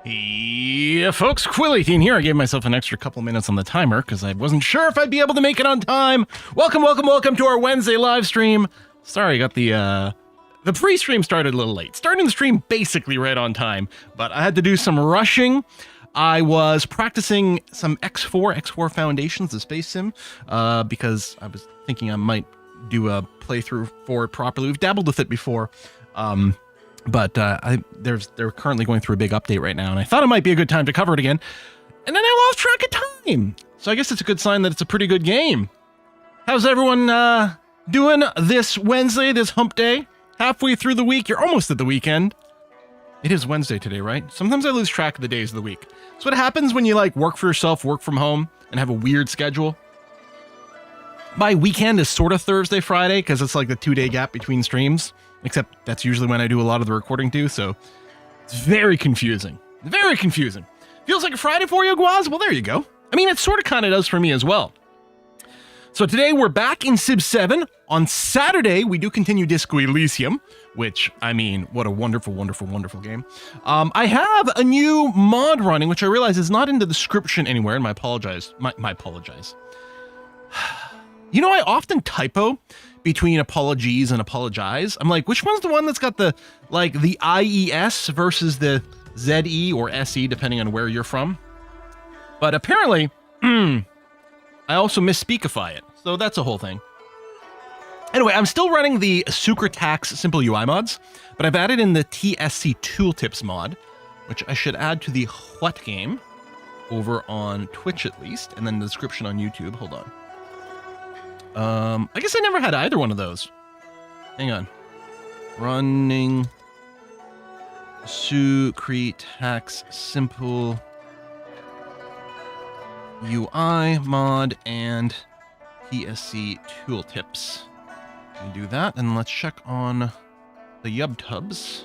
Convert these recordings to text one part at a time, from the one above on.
Yeah, folks, Quill18 here. I gave myself an extra couple minutes on the timer because I wasn't sure if I'd be able to make it on time. Welcome to our Wednesday live stream. Sorry, I got the pre-stream started a little late. Starting the stream basically right on time, but I had to do some rushing. I was practicing some X4 Foundations, the space sim, because I was thinking I might do a playthrough for it properly. We've dabbled with it before. But they're currently going through a big update right now, and I thought it might be a good time to cover it again. And then I lost track of time. So I guess it's a good sign that it's a pretty good game. How's everyone doing this Wednesday, this hump day? Halfway through the week. You're almost at the weekend. It is Wednesday today, right? Sometimes I lose track of the days of the week. That's what happens when you like work for yourself, work from home, and have a weird schedule. My weekend is sort of Thursday, Friday, because it's like the 2-day gap between streams. Except that's usually when I do a lot of the recording too, so it's very confusing. Very confusing. Feels like a Friday for you, Guaz? Well, there you go. I mean, it sort of kind of does for me as well. So today we're back in Civ 7. On Saturday, we do continue Disco Elysium, which, I mean, what a wonderful, wonderful, wonderful game. I have a new mod running, which I realize is not in the description anywhere, and my apologize. You know, I often typo between apologies and apologize. I'm like, which one's the one that's got the, like, the IES versus the ZE or SE, depending on where you're from? But apparently, I also misspeakify it. So that's a whole thing. Anyway, I'm still running the Sukritact simple UI mods, but I've added in the TSC Tooltips mod, which I should add to the What game over on Twitch at least, and then the description on YouTube. Hold on. I guess I never had either one of those. Hang on. Running Sukritact simple UI mod and TSC Tooltips. Let me do that, and let's check on the YubTubs.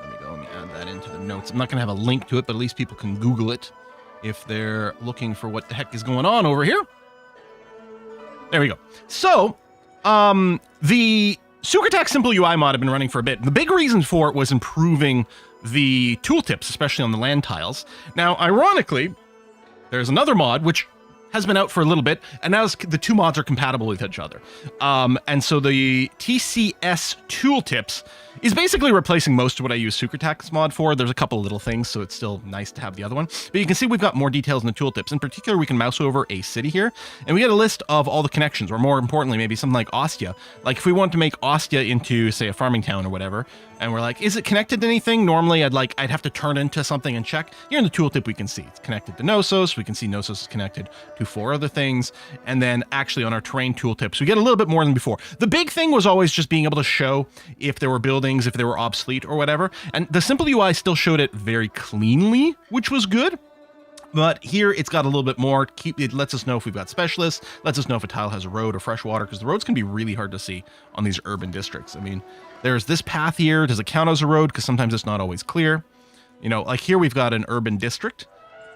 There we go. Let me add that into the notes. I'm not going to have a link to it, but at least people can Google it if they're looking for what the heck is going on over here. There we go. So, the Sukritact simple UI mod had been running for a bit. The big reason for it was improving the tooltips, especially on the land tiles. Now, ironically, there's another mod which has been out for a little bit, and now the two mods are compatible with each other. And so the TCS Tooltips is basically replacing most of what I use Sukritact's mod for. There's a couple of little things, so it's still nice to have the other one. But you can see we've got more details in the tooltips. In particular, we can mouse over a city here, and we get a list of all the connections, or more importantly, maybe something like Ostia. Like if we want to make Ostia into, say, a farming town or whatever, and we're like, is it connected to anything? Normally, I'd have to turn into something and check. Here in the tooltip, we can see it's connected to Knossos. We can see Knossos is connected to 4 other things. And then actually on our terrain tooltips, we get a little bit more than before. The big thing was always just being able to show if there were buildings, if they were obsolete or whatever. And the simple UI still showed it very cleanly, which was good. But here it's got a little bit more. It lets us know if we've got specialists, lets us know if a tile has a road or fresh water, because the roads can be really hard to see on these urban districts. I mean, there's this path here. Does it count as a road? Because sometimes it's not always clear. You know, like here we've got an urban district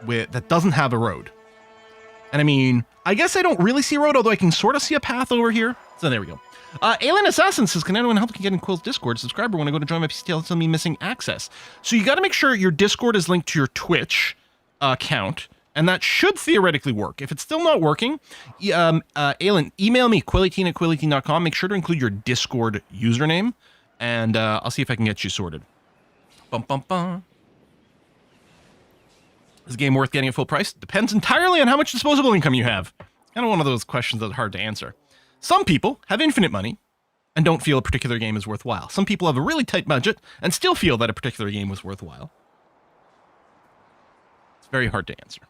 that doesn't have a road. And I mean, I guess I don't really see a road, although I can sort of see a path over here. So there we go. Alien Assassin says, can anyone help me get in Quill's Discord? Subscriber when I go to join my PCTL, tell me missing access. So you got to make sure your Discord is linked to your Twitch account, and that should theoretically work. If it's still not working, Aylin, email me, quill18@quill18.com. Make sure to include your Discord username, and I'll see if I can get you sorted. Bum, bum, bum. Is the game worth getting at full price? Depends entirely on how much disposable income you have. Kind of one of those questions that's hard to answer. Some people have infinite money and don't feel a particular game is worthwhile. Some people have a really tight budget and still feel that a particular game was worthwhile. It's very hard to answer.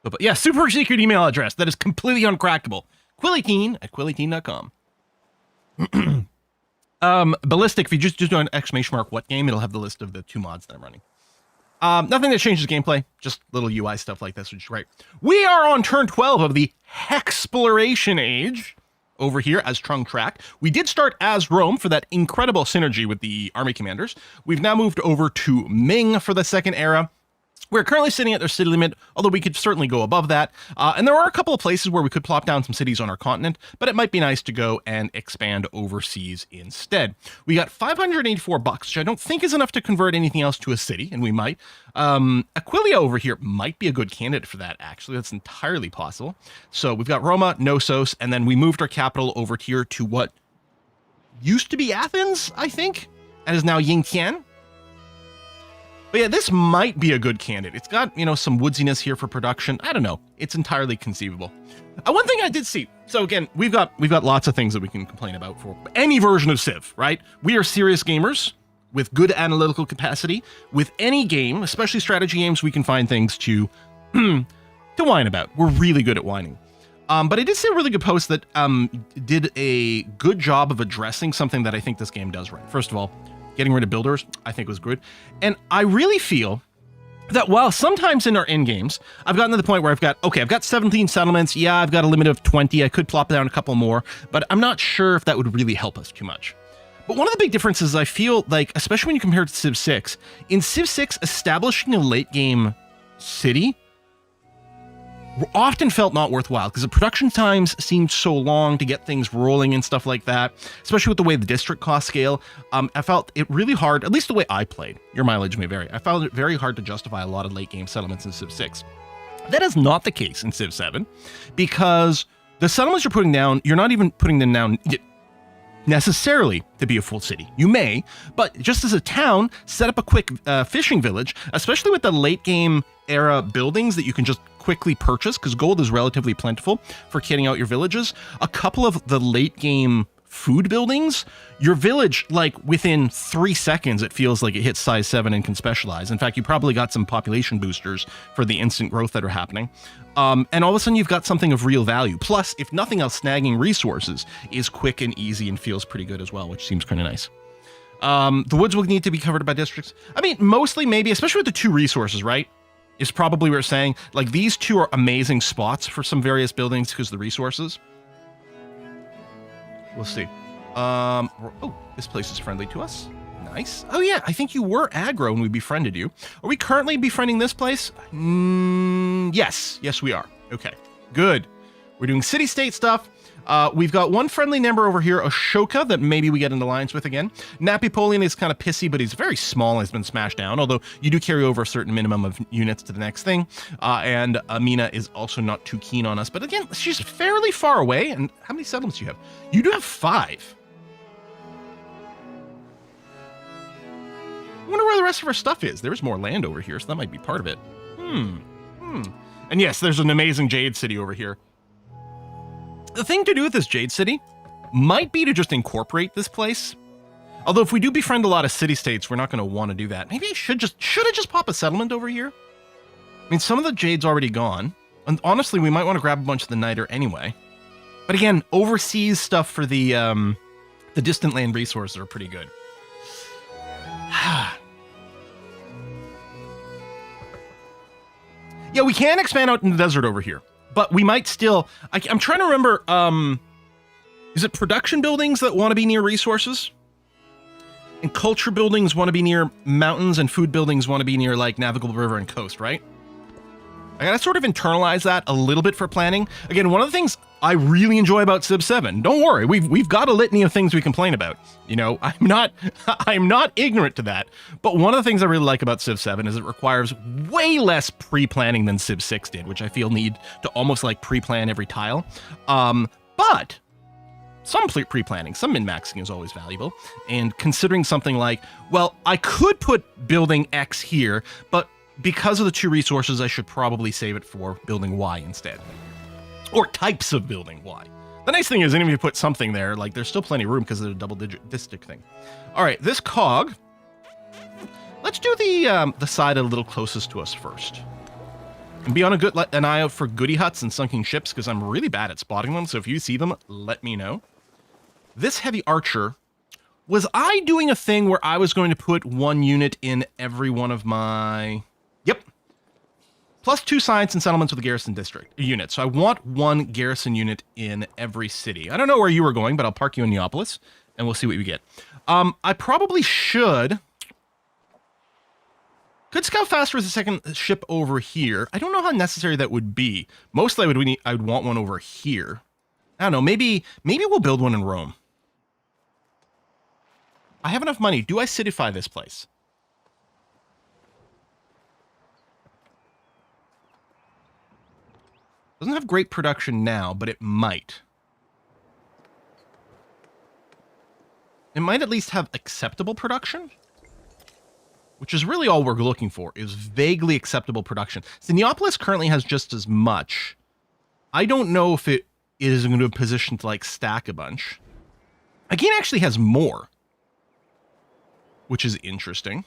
But yeah, super secret email address that is completely uncrackable. Quill18@quill18.com. Ballistic, if you just do an exclamation mark what game, it'll have the list of the 2 mods that I'm running. Nothing that changes gameplay, just little UI stuff like this, which is great. We are on turn 12 of the Hexploration Age over here as Trung Trac. We did start as Rome for that incredible synergy with the army commanders. We've now moved over to Ming for the second era. We're currently sitting at their city limit, although we could certainly go above that. And there are a couple of places where we could plop down some cities on our continent, but it might be nice to go and expand overseas instead. We got 584 bucks, which I don't think is enough to convert anything else to a city, and we might. Aquilia over here might be a good candidate for that, actually. That's entirely possible. So we've got Roma, Knossos, and then we moved our capital over here to what used to be Athens, I think, and is now Yingtian. But yeah, this might be a good candidate. It's got, you know, some woodsiness here for production. I don't know. It's entirely conceivable. One thing I did see. So again, we've got lots of things that we can complain about for any version of Civ, right? We are serious gamers with good analytical capacity. With any game, especially strategy games, we can find things to whine about. We're really good at whining. But I did see a really good post that did a good job of addressing something that I think this game does right. First of all, getting rid of builders, I think was good. And I really feel that while sometimes in our end games, I've gotten to the point where I've got 17 settlements. Yeah, I've got a limit of 20. I could plop down a couple more, but I'm not sure if that would really help us too much. But one of the big differences I feel like, especially when you compare it to Civ 6, in Civ 6, establishing a late game city often felt not worthwhile because the production times seemed so long to get things rolling and stuff like that, especially with the way the district cost scale. I felt it really hard, at least the way I played. Your mileage may vary. I found it very hard to justify a lot of late game settlements in Civ 6. That is not the case in Civ 7 because the settlements you're putting down, you're not even putting them down necessarily to be a full city. You may, but just as a town, set up a quick fishing village, especially with the late game era buildings that you can just quickly purchase because gold is relatively plentiful for kitting out your villages. A couple of the late game food buildings, your village, like within 3 seconds, it feels like it hits size 7 and can specialize. In fact, you probably got some population boosters for the instant growth that are happening. And all of a sudden you've got something of real value. Plus, if nothing else, snagging resources is quick and easy and feels pretty good as well, which seems kind of nice. The woods will need to be covered by districts. I mean, mostly maybe, especially with the 2 resources, right? Is probably what we're saying. Like, these 2 are amazing spots for some various buildings because of the resources. We'll see. Oh, this place is friendly to us. Nice. Oh yeah, I think you were aggro when we befriended you. Are we currently befriending this place? Yes. Yes, we are. Okay, good. We're doing city-state stuff. We've got one friendly member over here, Ashoka, that maybe we get an alliance with again. Napoleon is kind of pissy, but he's very small and has been smashed down, although you do carry over a certain minimum of units to the next thing. And Amina is also not too keen on us, but again, she's fairly far away. And how many settlements do you have? You do have 5. I wonder where the rest of our stuff is. There's more land over here, so that might be part of it. And yes, there's an amazing Jade City over here. The thing to do with this Jade City might be to just incorporate this place. Although if we do befriend a lot of city-states, we're not going to want to do that. Maybe I should I just pop a settlement over here? I mean, some of the Jade's already gone. And honestly, we might want to grab a bunch of the Niter anyway. But again, overseas stuff for the distant land resources are pretty good. Yeah, we can expand out in the desert over here. But we might still... I'm trying to remember... is it production buildings that want to be near resources? And culture buildings want to be near mountains, and food buildings want to be near, like, navigable river and coast, right? I gotta sort of internalize that a little bit for planning. Again, one of the things I really enjoy about Civ 7, don't worry, we've got a litany of things we complain about. You know, I'm not ignorant to that. But one of the things I really like about Civ 7 is it requires way less pre-planning than Civ 6 did, which I feel need to almost like pre-plan every tile. But some pre-planning, some min-maxing is always valuable. And considering something like, well, I could put building X here, but because of the 2 resources, I should probably save it for building Y instead. Or types of building Y. The nice thing is, even if you put something there, like, there's still plenty of room because of the double-digit district thing. All right, this cog. Let's do the side a little closest to us first. And be on an eye out for goody huts and sunken ships, because I'm really bad at spotting them, so if you see them, let me know. This heavy archer... Was I doing a thing where I was going to put 1 unit in every one of my... Yep. Plus 2 science and settlements with a garrison district unit. So I want 1 garrison unit in every city. I don't know where you were going, but I'll park you in Neapolis, and we'll see what we get. I probably should Could scout faster with a second ship over here. I don't know how necessary that would be. Mostly I would want one over here. I don't know, maybe we'll build one in Rome. I have enough money. Do I citify this place? Doesn't have great production now, but it might. It might at least have acceptable production, which is really all we're looking for, is vaguely acceptable production. So Neapolis currently has just as much. I don't know if it is going to be positioned to like stack a bunch. Again, actually has more, which is interesting.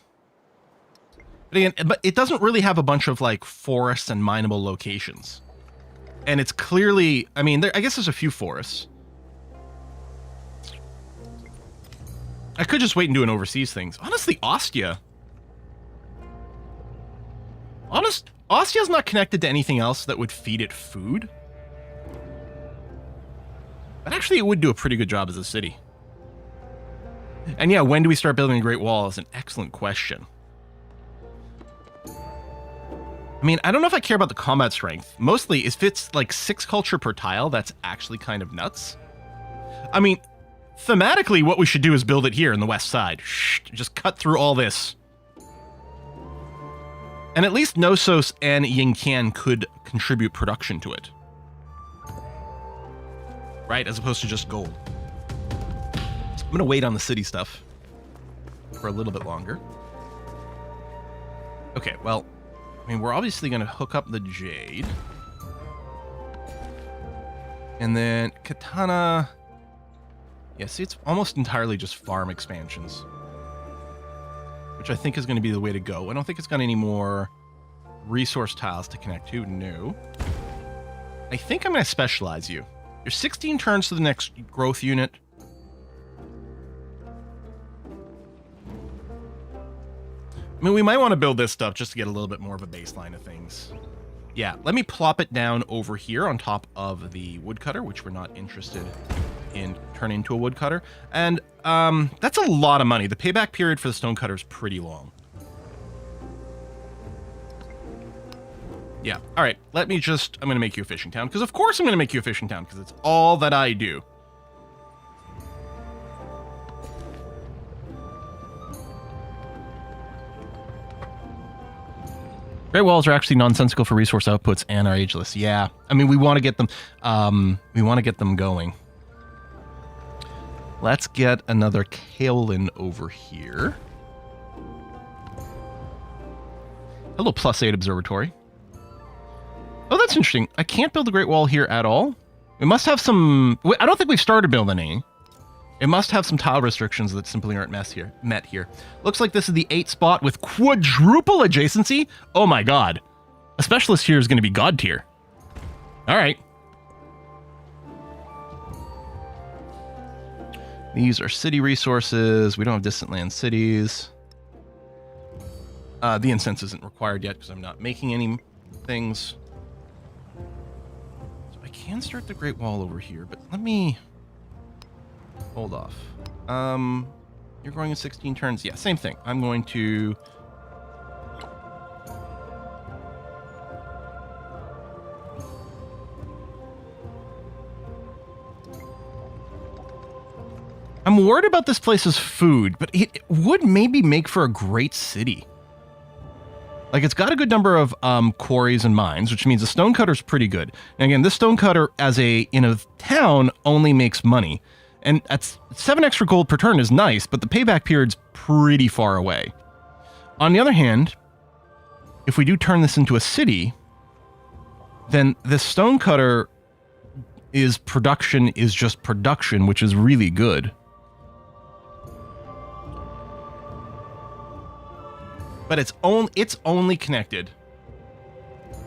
But again, but it doesn't really have a bunch of like forests and mineable locations. And it's clearly, I mean, I guess there's a few forests. I could just wait and do an overseas things. Honestly, Ostia. Ostia's not connected to anything else that would feed it food. But actually, it would do a pretty good job as a city. And yeah, when do we start building a Great Wall is an excellent question. I mean, I don't know if I care about the combat strength. Mostly, if it's like 6 culture per tile, that's actually kind of nuts. I mean, thematically, what we should do is build it here in the west side. Shh, just cut through all this. And at least Knossos and Yingqian could contribute production to it. Right, as opposed to just gold. I'm going to wait on the city stuff for a little bit longer. Okay, well, I mean, we're obviously going to hook up the Jade. And then Katana. Yeah, see, it's almost entirely just farm expansions, which I think is going to be the way to go. I don't think it's got any more resource tiles to connect to. No. I think I'm going to specialize you. You're 16 turns to the next growth unit. I mean, we might want to build this stuff just to get a little bit more of a baseline of things. Yeah, let me plop it down over here on top of the woodcutter, which we're not interested in turning into a woodcutter. And that's a lot of money. The payback period for the stonecutter is pretty long. Yeah, all right, let me just, I'm going to make you a fishing town, because of course I'm going to make you a fishing town, because it's all that I do. Great walls are actually nonsensical for resource outputs and are ageless. Yeah, I mean, we want to get them, going. Let's get another Kaolin over here. Hello, +8 observatory. Oh, that's interesting. I can't build the Great Wall here at all. It must have some... I don't think we've started building any. It must have some tile restrictions that simply aren't met here. Looks like this is the 8th spot with quadruple adjacency. Oh my god. A specialist here is going to be god tier. All right. These are city resources. We don't have distant land cities. The incense isn't required yet because I'm not making any things. So I can start the Great Wall over here, but let me... Hold off. You're going in 16 turns. Yeah, same thing. I'm going to... I'm worried about this place's food, but it would maybe make for a great city. Like, it's got a good number of quarries and mines, which means the stonecutter's pretty good. And again, this stonecutter as in a town only makes money. And at 7 extra gold per turn is nice, but the payback period's pretty far away. On the other hand, if we do turn this into a city, then this stonecutter is just production, which is really good. But it's only connected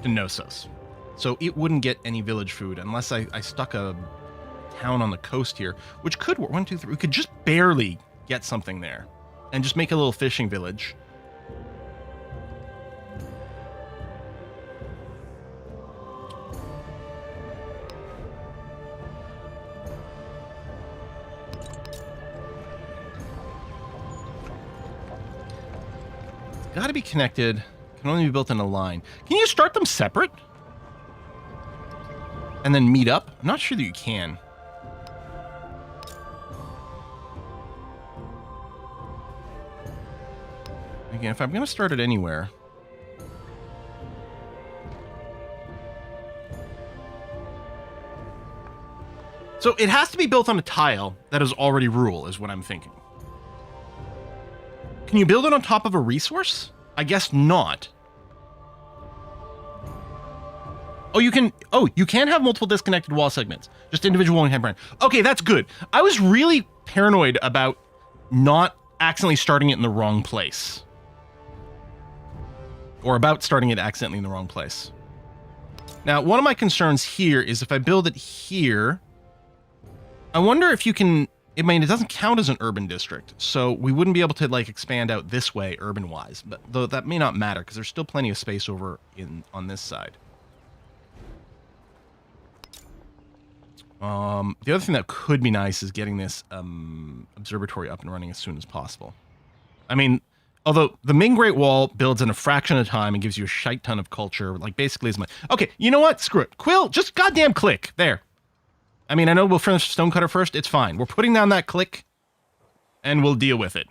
to Knossos. So it wouldn't get any village food unless I stuck a town on the coast here, which could work. 1, 2, 3. We could just barely get something there and just make a little fishing village. Got to be connected. Can only be built in a line. Can you start them separate? And then meet up? I'm not sure that you can. Again, if I'm going to start it anywhere... So it has to be built on a tile that is already rural, is what I'm thinking. Can you build it on top of a resource? I guess not. Oh, you can. Oh, you can have multiple disconnected wall segments. Just individual one-hand brand. Okay, that's good. I was really paranoid about not accidentally starting it in the wrong place. Or about starting it accidentally in the wrong place. Now, one of my concerns here is if I build it here... I wonder if you can... I mean, it doesn't count as an urban district, so we wouldn't be able to, like, expand out this way urban-wise. But though that may not matter, because there's still plenty of space over on this side. The other thing that could be nice is getting this observatory up and running as soon as possible. I mean, although the main Great Wall builds in a fraction of time and gives you a shite ton of culture, like, basically as much... Okay, you know what? Screw it. Quill, just goddamn click. There. I mean, I know we'll finish Stonecutter first. It's fine. We're putting down that click, and we'll deal with it.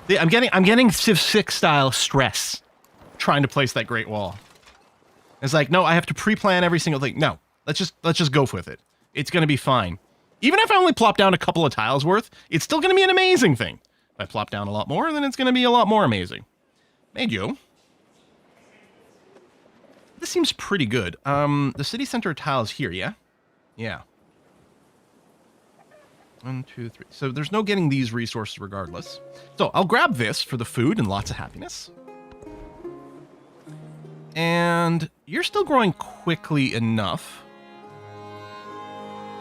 See, I'm getting Civ 6 style stress trying to place that Great Wall. It's like, no, I have to pre-plan every single thing. No, let's just go with it. It's going to be fine. Even if I only plop down a couple of tiles worth, it's still going to be an amazing thing. If I plop down a lot more, then it's going to be a lot more amazing. Made you. This seems pretty good. The city center tiles here, yeah? Yeah. 1, 2, 3. So there's no getting these resources regardless. So I'll grab this for the food and lots of happiness. And you're still growing quickly enough.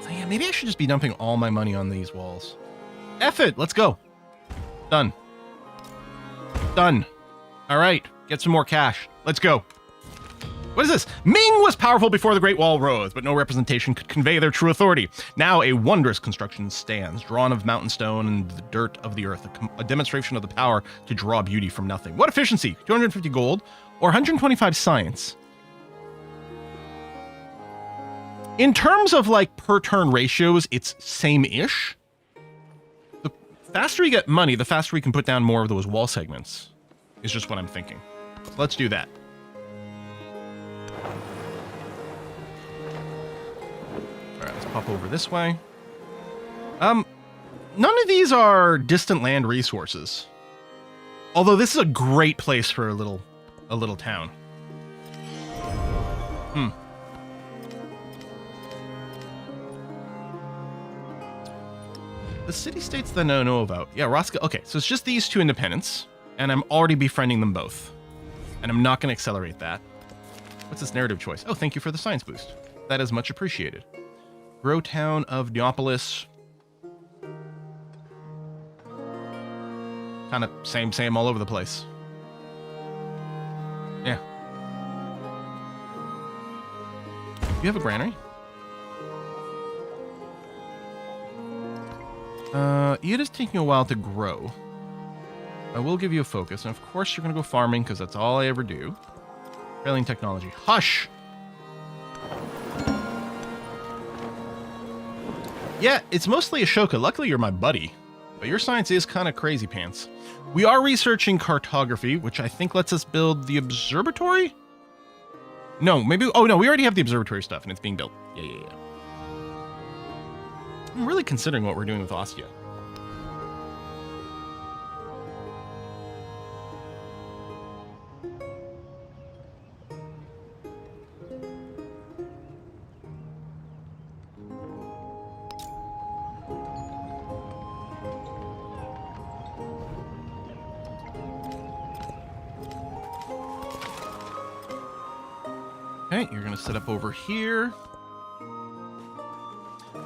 So yeah, maybe I should just be dumping all my money on these walls. F it, let's go. Done. Done. All right, get some more cash. Let's go. What is this? Ming was powerful before the Great Wall rose, but no representation could convey their true authority. Now a wondrous construction stands, drawn of mountain stone and the dirt of the earth, a demonstration of the power to draw beauty from nothing. What efficiency? 250 gold or 125 science? In terms of, like, per turn ratios, it's same-ish. The faster we get money, the faster we can put down more of those wall segments, is just what I'm thinking. So let's do that. Alright, let's pop over this way. None of these are distant land resources. Although this is a great place for a little town. The city-states that I know about. Yeah, Roscoe. Okay, so it's just these two independents, and I'm already befriending them both. And I'm not going to accelerate that. What's this narrative choice? Oh, thank you for the science boost. That is much appreciated. Grow town of Neopolis. Kind of same all over the place. Yeah. You have a granary? It is taking a while to grow. I will give you a focus, and of course you're going to go farming, because that's all I ever do. Failing technology. Hush! Yeah, it's mostly Ashoka. Luckily you're my buddy. But your science is kind of crazy pants. We are researching cartography, which I think lets us build the observatory? No, maybe... Oh, no, we already have the observatory stuff, and it's being built. Yeah. I'm really considering what we're doing with Ostia. Okay, you're going to set up over here.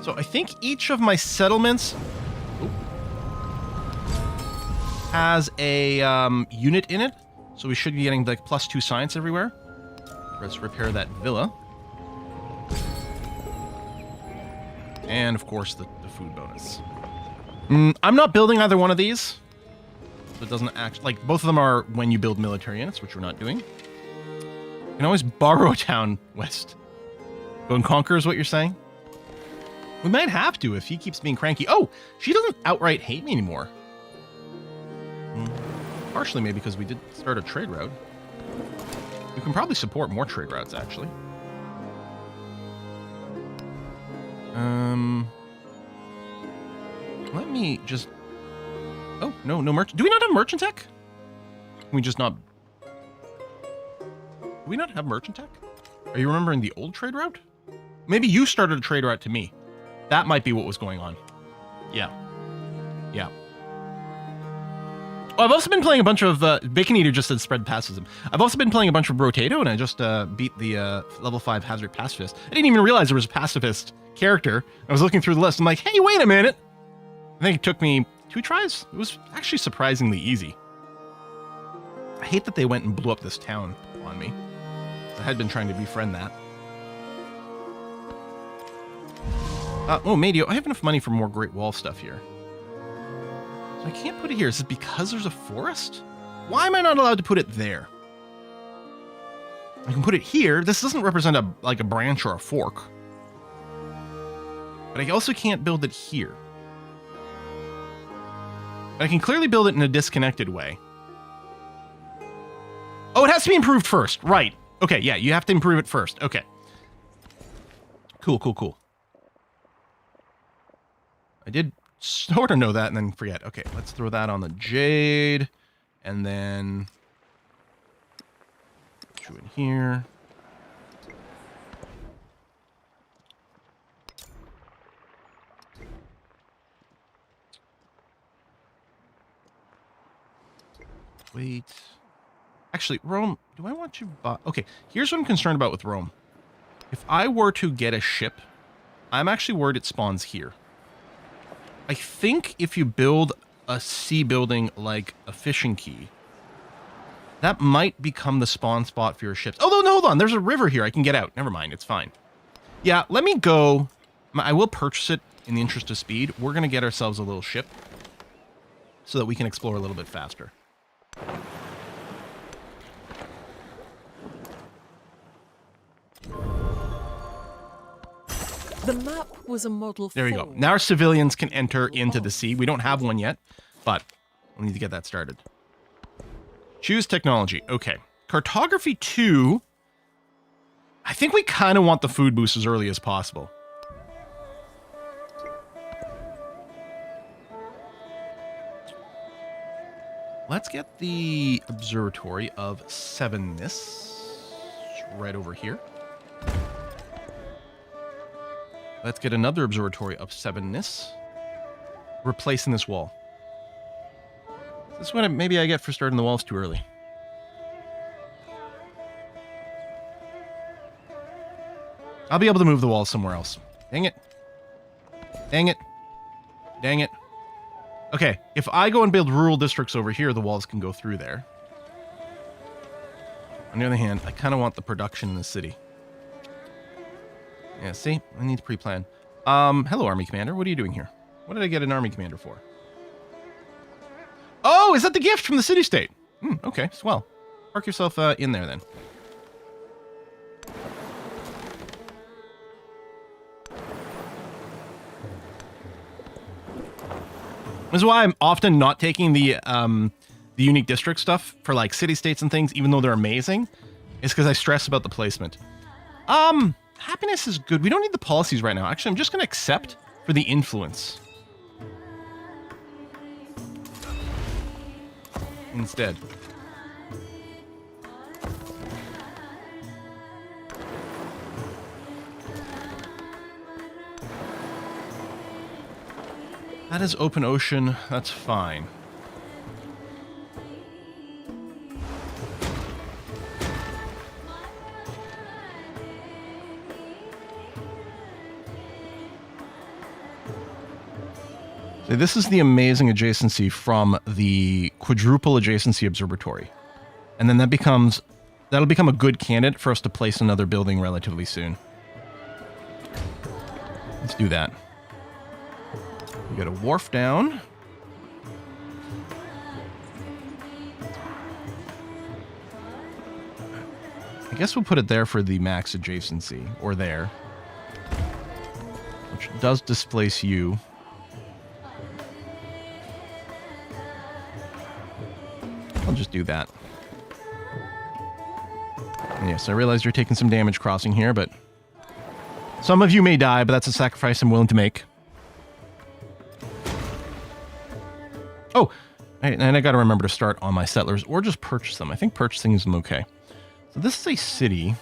So I think each of my settlements has a unit in it. So we should be getting like +2 science everywhere. Let's repair that villa. And of course the food bonus. I'm not building either one of these. So it doesn't actually... Like, both of them are when you build military units, which we're not doing. You can always borrow a town west. Go and conquer is what you're saying? We might have to if he keeps being cranky. Oh, she doesn't outright hate me anymore. Partially maybe because we did start a trade route. We can probably support more trade routes, actually. Let me just... Oh, no merchant. Do we not have merchant tech? Can we just not... Do we not have merchant tech? Are you remembering the old trade route? Maybe you started a trade route to me. That might be what was going on. Yeah. Yeah. Oh, I've also been playing a bunch of... Bacon Eater just said spread pacifism. I've also been playing a bunch of Rotato, and I just beat the level 5 Hazard Pacifist. I didn't even realize there was a pacifist character. I was looking through the list. I'm like, hey, wait a minute. I think it took me 2 tries. It was actually surprisingly easy. I hate that they went and blew up this town on me. I had been trying to befriend that. Oh, Madio, I have enough money for more Great Wall stuff here. So I can't put it here. Is it because there's a forest? Why am I not allowed to put it there? I can put it here. This doesn't represent like a branch or a fork. But I also can't build it here. But I can clearly build it in a disconnected way. Oh, it has to be improved first. Right. Okay, yeah, you have to improve it first. Okay. Cool, cool, cool. I did sort of know that and then forget. Okay, let's throw that on the jade. And then... put you in here. Wait. Actually, Rome, do I want you... okay, here's what I'm concerned about with Rome. If I were to get a ship, I'm actually worried it spawns here. I think if you build a sea building like a fishing quay, that might become the spawn spot for your ships. Oh, no, hold on. There's a river here. I can get out. Never mind. It's fine. Yeah, let me go. I will purchase it in the interest of speed. We're going to get ourselves a little ship so that we can explore a little bit faster. The map was a model. There we go. Now our civilians can enter into the sea. We don't have one yet, but we need to get that started. Choose technology. Okay. Cartography 2. I think we kind of want the food boost as early as possible. Let's get the Observatory of Sevenness right over here. Let's get another Observatory of Sevenness. Replacing this wall. This is what maybe I get for starting the walls too early. I'll be able to move the walls somewhere else. Dang it. Dang it. Dang it. Okay, if I go and build rural districts over here, the walls can go through there. On the other hand, I kind of want the production in the city. Yeah, see? I need to pre-plan. Hello, Army Commander. What are you doing here? What did I get an Army Commander for? Oh, is that the gift from the city-state? Okay, swell. Park yourself in there, then. This is why I'm often not taking the unique district stuff for, like, city-states and things, even though they're amazing. It's because I stress about the placement. Happiness is good. We don't need the policies right now. Actually, I'm just going to accept for the influence. Instead. That is open ocean. That's fine. So this is the amazing adjacency from the quadruple adjacency observatory. And then that'll become a good candidate for us to place another building relatively soon. Let's do that. We got a wharf down. I guess we'll put it there for the max adjacency, or there. Which does displace you. I'll just do that. And yes, I realize you're taking some damage crossing here, but some of you may die, but that's a sacrifice I'm willing to make. Oh, and I got to remember to start on my settlers or just purchase them. I think purchasing is okay. So this is a city.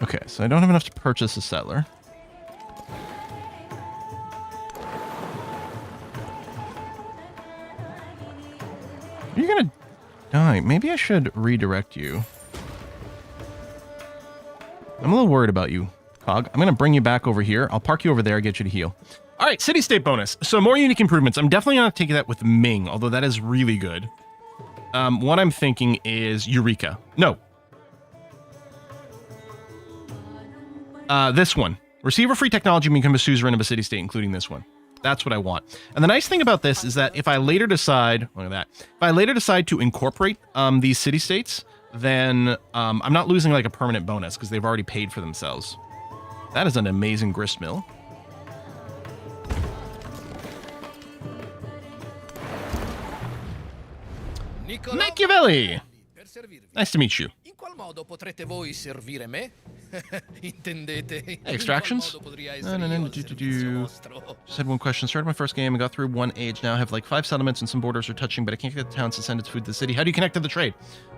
Okay, so I don't have enough to purchase a settler. You're gonna die. Maybe I should redirect you. I'm a little worried about you, Cog. I'm gonna bring you back over here. I'll park you over there, get you to heal. All right, city-state bonus. So more unique improvements. I'm definitely gonna take that with Ming, although that is really good. What I'm thinking is Eureka. No. This one. Receive a free technology and become a suzerain of a city-state, including this one. That's what I want. And the nice thing about this is that if I later decide, look at that, if I later decide to incorporate these city-states, then I'm not losing like a permanent bonus because they've already paid for themselves. That is an amazing grist mill. Machiavelli! Nice to meet you. Hey, extractions? Just had one question. Started my first game and got through one age. Now I have like 5 settlements and some borders are touching, but I can't get the towns to send its food to the city. How do you connect to the trade?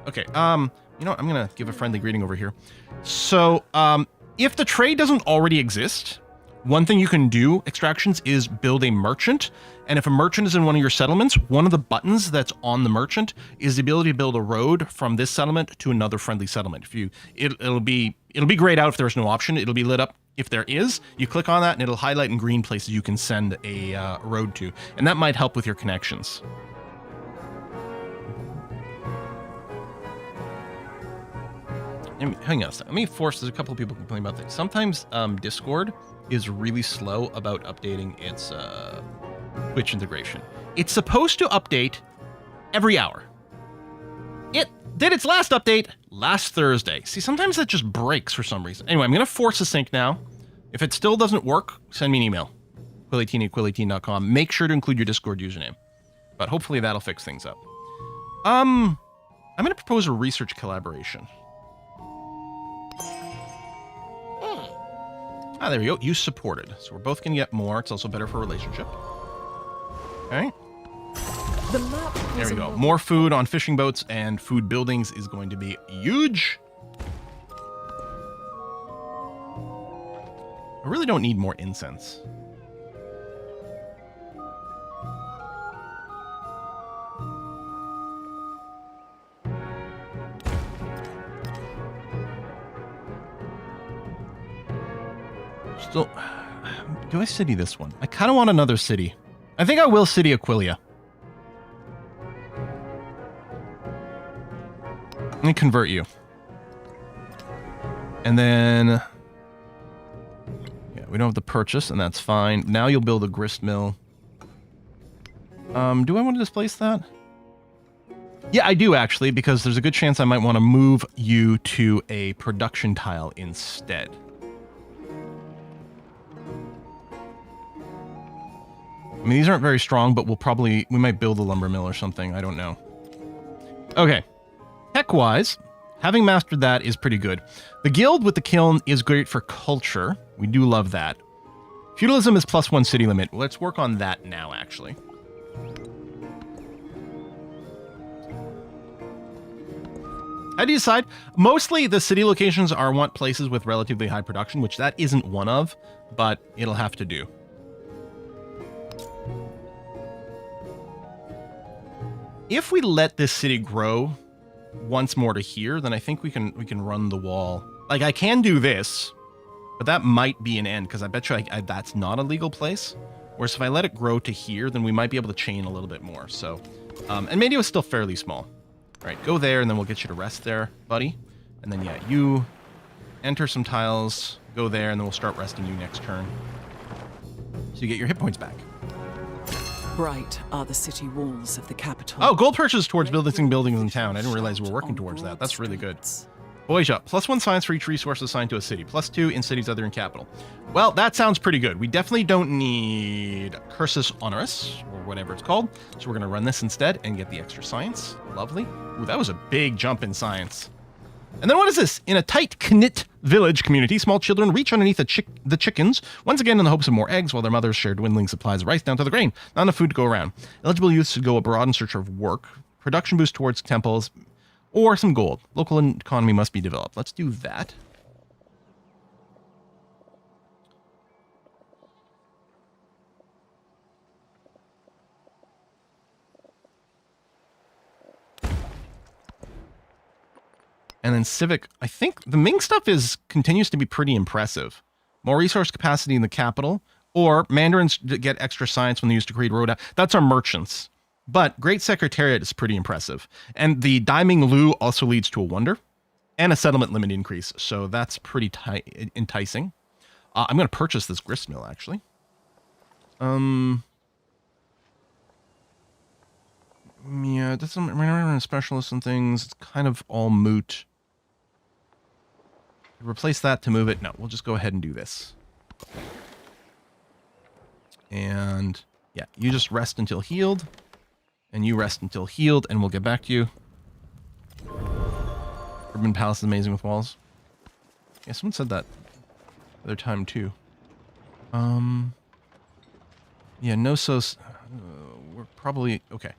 Okay, you know what? I'm gonna give a friendly greeting over here. So, if the trade doesn't already exist, one thing you can do, extractions, is build a merchant. And if a merchant is in one of your settlements, one of the buttons that's on the merchant is the ability to build a road from this settlement to another friendly settlement. If you, it'll be grayed out if there's no option. It'll be lit up if there is. You click on that and it'll highlight in green places you can send a road to, and that might help with your connections. Hang on a second. Let me force. There's a couple of people complaining about this. Sometimes Discord is really slow about updating its Twitch integration. It's supposed to update every hour. It did its last update last Thursday. See, sometimes that just breaks for some reason. Anyway, I'm going to force a sync now. If it still doesn't work, send me an email. quill18@quill18.com. Make sure to include your Discord username. But hopefully that'll fix things up. I'm going to propose a research collaboration. Ah, there we go. You supported. So we're both going to get more. It's also better for a relationship. Okay. The map there we go. More food on fishing boats and food buildings is going to be huge. I really don't need more incense. Still, do I city this one? I kind of want another city. I think I will city Aquilia. Let me convert you. And then, yeah, we don't have the purchase, and that's fine. Now you'll build a grist mill. Do I want to displace that? Yeah, I do actually, because there's a good chance I might want to move you to a production tile instead. I mean, these aren't very strong, but we might build a lumber mill or something. I don't know. Okay. Tech-wise, having mastered that is pretty good. The guild with the kiln is great for culture. We do love that. Feudalism is +1 city limit. Let's work on that now, actually. How do you decide? Mostly the city locations want places with relatively high production, which that isn't one of, but it'll have to do. If we let this city grow once more to here, then I think we can run the wall. Like, I can do this, But that might be an end, because I bet you that's not a legal place. Whereas if I let it grow to here, then we might be able to chain a little bit more. So, and maybe it was still fairly small. All right, go there, and then we'll get you to rest there, buddy. And then, yeah, you enter some tiles, go there, and then we'll start resting you next turn. So you get your hit points back. Bright are the city walls of the capital. Oh, gold purchase towards building buildings in town. I didn't realize we were working towards that. That's really good. Boyja, +1 science for each resource assigned to a city. +2 in cities other than capital. Well, that sounds pretty good. We definitely don't need Cursus Honoris, or whatever it's called. So we're going to run this instead and get the extra science. Lovely. Ooh, that was a big jump in science. And then what is this? In a tight-knit village community, small children reach underneath the chickens, once again in the hopes of more eggs, while their mothers share dwindling supplies of rice down to the grain. Not enough food to go around. Eligible youths should go abroad in search of work, production boost towards temples, or some gold. Local economy must be developed. Let's do that. And then civic, I think the Ming stuff continues to be pretty impressive. More resource capacity in the capital, or Mandarins get extra science when they used to create road. That's our merchants. But Great Secretariat is pretty impressive. And the Daiming Lu also leads to a wonder and a settlement limit increase. So that's pretty enticing. I'm going to purchase this grist mill, actually. Yeah, that's some specialists and things. It's kind of all moot. Replace that to move it. No, we'll just go ahead and do this. And yeah, you just rest until healed. And you rest until healed, and we'll get back to you. Urban Palace is amazing with walls. Yeah, someone said that the other time too. Yeah, no we're probably okay.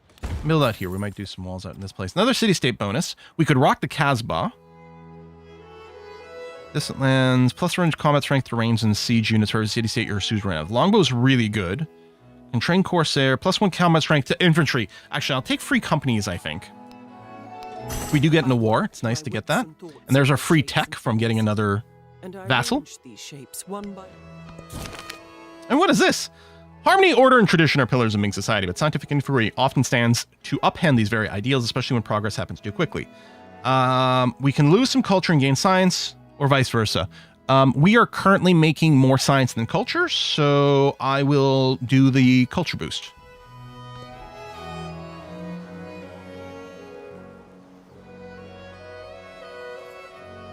Build out here. We might do some walls out in this place. Another city-state bonus. We could rock the Casbah. Distant lands, plus range combat strength to range and siege units for every city-state you're suzerain of. Longbow's really good. Can train Corsair, +1 combat strength to infantry. Actually, I'll take free companies, I think. If we do get into war, it's nice to get that. And there's our free tech from getting another vassal. And what is this? Harmony, order, and tradition are pillars of Ming society, but scientific inquiry often stands to upend these very ideals, especially when progress happens too quickly. We can lose some culture and gain science, or vice versa. We are currently making more science than culture, so I will do the culture boost.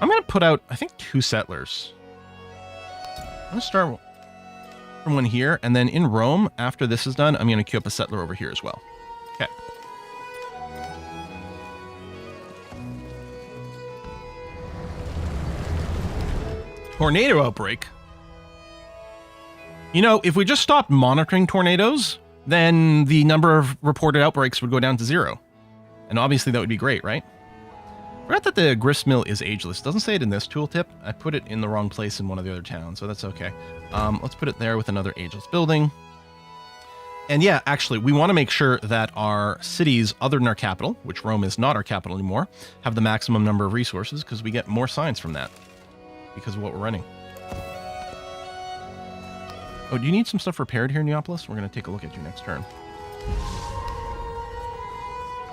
I'm going to put out, I think, 2 settlers. I'm going to start from one here, and then in Rome, after this is done, I'm going to queue up a settler over here as well. Okay. Tornado outbreak. You know, if we just stopped monitoring tornadoes, then the number of reported outbreaks would go down to 0. And obviously that would be great, right? Forgot that the grist mill is ageless. It doesn't say it in this tooltip. I put it in the wrong place in one of the other towns, so that's okay. Let's put it there with another ageless building. And yeah, actually, we want to make sure that our cities, other than our capital, which Rome is not our capital anymore, have the maximum number of resources, because we get more science from that because of what we're running. Oh, do you need some stuff repaired here in Neapolis? We're going to take a look at you next turn.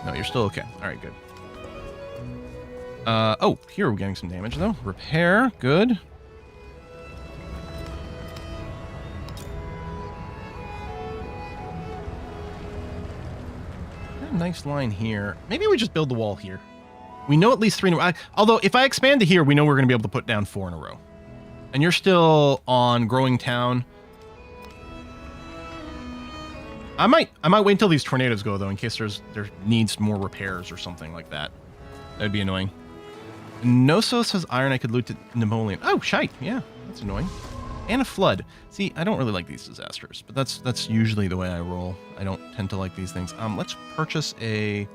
No, you're still okay. All right, good. Oh, here we're getting some damage, though. Repair, good. Nice line here. Maybe we just build the wall here. We know at least 3 in a row. Although, if I expand to here, we know we're going to be able to put down 4 in a row. And you're still on growing town. I might wait until these tornadoes go, though, in case there needs more repairs or something like that. That'd be annoying. Knossos has iron. I could loot to Napoleon. Oh, shite. Yeah, that's annoying. And a flood. See, I don't really like these disasters, but that's usually the way I roll. I don't tend to like these things. Let's purchase a...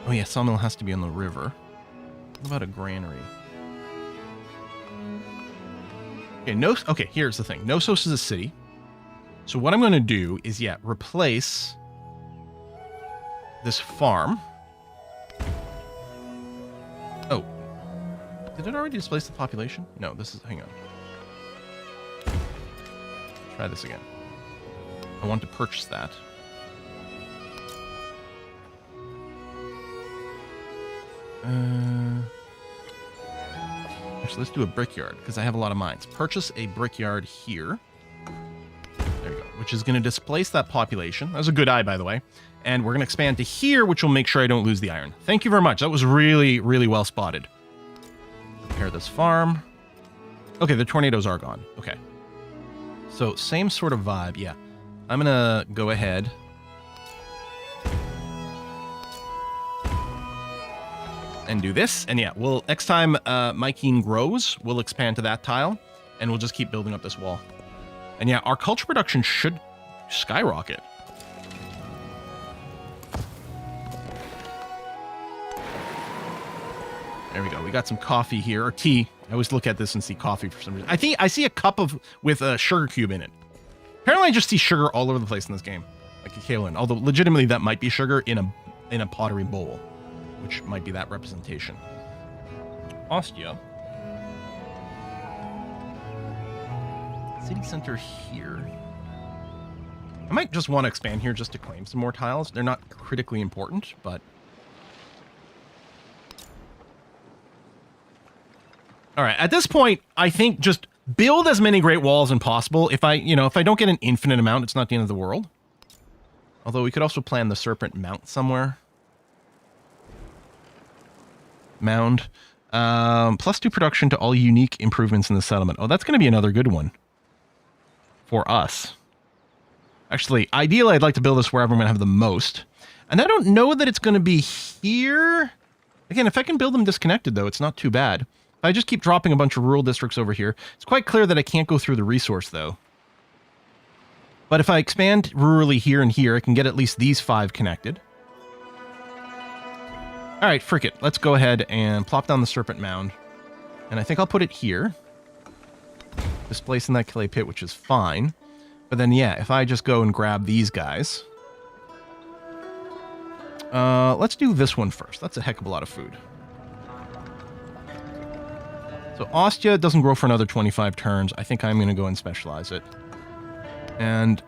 Oh yeah, sawmill has to be on the river. What about a granary? Okay, okay, here's the thing. Knossos is a city. So what I'm going to do is, yeah, replace this farm. Oh. Did it already displace the population? No, this is... Hang on. Try this again. I want to purchase that. Actually, let's do a brickyard, because I have a lot of mines. Purchase a brickyard here. There we go. Which is going to displace that population. That was a good eye, by the way. And we're going to expand to here, which will make sure I don't lose the iron. Thank you very much. That was really, really well spotted. Repair this farm. Okay, the tornadoes are gone. Okay. So, same sort of vibe. Yeah. I'm going to go ahead. And do this. And yeah, we'll next time Mykene grows, we'll expand to that tile. And we'll just keep building up this wall. And yeah, our culture production should skyrocket. There we go. We got some coffee here, or tea. I always look at this and see coffee for some reason. I think I see a cup with a sugar cube in it. Apparently, I just see sugar all over the place in this game, like a kaolin. Although legitimately, that might be sugar in a pottery bowl, which might be that representation. Ostia. City center here. I might just want to expand here just to claim some more tiles. They're not critically important, but... All right, at this point, I think just build as many great walls as possible. If I don't get an infinite amount, it's not the end of the world. Although we could also plan the serpent mount somewhere. Mound. +2 production to all unique improvements in the settlement. Oh, that's going to be another good one. For us. Actually, ideally, I'd like to build this wherever I'm going to have the most. And I don't know that it's going to be here. Again, if I can build them disconnected, though, it's not too bad. If I just keep dropping a bunch of rural districts over here, it's quite clear that I can't go through the resource, though. But if I expand rurally here and here, I can get at least these 5 connected. All right, frick it. Let's go ahead and plop down the serpent mound. And I think I'll put it here. Displacing that clay pit, which is fine. But then, yeah, if I just go and grab these guys. Let's do this one first. That's a heck of a lot of food. So Ostia doesn't grow for another 25 turns. I think I'm going to go and specialize it. And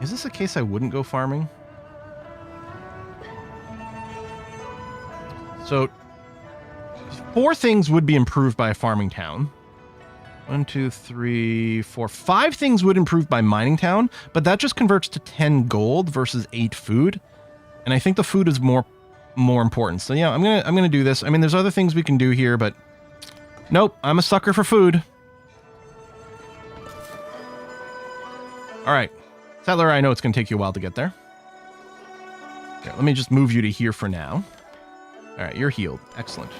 is this a case I wouldn't go farming? So 4 things would be improved by a farming town. 1, 2, 3, 4, 5 things would improve by mining town, but that just converts to 10 gold versus 8 food. And I think the food is more important. So yeah, I'm gonna do this. I mean, there's other things we can do here, but nope, I'm a sucker for food. All right, Settler, I know it's gonna take you a while to get there. Okay, let me just move you to here for now. All right, you're healed. Excellent.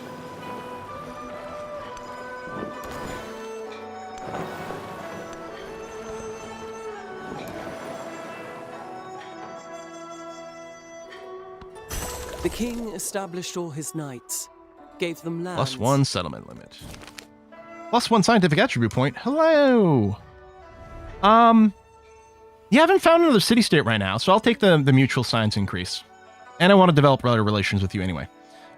The king established all his knights, gave them land. +1 settlement limit. +1 scientific attribute point. Hello. Yeah, I haven't found another city-state right now, so I'll take the mutual science increase. And I want to develop other relations with you anyway.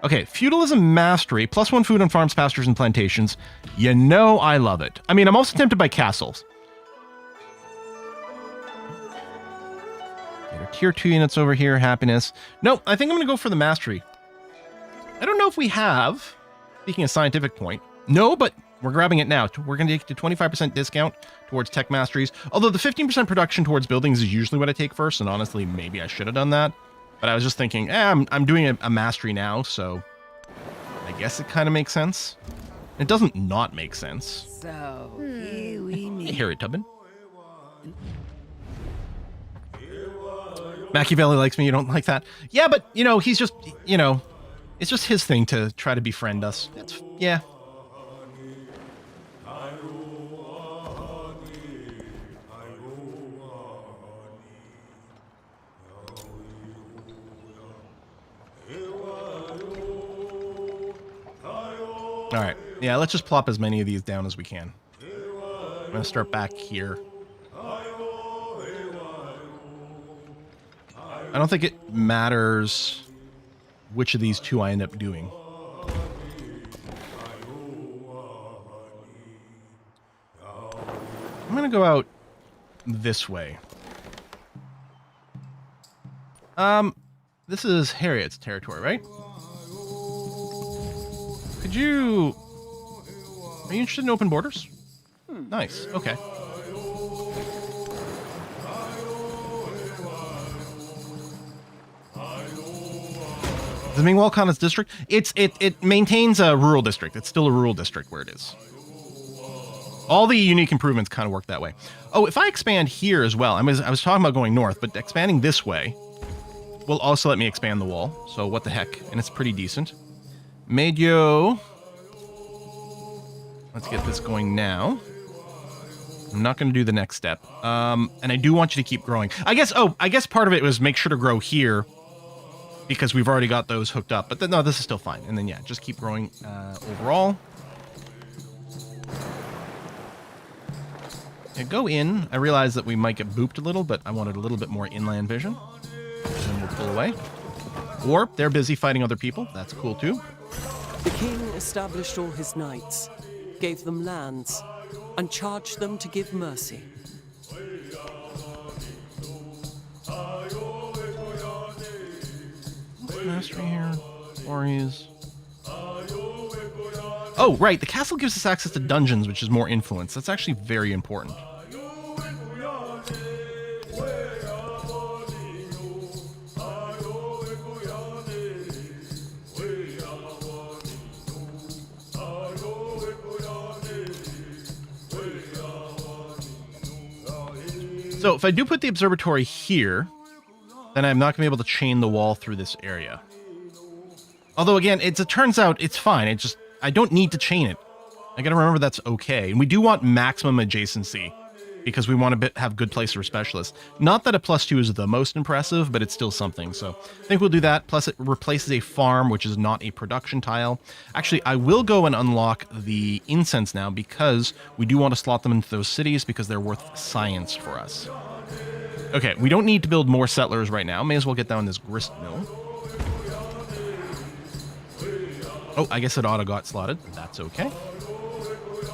Okay, feudalism mastery, +1 food on farms, pastures, and plantations. You know I love it. I mean, I'm also tempted by castles. Tier 2 units over here, happiness. Nope, I think I'm going to go for the mastery. I don't know if we have, speaking of scientific point. No, but we're grabbing it now. We're going to take the 25% discount towards tech masteries. Although the 15% production towards buildings is usually what I take first, and honestly, maybe I should have done that. But I was just thinking, I'm doing a mastery now, so I guess it kind of makes sense. It doesn't not make sense. So, here we meet. Hey, Harry Tubman. Machiavelli likes me, you don't like that? Yeah, but, he's just, it's just his thing to try to befriend us. Yeah. All right. Yeah, let's just plop as many of these down as we can. I'm going to start back here. I don't think it matters which of these 2 I end up doing. going to go out this way. This is Harriet's territory, right? Could you... Are you interested in open borders? Nice. Okay. The Mingwal Khan's district, it maintains a rural district. It's still a rural district where it is. All the unique improvements kind of work that way. Oh, if I expand here as well, I was talking about going north, but expanding this way will also let me expand the wall. So what the heck? And it's pretty decent. Medio. Let's get this going now. I'm not going to do the next step. And I do want you to keep growing. I guess part of it was make sure to grow here because we've already got those hooked up. But no, this is still fine. And then, yeah, just keep growing overall. Yeah, go in. I realize that we might get booped a little, but I wanted a little bit more inland vision. And then we'll pull away. Or they're busy fighting other people. That's cool, too. The king established all his knights, gave them lands, and charged them to give mercy. Mastery here. Quarries. Oh, right. The castle gives us access to dungeons, which is more influence. That's actually very important. So if I do put the observatory here, then I'm not going to be able to chain the wall through this area. Although, again, it turns out it's fine. I don't need to chain it. I got to remember that's okay. And we do want maximum adjacency because we want to have good place for specialists. Not that a +2 is the most impressive, but it's still something. So I think we'll do that. Plus it replaces a farm, which is not a production tile. Actually, I will go and unlock the incense now because we do want to slot them into those cities because they're worth science for us. Okay, we don't need to build more settlers right now. May as well get down this grist mill. Oh, I guess it auto got slotted. That's okay.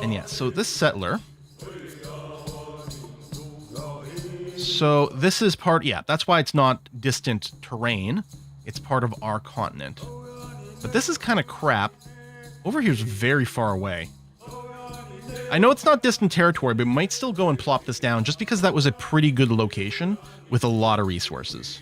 And yeah, so this settler... So this is part... Yeah, that's why it's not distant terrain. It's part of our continent. But this is kind of crap. Over here is very far away. I know it's not distant territory, but we might still go and plop this down just because that was a pretty good location with a lot of resources.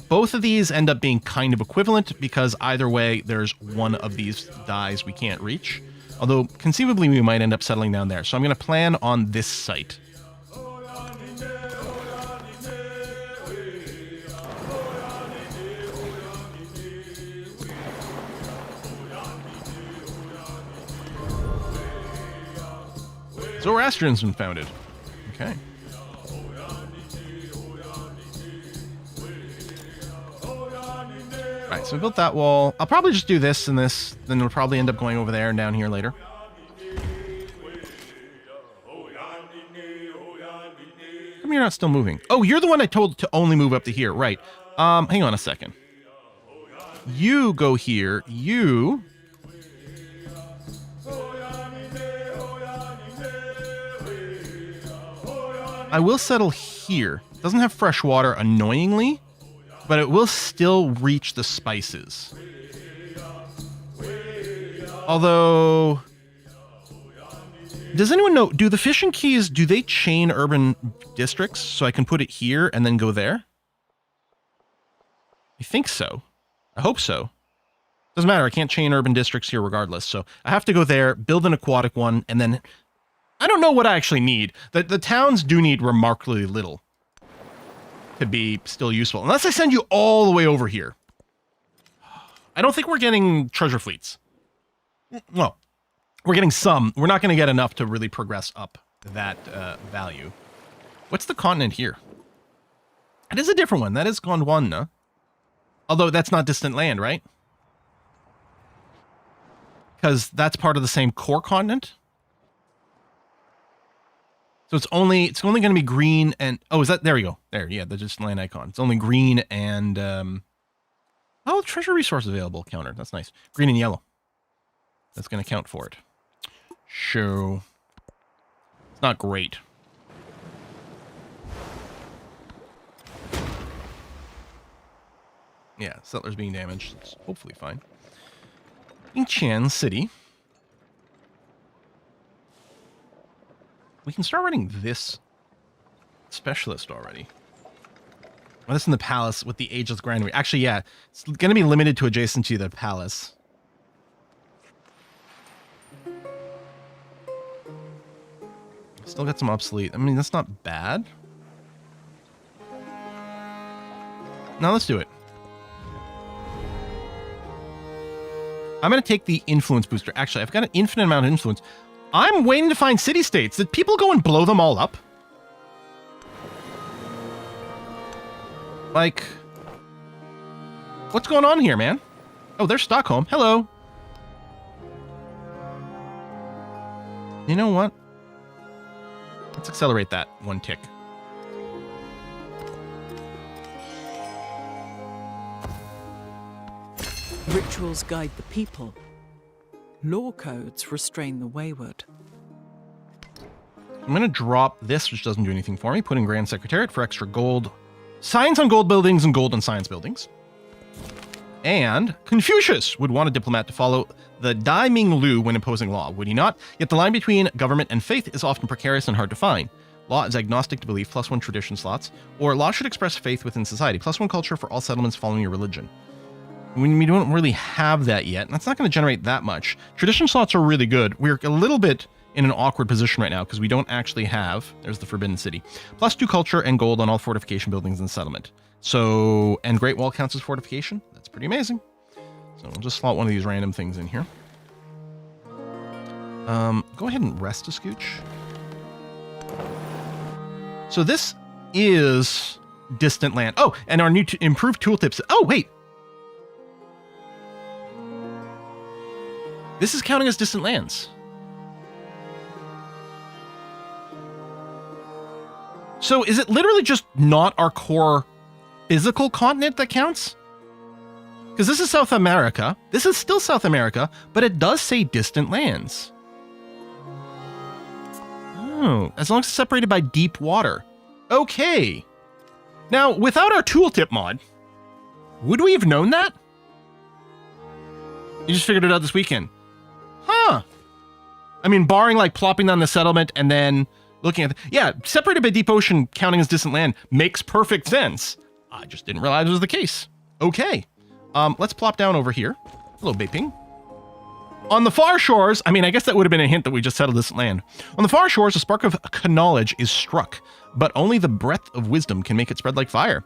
Both of these end up being kind of equivalent because either way, there's one of these dies we can't reach. Although, conceivably, we might end up settling down there. So I'm going to plan on this site. Zoroastrian's been founded. Okay. Alright, so we built that wall. I'll probably just do this and this, then we'll probably end up going over there and down here later. How come you're not still moving? Oh, you're the one I told to only move up to here. Right. Hang on a second. You go here. You... I will settle here. It doesn't have fresh water, annoyingly, but it will still reach the spices. Although, does anyone know, do the fishing keys, do they chain urban districts so I can put it here and then go there? I think so. I hope so. Doesn't matter, I can't chain urban districts here regardless, so I have to go there, build an aquatic one, and then... I don't know what I actually need. The towns do need remarkably little to be still useful. Unless I send you all the way over here. I don't think we're getting treasure fleets. Well, we're getting some. We're not going to get enough to really progress up that value. What's the continent here? It is a different one. That is Gondwana. Although that's not distant land, right? Because that's part of the same core continent. So it's only going to be green and... Oh, is that... There we go. There, yeah, the distant land icon. It's only green and... Oh, treasure resource available counter. That's nice. Green and yellow. That's going to count for it. So It's not great. Yeah, settlers being damaged. It's hopefully fine. Yinchan City. We can start running this specialist already. Well, this in the palace with the ageless granary. Actually, yeah, it's going to be limited to adjacent to the palace. Still got some obsolete. I mean, that's not bad. Now let's do it. I'm going to take the influence booster. Actually, I've got an infinite amount of influence. I'm waiting to find city-states. Did people go and blow them all up? Like, what's going on here, man? Oh, there's Stockholm. Hello. You know what? Let's accelerate that one tick. Rituals guide the people. Law codes restrain the wayward. I'm going to drop this, which doesn't do anything for me. Put in Grand Secretariat for extra gold. Science on gold buildings and gold on science buildings. And Confucius would want a diplomat to follow the Dai Ming Lu when imposing law, would he not? Yet the line between government and faith is often precarious and hard to find. Law is agnostic to belief, +1 tradition slots, or law should express faith within society, +1 culture for all settlements following your religion. We don't really have that yet, and that's not going to generate that much. Tradition slots are really good. We're a little bit in an awkward position right now because we don't actually have, there's the Forbidden City, +2 culture and gold on all fortification buildings in the settlement. So, and Great Wall counts as fortification. That's pretty amazing. So we'll just slot one of these random things in here. Go ahead and rest a scooch. So this is distant land. Oh, and our new improved tooltips. Oh, wait. This is counting as distant lands. So is it literally just not our core physical continent that counts? Because this is South America. This is still South America, but it does say distant lands. Oh, as long as it's separated by deep water. Okay. Now, without our tooltip mod, would we have known that? You just figured it out this weekend. Huh. I mean, barring like plopping down the settlement and then looking at yeah, separated by deep ocean counting as distant land makes perfect sense. I just didn't realize it was the case. Okay. Let's plop down over here. Hello, Beiping. On the far shores, I mean, I guess that would have been a hint that we just settled this land. On the far shores, a spark of knowledge is struck, but only the breath of wisdom can make it spread like fire.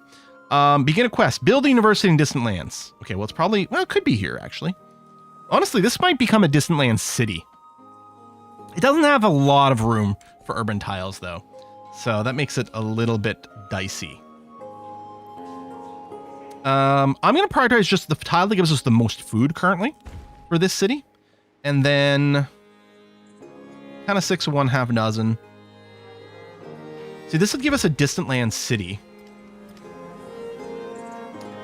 Begin a quest. Build a university in distant lands. Okay, well, it's probably, well, it could be here, actually. Honestly, this might become a distant land city. It doesn't have a lot of room for urban tiles, though. So that makes it a little bit dicey. I'm going to prioritize just the tile that gives us the most food currently for this city. And then kind of 6 of one, half a dozen. See, this would give us a distant land city.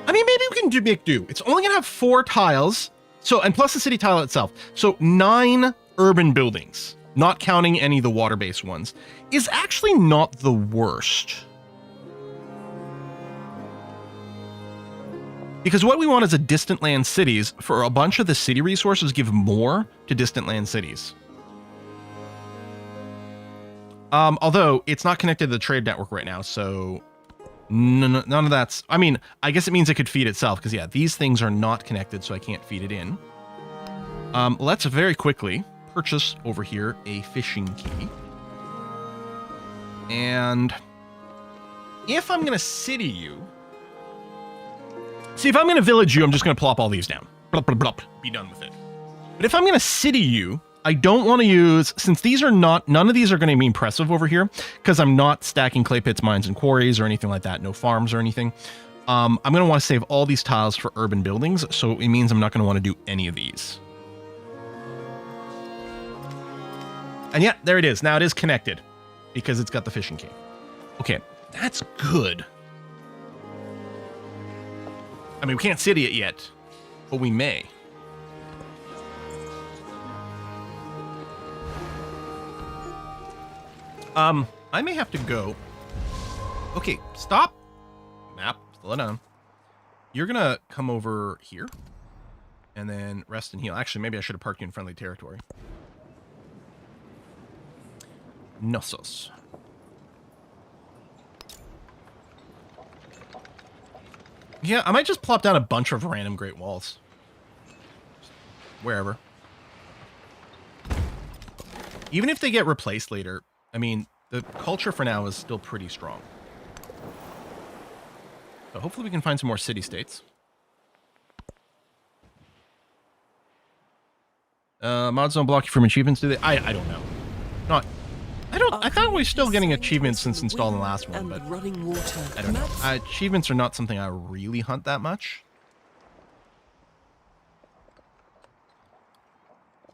I mean, maybe we can make do. It's only going to have 4 tiles. So, and plus the city tile itself. So 9 urban buildings, not counting any of the water-based ones, is actually not the worst. Because what we want is a distant land cities for a bunch of the city resources give more to distant land cities. Although it's not connected to the trade network right now, so none of that's, I mean, I guess it means it could feed itself because yeah, these things are not connected, so I can't feed it in. Let's very quickly purchase over here a fishing key. And if I'm going to city you, see, if I'm going to village you, I'm just going to plop all these down. Blup, blup, blup, be done with it. But if I'm going to city you, I don't want to use, since these are not, none of these are going to be impressive over here, because I'm not stacking clay pits, mines, and quarries or anything like that, no farms or anything. I'm going to want to save all these tiles for urban buildings, so it means I'm not going to want to do any of these. And yeah, there it is. Now it is connected, because it's got the fishing key. Okay, that's good. I mean, we can't city it yet, but we may. I may have to go. Okay, stop. Map, slow down. You're gonna come over here. And then rest and heal. Actually, maybe I should have parked you in friendly territory. Nossos. Yeah, I might just plop down a bunch of random Great Walls. Wherever. Even if they get replaced later, I mean, the culture for now is still pretty strong. So hopefully we can find some more city-states. Mods don't block you from achievements, do they? I don't know. Not... I thought we were still getting achievements since installing the last one, but running water. I don't know. Achievements are not something I really hunt that much.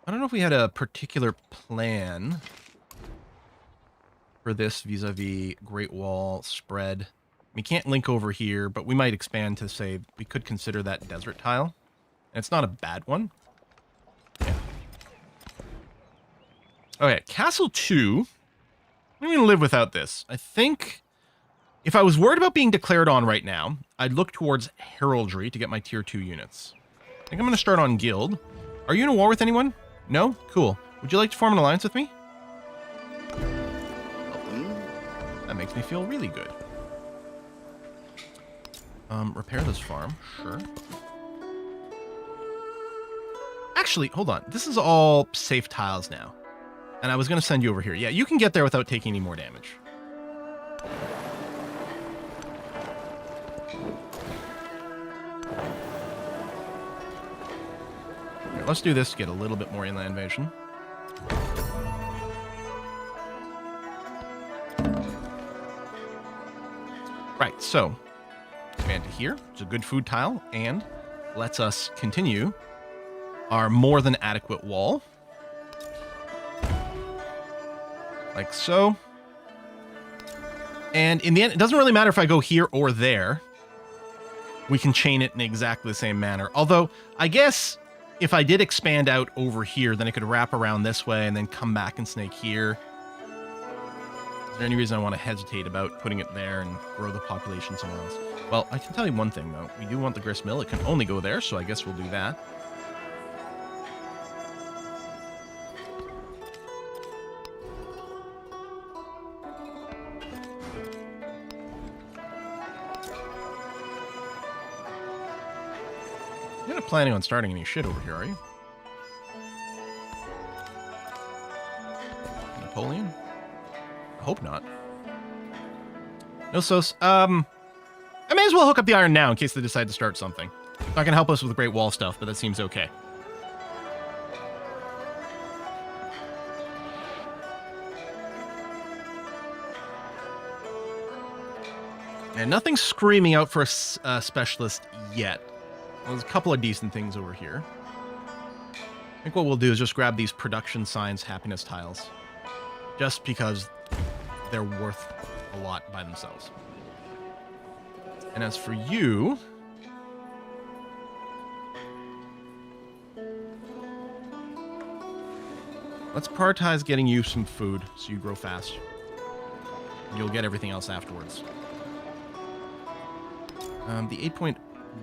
I don't know if we had a particular plan for this vis-a-vis Great Wall spread. We can't link over here, but we might expand to say we could consider that desert tile. And it's not a bad one. Yeah. Okay, Castle 2. I'm going to live without this. I think if I was worried about being declared on right now, I'd look towards Heraldry to get my tier 2 units. I think I'm going to start on Guild. Are you in a war with anyone? No? Cool. Would you like to form an alliance with me? That makes me feel really good. Repair this farm. Sure. Actually, hold on. This is all safe tiles now. And I was going to send you over here. Yeah, you can get there without taking any more damage. Here, let's do this to get a little bit more inland invasion. Right, so expand to here. It's a good food tile and lets us continue our more than adequate wall. Like so. And in the end, it doesn't really matter if I go here or there. We can chain it in exactly the same manner. Although, I guess if I did expand out over here, then I could wrap around this way and then come back and snake here. Is there any reason I want to hesitate about putting it there and grow the population somewhere else? Well, I can tell you one thing, though. We do want the grist mill. It can only go there, so I guess we'll do that. You're not planning on starting any shit over here, are you? Napoleon? I hope not. No, so, I may as well hook up the iron now in case they decide to start something. It's not going to help us with the Great Wall stuff, but that seems okay. And nothing's screaming out for a specialist yet. Well, there's a couple of decent things over here. I think what we'll do is just grab these production science happiness tiles. Just because they're worth a lot by themselves. And as for you... let's prioritize getting you some food so you grow fast. And you'll get everything else afterwards. The 8-point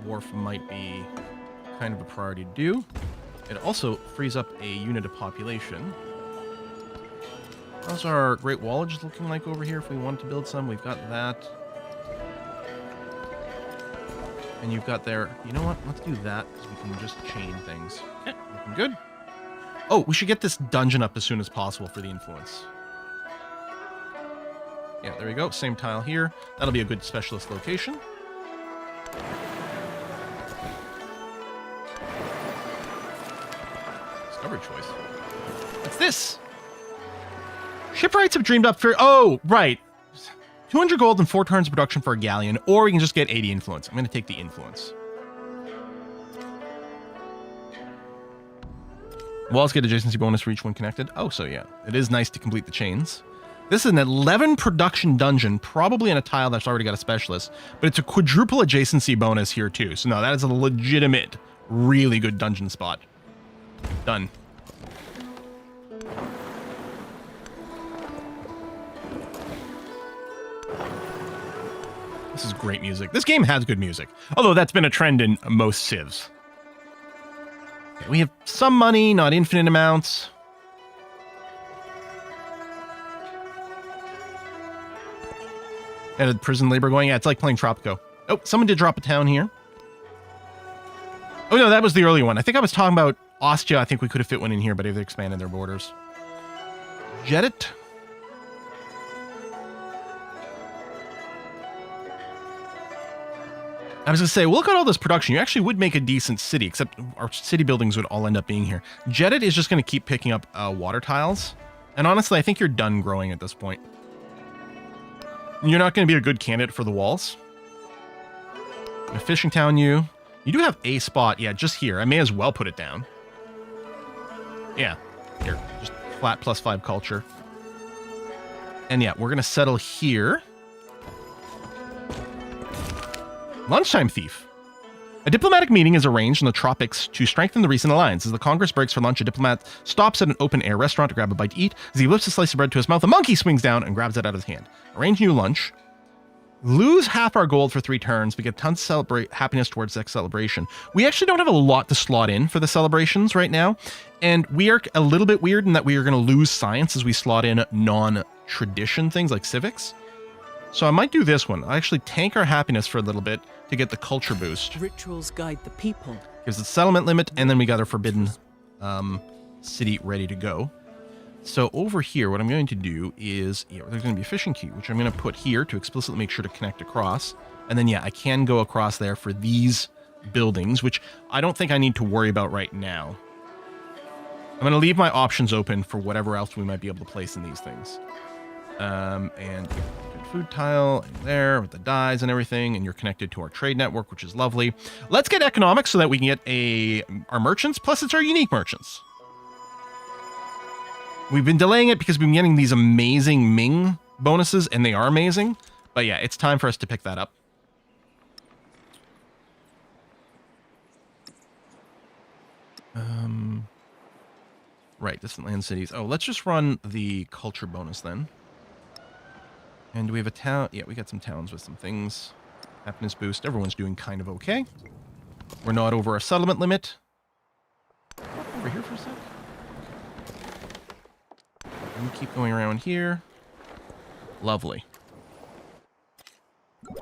wharf might be kind of a priority to do. It also frees up a unit of population. How's our Great Wallage looking like over here if we want to build some? We've got that. And you've got there... you know what? Let's do that because we can just chain things. Okay, looking good. Oh, we should get this dungeon up as soon as possible for the influence. Yeah, there we go. Same tile here. That'll be a good specialist location. Discovery choice. What's this? Shipwrights have dreamed up for... oh, right. 200 gold and 4 turns of production for a galleon, or we can just get 80 influence. I'm going to take the influence. Walls get adjacency bonus for each one connected. Oh, so yeah. It is nice to complete the chains. This is an 11 production dungeon, probably in a tile that's already got a specialist, but it's a quadruple adjacency bonus here too. So no, that is a legitimate, really good dungeon spot. Done. great music. This game has good music. Although that's been a trend in most civs. Okay, we have some money, not infinite amounts. And prison labor going. Yeah, it's like playing Tropico. Oh, someone did drop a town here. Oh, no, that was the early one. I think I was talking about Ostia. I think we could have fit one in here, but they've expanded their borders. Jet it. I was going to say, well, look at all this production. You actually would make a decent city, except our city buildings would all end up being here. Jetted is just going to keep picking up water tiles. And honestly, I think you're done growing at this point. You're not going to be a good candidate for the walls. A fishing town, you do have a spot. Yeah, just here. I may as well put it down. Yeah, here. Just flat +5 culture. And yeah, we're going to settle here. Lunchtime thief. A diplomatic meeting is arranged in the tropics to strengthen the recent alliance. As the Congress breaks for lunch, a diplomat stops at an open-air restaurant to grab a bite to eat. As he lifts a slice of bread to his mouth, a monkey swings down and grabs it out of his hand. Arrange new lunch. Lose half our gold for 3 turns, but get tons of celebrate happiness towards next celebration. We actually don't have a lot to slot in for the celebrations right now, and we are a little bit weird in that we are going to lose science as we slot in non-tradition things like civics. So I might do this one. I actually tank our happiness for a little bit to get the culture boost. Rituals guide the people. Gives the settlement limit, and then we got our forbidden city ready to go. So over here, what I'm going to do is, yeah, there's going to be a fishing queue, which I'm going to put here to explicitly make sure to connect across. And then, yeah, I can go across there for these buildings, which I don't think I need to worry about right now. I'm going to leave my options open for whatever else we might be able to place in these things. And food tile in there with the dyes and everything, and you're connected to our trade network, which is lovely. Let's get economics so that we can get our merchants, plus it's our unique merchants. We've been delaying it because we've been getting these amazing Ming bonuses, and they are amazing. But yeah, it's time for us to pick that up. Right, distant land cities. Oh, let's just run the culture bonus then. And do we have a town? Yeah, we got some towns with some things. Happiness boost. Everyone's doing kind of okay. We're not over our settlement limit. Over here for a sec. And we keep going around here. Lovely.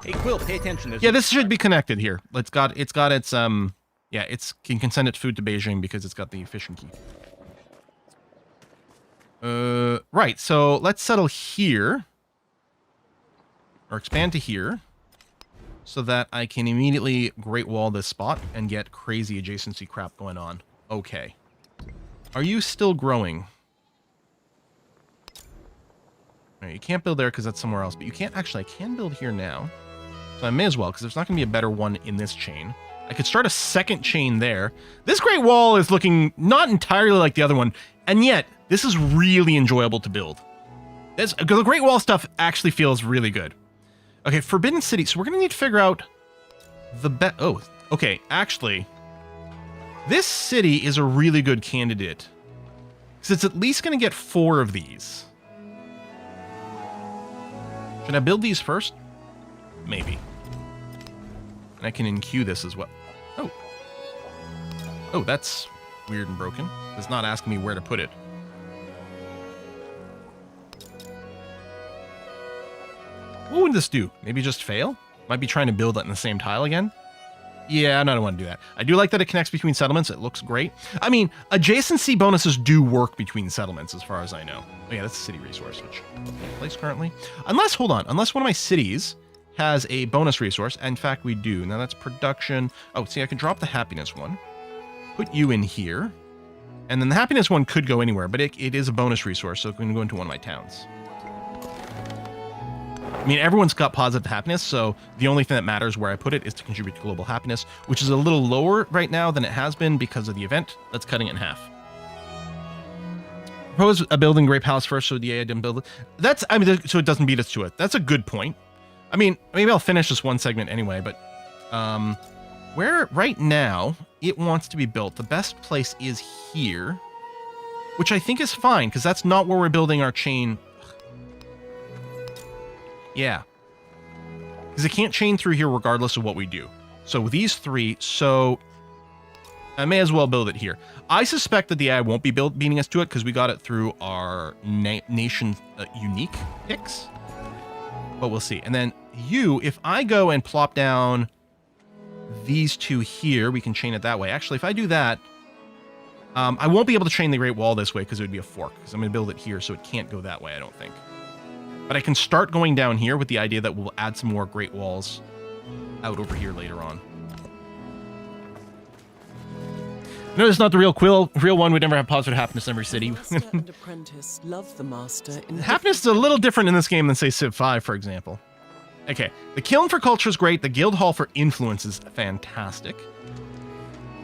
Hey, Quill, pay attention. Yeah, this should be connected here. It's got its yeah, can send its food to Beijing because it's got the fishing key. Right, so let's settle here. Or expand to here. So that I can immediately Great Wall this spot and get crazy adjacency crap going on. Okay. Are you still growing? Right, you can't build there because that's somewhere else, but you can't actually, I can build here now. So I may as well, because there's not going to be a better one in this chain. I could start a second chain there. This Great Wall is looking not entirely like the other one, and yet this is really enjoyable to build. The Great Wall stuff actually feels really good. Okay, Forbidden City. So we're going to need to figure out the best. Oh, okay. Actually, this city is a really good candidate because it's at least going to get 4 of these. Should I build these first? Maybe. And I can enqueue this as well. Oh. Oh, that's weird and broken. It's not asking me where to put it. What would this do? Maybe just fail? Might be trying to build it in the same tile again? Yeah, I don't want to do that. I do like that it connects between settlements. It looks great. I mean, adjacency bonuses do work between settlements as far as I know. Oh yeah, that's a city resource, which I can't place currently. Unless, hold on, unless one of my cities has a bonus resource. In fact, we do. Now that's production. Oh, see, I can drop the happiness one. Put you in here. And then the happiness one could go anywhere, but it is a bonus resource, so it's going to go into one of my towns. I mean, everyone's got positive happiness, so the only thing that matters where I put it is to contribute to global happiness, which is a little lower right now than it has been because of the event. That's cutting it in half. Propose a building Great Palace first, so the AI didn't build it. That's, I mean, so it doesn't beat us to it. That's a good point. I mean, maybe I'll finish this one segment anyway, but where right now it wants to be built, the best place is here, which I think is fine, because that's not where we're building our chain. Yeah. Because it can't chain through here regardless of what we do. So these three, so I may as well build it here. I suspect that the AI won't be beating us to it because we got it through our nation unique picks. But we'll see. And then you, if I go and plop down these two here, we can chain it that way. Actually, if I do that, I won't be able to chain the Great Wall this way because it would be a fork. Because I'm going to build it here, so it can't go that way, I don't think. But I can start going down here with the idea that we'll add some more Great Walls out over here later on. No, it's not the real one. We'd never have positive happiness in every city. Master and apprentice love the master in Happiness is a little different in this game than, say, Civ 5, for example. Okay, the Kiln for culture is great. The Guild Hall for influence is fantastic.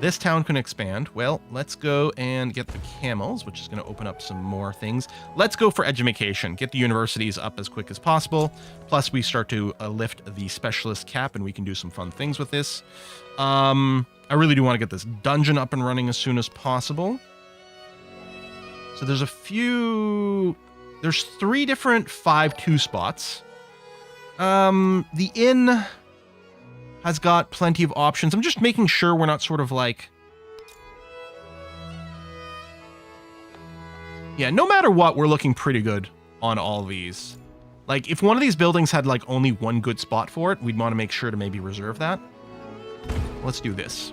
This town can expand. Well, let's go and get the camels, which is going to open up some more things. Let's go for education. Get the universities up as quick as possible. Plus, we start to lift the specialist cap, and we can do some fun things with this. I really do want to get this dungeon up and running as soon as possible. So there's a few... There's 3 different 5-2 spots. The inn has got plenty of options. I'm just making sure we're not sort of like... Yeah, no matter what, we're looking pretty good on all these. Like, if one of these buildings had, like, only one good spot for it, we'd want to make sure to maybe reserve that. Let's do this.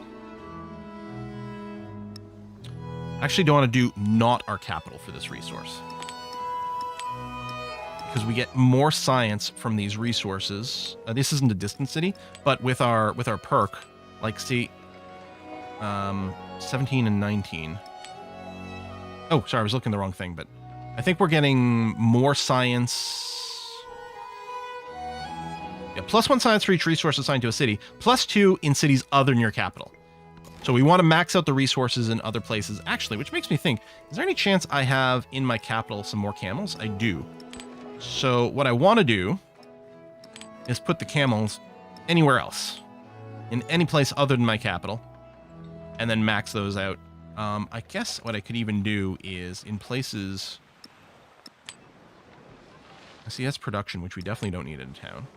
Actually, don't want to do not our capital for this resource. Because we get more science from these resources. This isn't a distant city, but with our perk, like, see, 17 and 19. Oh, sorry, I was looking at the wrong thing, but I think we're getting more science. Yeah, +1 science for each resource assigned to a city, +2 in cities other than your capital. So we want to max out the resources in other places. Actually, which makes me think, is there any chance I have in my capital some more camels? I do. So what I want to do is put the camels anywhere else, in any place other than my capital, and then max those out. I guess what I could even do is in places... See, that's production, which we definitely don't need in town.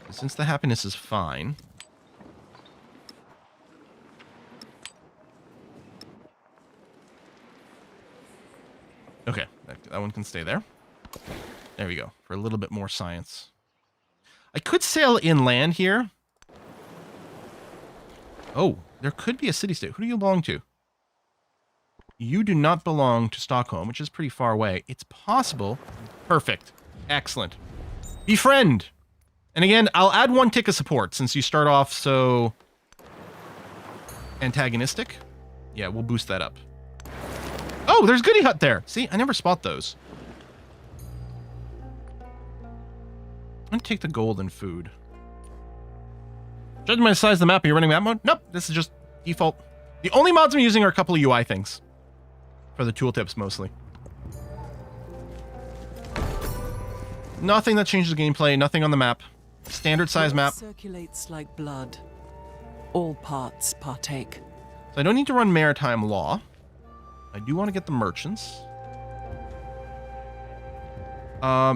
But since the happiness is fine... Okay, that one can stay there. There we go, for a little bit more science. I could sail inland here. Oh, there could be a city-state. Who do you belong to? You do not belong to Stockholm, which is pretty far away. It's possible. Perfect. Excellent. Befriend. And again, I'll add 1 tick of support since you start off so antagonistic. Yeah, we'll boost that up. Oh, there's Goody Hut there. See, I never spot those. I'm gonna take the gold and food. Judging by the size of the map, are you running map mode? Nope, this is just default. The only mods I'm using are a couple of UI things. For the tooltips, mostly. Nothing that changes the gameplay, nothing on the map. Standard size map. Circulates like blood. All parts partake. So I don't need to run maritime law. I do want to get the merchants.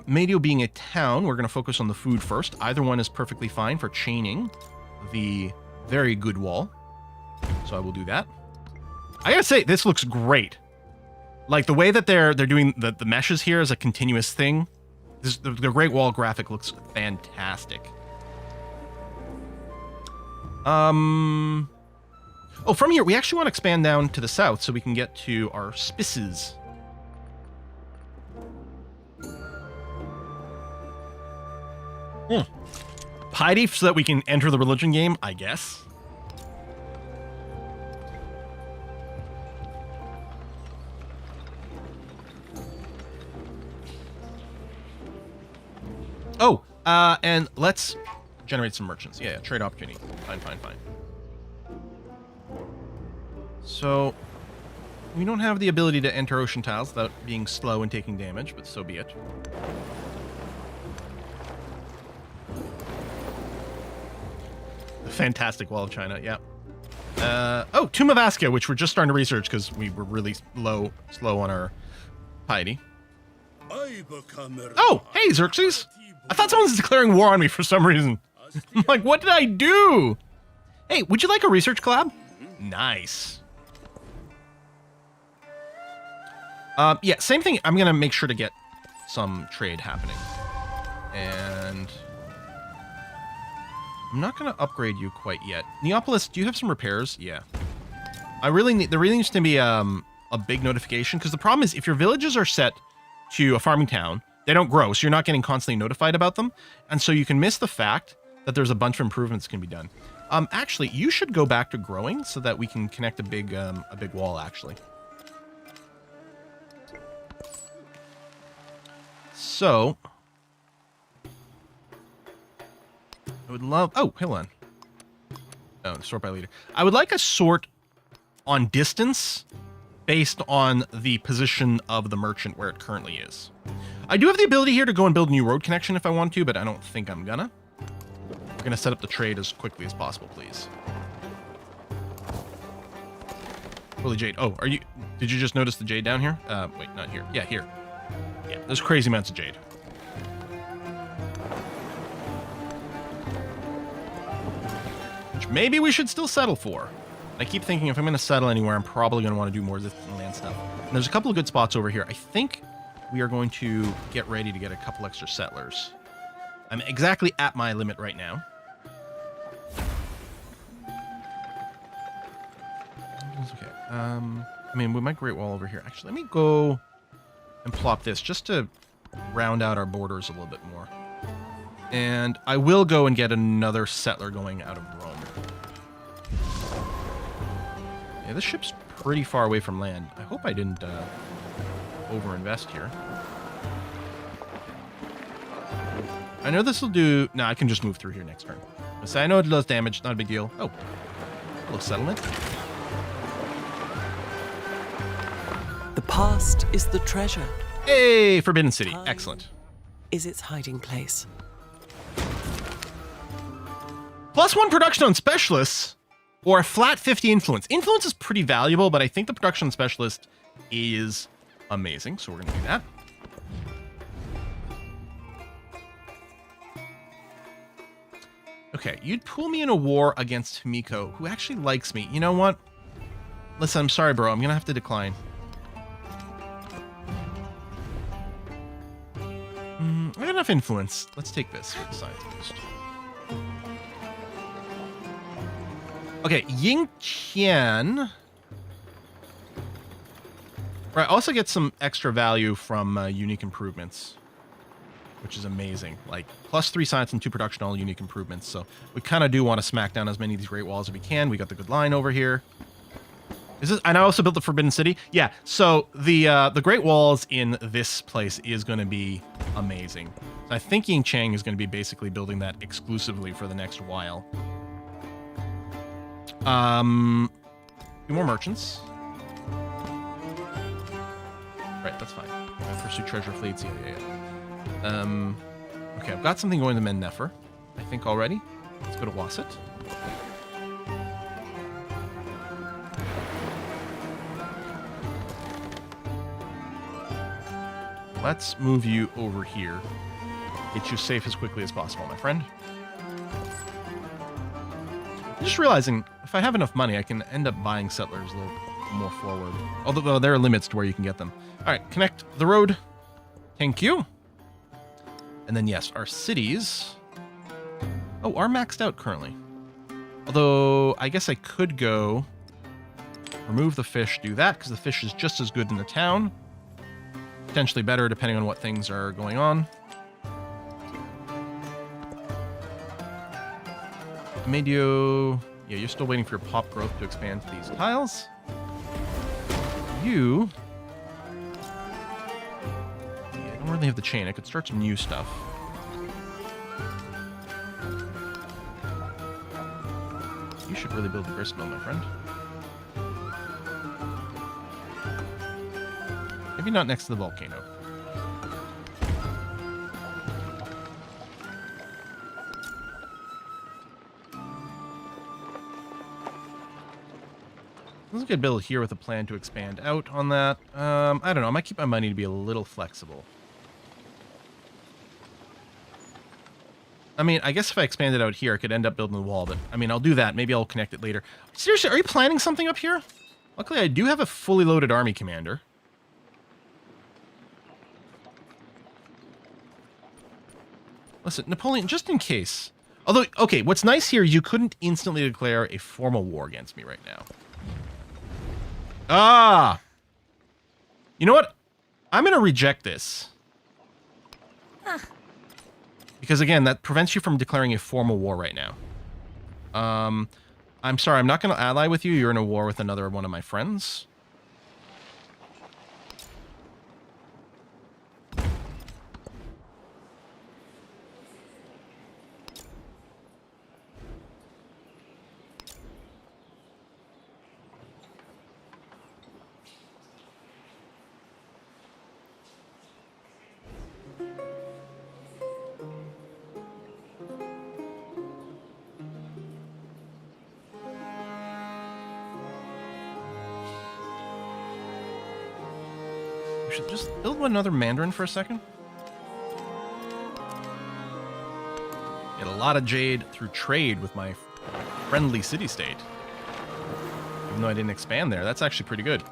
Medio being a town, we're going to focus on the food first. Either one is perfectly fine for chaining the very good wall. So I will do that. I gotta say, this looks great. Like, the way that they're doing the meshes here as a continuous thing. The Great Wall graphic looks fantastic. Oh, from here, we actually want to expand down to the south so we can get to our spices. Piety so that we can enter the religion game, I guess. Oh, and let's generate some merchants. Yeah, trade opportunity. Fine. So, we don't have the ability to enter ocean tiles without being slow and taking damage, but so be it. The fantastic Wall of China, yeah. Oh, Tomb of Askia, which we're just starting to research because we were really slow on our piety. Oh, hey, Xerxes! I thought someone was declaring war on me for some reason. I'm like, what did I do? Hey, would you like a research collab? Nice. Yeah, same thing. I'm going to make sure to get some trade happening. And I'm not going to upgrade you quite yet. Neapolis, do you have some repairs? Yeah. There really needs to be a big notification, because the problem is if your villages are set to a farming town, they don't grow, so you're not getting constantly notified about them. And so you can miss the fact that there's a bunch of improvements that can be done. Actually, you should go back to growing so that we can connect a big wall, actually. So, I would love... Oh, hold on. Oh, sort by leader. I would like a sort on distance based on the position of the merchant where it currently is. I do have the ability here to go and build a new road connection if I want to, but I don't think I'm gonna. We're gonna set up the trade as quickly as possible, please. Holy jade. Oh, did you just notice the jade down here? Wait, not here. Yeah, here. Yeah, there's crazy amounts of jade. Which maybe we should still settle for. I keep thinking if I'm going to settle anywhere, I'm probably going to want to do more of this land stuff. And there's a couple of good spots over here. I think we are going to get ready to get a couple extra settlers. I'm exactly at my limit right now. It's okay. I mean, with my Great Wall over here. Actually, let me go and plop this just to round out our borders a little bit more. And I will go and get another settler going out of Rome. Yeah, this ship's pretty far away from land. I hope I didn't overinvest here. I know this will do... No, I can just move through here next turn. So I know it does damage, not a big deal. Oh, hello, settlement. The past is the treasure. Hey, Forbidden City. Time Excellent. is its hiding place. +1 production on specialists, or a flat 50 influence. Influence is pretty valuable, but I think the production specialist is amazing, so we're going to do that. Okay, you'd pull me in a war against Himiko, who actually likes me. You know what? Listen, I'm sorry, bro. I'm going to have to decline. I got enough influence. Let's take this for the science boost. Okay, Ying Qian. Right, also get some extra value from unique improvements, which is amazing. Like, +3 science and 2 production, all unique improvements. So we kind of do want to smack down as many of these Great Walls as we can. We got the good line over here. Is this? And I also built the Forbidden City. Yeah, so the Great Walls in this place is going to be amazing. So I think Ying Chang is going to be basically building that exclusively for the next while. 2 more merchants. Right, that's fine. Pursue treasure fleets. Yeah. Okay, I've got something going to Mend Nefer, I think already. Let's go to Wasset. Let's move you over here. Get you safe as quickly as possible, my friend. I'm just realizing, if I have enough money, I can end up buying settlers a little more forward. Although there are limits to where you can get them. All right, connect the road. Thank you. And then, yes, our cities... Oh, are maxed out currently. Although, I guess I could go... remove the fish, do that, because the fish is just as good in the town. Potentially better, depending on what things are going on. Medio... Yeah, you're still waiting for your pop growth to expand to these tiles. You... Yeah, I don't really have the chain. I could start some new stuff. You should really build the grist mill, my friend. Maybe not next to the volcano. This is a good build here with a plan to expand out on that. I don't know. I might keep my money to be a little flexible. I mean, I guess if I expand it out here, I could end up building the wall, but I mean, I'll do that. Maybe I'll connect it later. Seriously, are you planning something up here? Luckily, I do have a fully loaded army commander. Listen, Napoleon, just in case. Although, okay, what's nice here, you couldn't instantly declare a formal war against me right now. Ah! You know what? I'm going to reject this. Because, again, that prevents you from declaring a formal war right now. I'm sorry, I'm not going to ally with you. You're in a war with another one of my friends. Should just build another Mandarin for a second. Get a lot of jade through trade with my friendly city-state. Even though I didn't expand there, that's actually pretty good.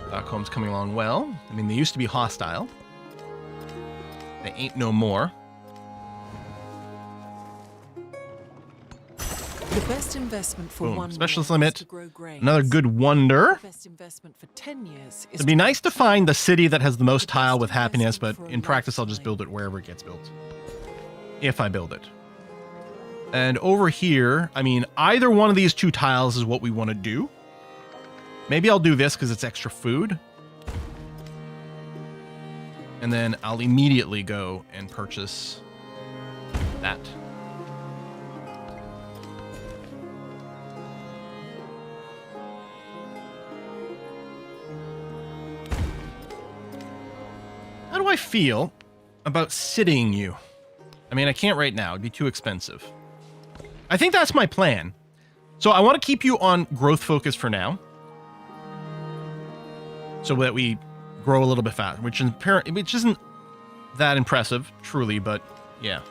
Stockholm's coming along well. I mean, they used to be hostile. They ain't no more. The best investment for one Specialist year is limit. to grow grains. Another good wonder. The best investment for 10 years is It'd be nice to find the city that has the most tile with happiness, but in practice I'll just build it wherever it gets built. If I build it. And over here, I mean, either one of these two tiles is what we want to do. Maybe I'll do this because it's extra food. And then I'll immediately go and purchase that. How do I feel about citying you? I mean, I can't right now. It'd be too expensive. I think that's my plan. So I want to keep you on growth focus for now. So that we grow a little bit faster, which isn't that impressive, truly, but yeah.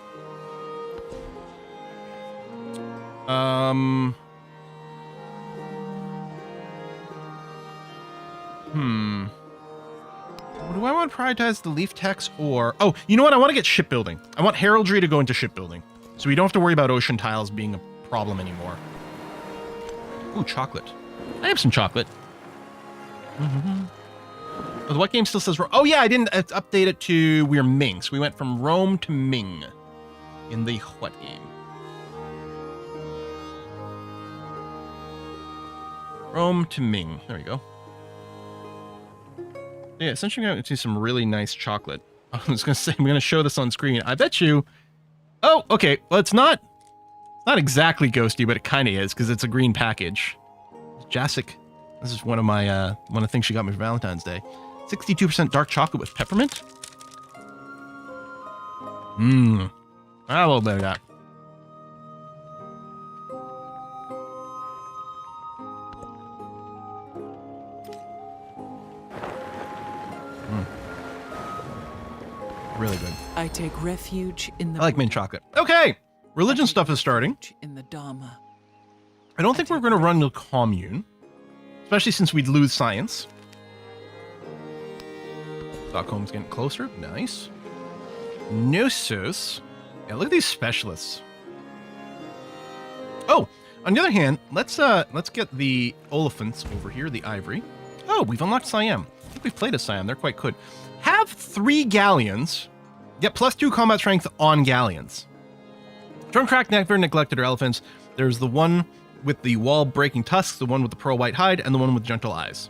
Do I want to prioritize the leaf techs or... Oh, you know what? I want to get shipbuilding. I want heraldry to go into shipbuilding. So we don't have to worry about ocean tiles being a problem anymore. Ooh, chocolate. I have some chocolate. Oh, the what game still says... Oh, yeah, I didn't update it to... We're Ming. So we went from Rome to Ming in the what game? Rome to Ming. There we go. Yeah, essentially I'm going to see some really nice chocolate. I was going to say, I'm going to show this on screen. I bet you... Oh, okay. Well, it's not exactly ghosty, but it kind of is, because it's a green package. Jasic. This is one of the things she got me for Valentine's Day. 62% dark chocolate with peppermint. A little bit of that. Really good. I take refuge in the I like mint chocolate. Okay, religion stuff is starting. In the Dharma. I don't think we're going to run the commune, especially since we'd lose science. Stockholm's getting closer. Nice. Gnosis. Yeah, look at these specialists. Oh, on the other hand, let's get the Oliphants over here, the ivory. Oh, we've unlocked Siam. I think we've played as Siam. They're quite good. Have 3 galleons. Get +2 combat strength on galleons. Trung Trac never neglected her elephants. There's the one with the wall-breaking tusks, the one with the pearl white hide, and the one with gentle eyes.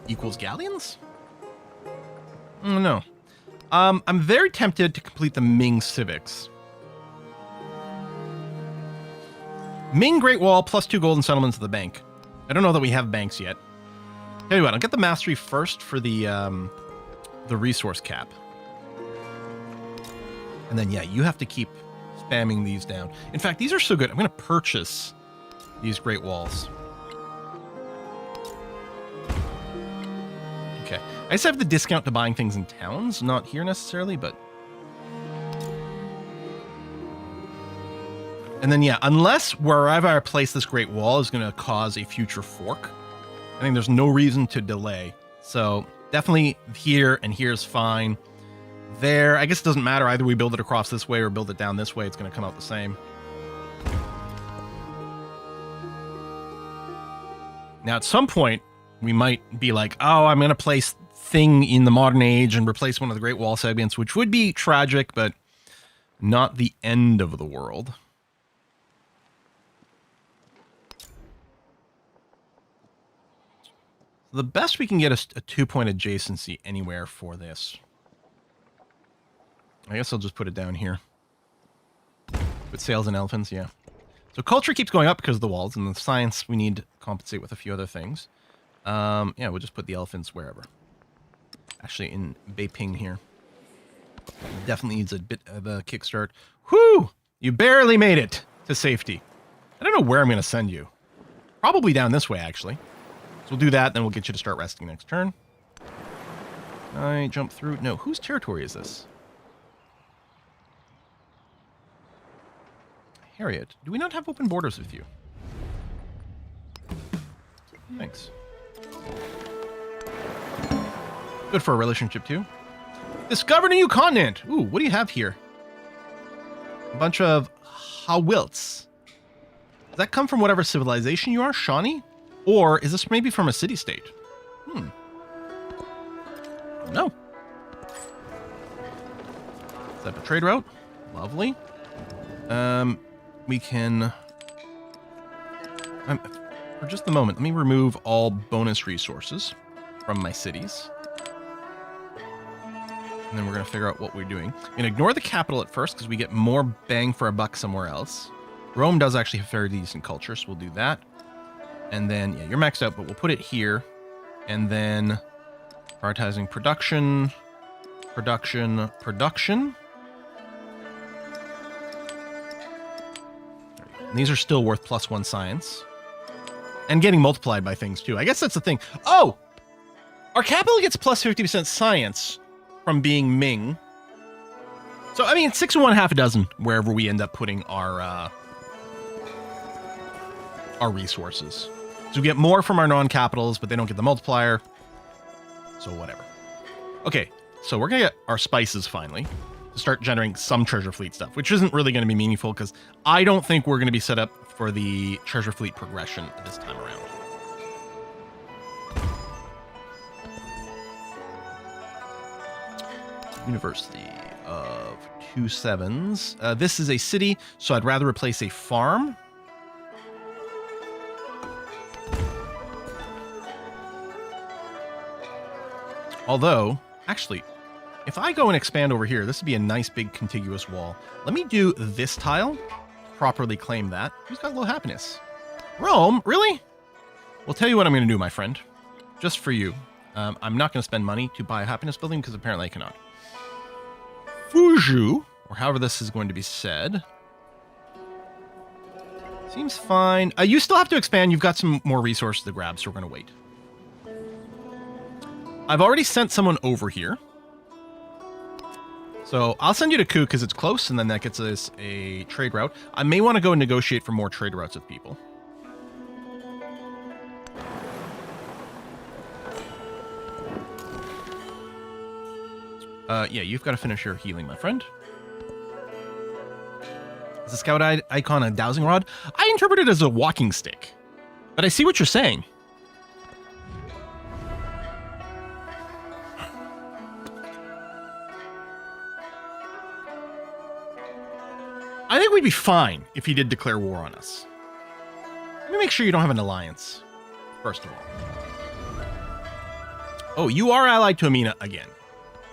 Equals galleons? I don't know. I'm very tempted to complete the Ming civics. Ming Great Wall, +2 golden settlements at the bank. I don't know that we have banks yet. Tell you what, I'll get the mastery first for the resource cap. And then, yeah, you have to keep spamming these down. In fact, these are so good. I'm going to purchase these Great Walls. I just have the discount to buying things in towns, not here necessarily, but... And then, yeah, unless wherever I place this Great Wall is going to cause a future fork, I think there's no reason to delay. So definitely here and here is fine. There, I guess it doesn't matter. Either we build it across this way or build it down this way. It's going to come out the same. Now, at some point, we might be like, oh, I'm going to place thing in the modern age and replace one of the Great Wall segments, which would be tragic, but not the end of the world. The best we can get is a 2-point adjacency anywhere for this. I guess I'll just put it down here. With sails and elephants, yeah. So culture keeps going up because of the walls, and the science we need to compensate with a few other things. Yeah, we'll just put the elephants wherever. Actually, in Beiping here. Definitely needs a bit of a kickstart. Whew! You barely made it to safety. I don't know where I'm going to send you. Probably down this way, actually. So we'll do that, then we'll get you to start resting next turn. I jump through. No, whose territory is this? Harriet, do we not have open borders with you? Thanks. Good for a relationship, too. Discovered a new continent! Ooh, what do you have here? A bunch of Hawilts. Does that come from whatever civilization you are, Shawnee? Or is this maybe from a city-state? No. Is that a trade route? Lovely. We can... for just a moment, let me remove all bonus resources from my cities. And then we're going to figure out what we're doing. I'm going to ignore the capital at first because we get more bang for a buck somewhere else. Rome does actually have very decent culture, so we'll do that. And then, yeah, you're maxed out, but we'll put it here. And then prioritizing production, production, production. And these are still worth +1 science. And getting multiplied by things, too. I guess that's the thing. Oh! Our capital gets +50% science from being Ming. So, I mean, 6 and 1 half a dozen wherever we end up putting our resources. So we get more from our non-capitals, but they don't get the multiplier. So whatever. Okay, so we're going to get our spices finally to start generating some treasure fleet stuff, which isn't really going to be meaningful because I don't think we're going to be set up for the treasure fleet progression this time around. University of 2 sevens. This is a city, so I'd rather replace a farm. Although, actually, if I go and expand over here, this would be a nice big contiguous wall. Let me do this tile, properly claim that. Who's got low happiness? Rome? Really? Well, tell you what I'm going to do, my friend. Just for you. I'm not going to spend money to buy a happiness building because apparently I cannot. Fuju, or however this is going to be said. Seems fine. You still have to expand. You've got some more resources to grab, so we're going to wait. I've already sent someone over here. So I'll send you to Ku because it's close, and then that gets us a trade route. I may want to go negotiate for more trade routes with people. Yeah, you've got to finish your healing, my friend. Is the scout icon a dowsing rod? I interpret it as a walking stick. But I see what you're saying. I think we'd be fine if he did declare war on us. Let me make sure you don't have an alliance, first of all. Oh, you are allied to Amina again.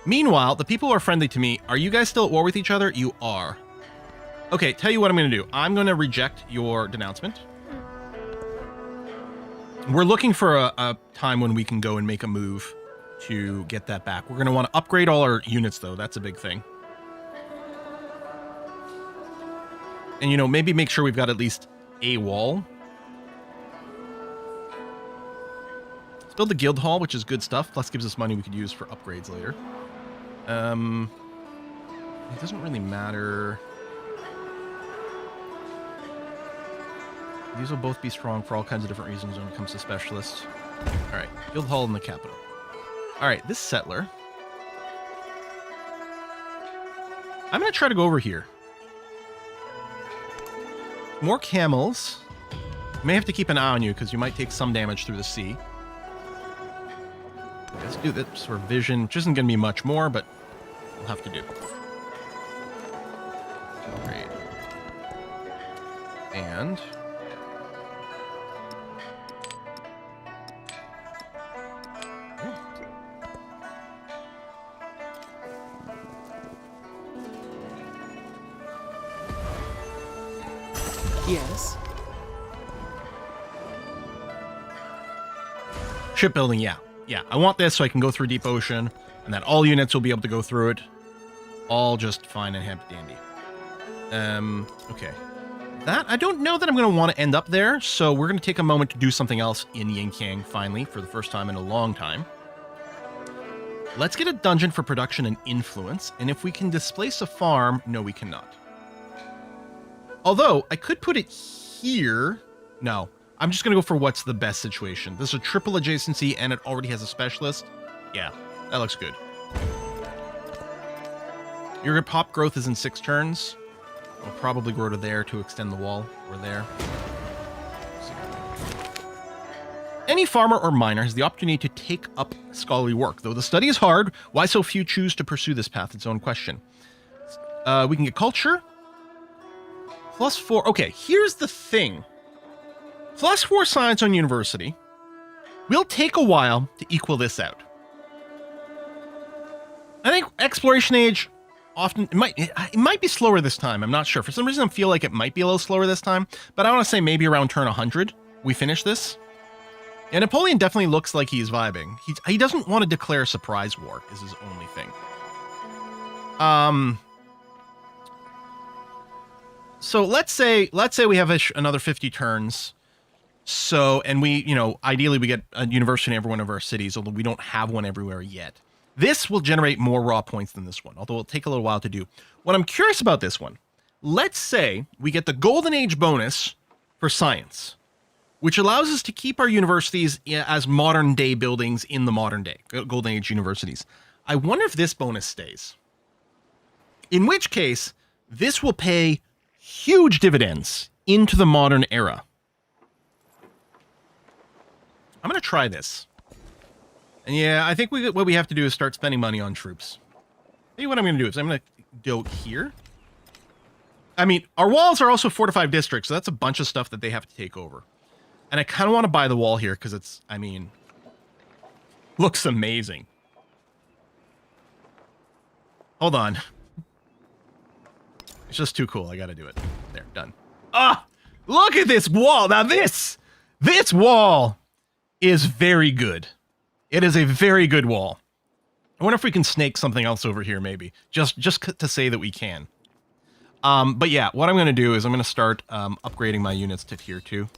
Meanwhile, the people who are friendly to me, are you guys still at war with each other? You are. Okay, tell you what I'm going to do. I'm going to reject your denouncement. We're looking for a time when we can go and make a move to get that back. We're going to want to upgrade all our units, though. That's a big thing. And, you know, maybe make sure we've got at least a wall. Let's build the guild hall, which is good stuff. Plus gives us money we could use for upgrades later. It doesn't really matter. These will both be strong for all kinds of different reasons when it comes to specialists. All right, guild hall in the capital. All right, this settler. I'm going to try to go over here. More camels. May have to keep an eye on you because you might take some damage through the sea. Let's do this for vision, which isn't going to be much more, but we'll have to do. Great. And... Yes. Shipbuilding, yeah. Yeah, I want this so I can go through deep ocean, and that all units will be able to go through it. All just fine and dandy. Okay. That, I don't know that I'm going to want to end up there, so we're going to take a moment to do something else in Yinqiang, finally, for the first time in a long time. Let's get a dungeon for production and influence, and if we can displace a farm, no, we cannot. Although, I could put it here. No, I'm just going to go for what's the best situation. This is a triple adjacency, and it already has a specialist. Yeah, that looks good. Your pop growth is in 6 turns. We'll probably grow to there to extend the wall. Or there. Any farmer or miner has the opportunity to take up scholarly work. Though the study is hard, why so few choose to pursue this path? Its own question. We can get culture. +4. Okay, here's the thing. +4 science on university will take a while to equal this out. I think exploration age often it might be slower this time. I'm not sure. For some reason, I feel like it might be a little slower this time. But I want to say maybe around turn 100 we finish this. And Napoleon definitely looks like he's vibing. He doesn't want to declare surprise war. Is his only thing. So let's say we have another 50 turns. So, and we, ideally we get a university in every one of our cities, although we don't have one everywhere yet. This will generate more raw points than this one, although it'll take a little while to do. What I'm curious about this one, let's say we get the Golden Age bonus for science, which allows us to keep our universities as modern day buildings in the modern day, Golden Age universities. I wonder if this bonus stays. In which case, this will pay huge dividends into the modern era. I'm going to try this. And yeah, I think what we have to do is start spending money on troops. Maybe what I'm going to do is I'm going to go here. I mean, our walls are also fortified districts, so that's a bunch of stuff that they have to take over. And I kind of want to buy the wall here because it's, looks amazing. Hold on. It's just too cool. I got to do it. There, done. Ah, look at this wall. Now this wall is very good. It is a very good wall. I wonder if we can snake something else over here, maybe. Just to say that we can. But yeah, what I'm going to do is I'm going to start upgrading my units to tier 2.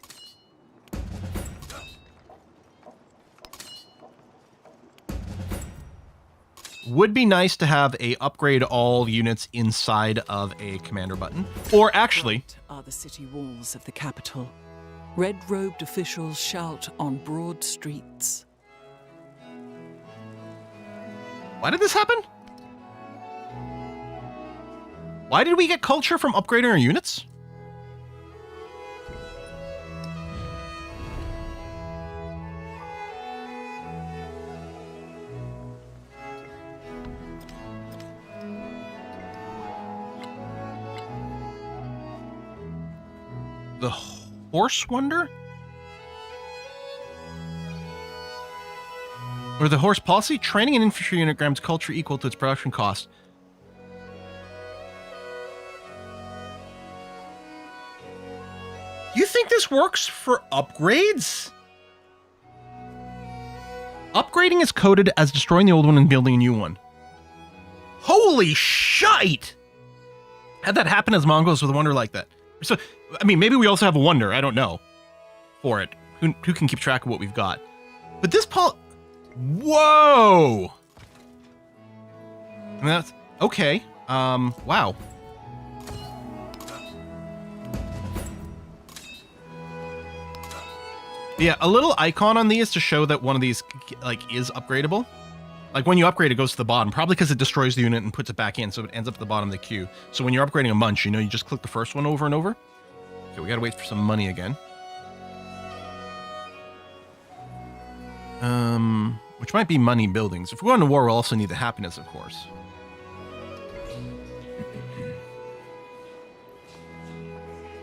Would be nice to have a upgrade all units inside of a commander button. Or actually... Bright are the city walls of the capital. Red-robed officials shout on broad streets. Why did this happen? Why did we get culture from upgrading our units? The horse wonder? Or the horse policy? Training an infantry unit grams culture equal to its production cost. You think this works for upgrades? Upgrading is coded as destroying the old one and building a new one. Holy shite! Had that happen as Mongols with a wonder like that. So, maybe we also have a wonder. I don't know. For it. Who can keep track of what we've got? But this whoa! I mean, that's okay. Wow. Yeah, a little icon on these to show that one of these like is upgradable. Like when you upgrade, it goes to the bottom, probably because it destroys the unit and puts it back in, so it ends up at the bottom of the queue. So when you're upgrading a bunch, you know, you just click the first one over and over. Okay, we gotta wait for some money again. Which might be money buildings. If we're going to war, we'll also need the happiness, of course.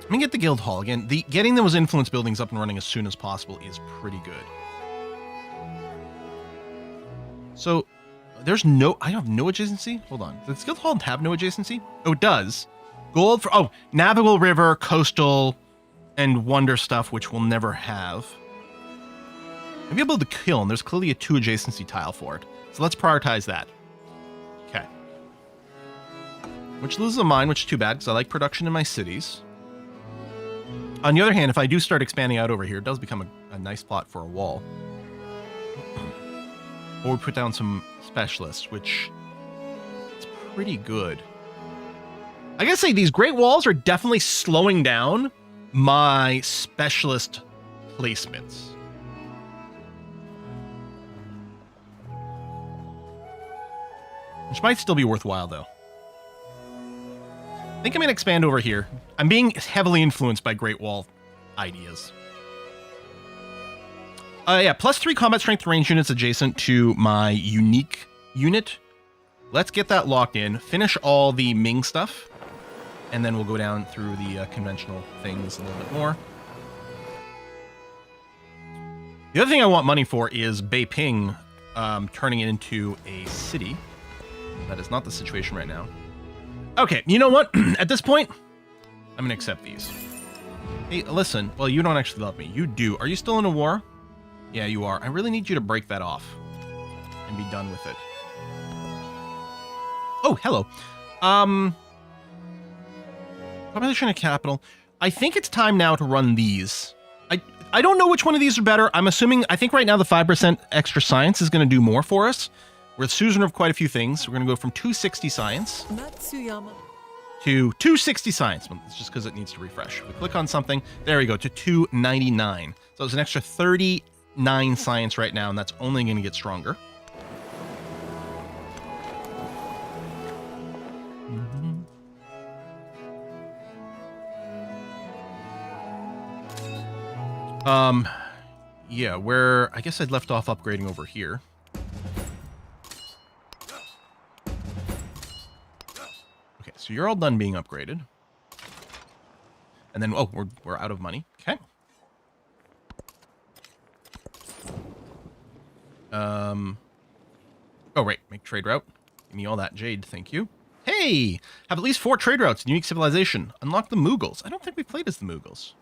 Let me get the guild hall again. Getting those influence buildings up and running as soon as possible is pretty good. So there's I have no adjacency. Hold on. Does guild hall have no adjacency? Oh, it does. Gold for navigable river, coastal, and wonder stuff, which we'll never have. Maybe I'll build the kiln. There's clearly a 2 adjacency tile for it. So let's prioritize that. Okay. Which loses a mine, which is too bad, because I like production in my cities. On the other hand, if I do start expanding out over here, it does become a nice plot for a wall. Or we put down some specialists, which is pretty good. I gotta say, these great walls are definitely slowing down my specialist placements. Which might still be worthwhile, though. I think I'm going to expand over here. I'm being heavily influenced by Great Wall ideas. Yeah, +3 combat strength range units adjacent to my unique unit. Let's get that locked in. Finish all the Ming stuff. And then we'll go down through the conventional things a little bit more. The other thing I want money for is Beiping turning it into a city. That is not the situation right now. Okay, you know what? At this point, I'm going to accept these. Hey, listen. Well, you don't actually love me. You do. Are you still in a war? Yeah, you are. I really need you to break that off and be done with it. Oh, hello. Population of capital. I think it's time now to run these. I don't know which one of these are better. I think right now the 5% extra science is going to do more for us. We're a suzerain of quite a few things. We're going to go from 260 science Matsuyama. to 260 science. It's just because it needs to refresh. If we click on something, there we go, to 299. So it's an extra 39 science right now, and that's only going to get stronger. Yeah, I guess I'd left off upgrading over here. Okay, so you're all done being upgraded. And then, we're out of money. Okay. Oh, right, make trade route. Give me all that jade, thank you. Hey! Have at least 4 trade routes in unique civilization. Unlock the Mughals. I don't think we played as the Mughals.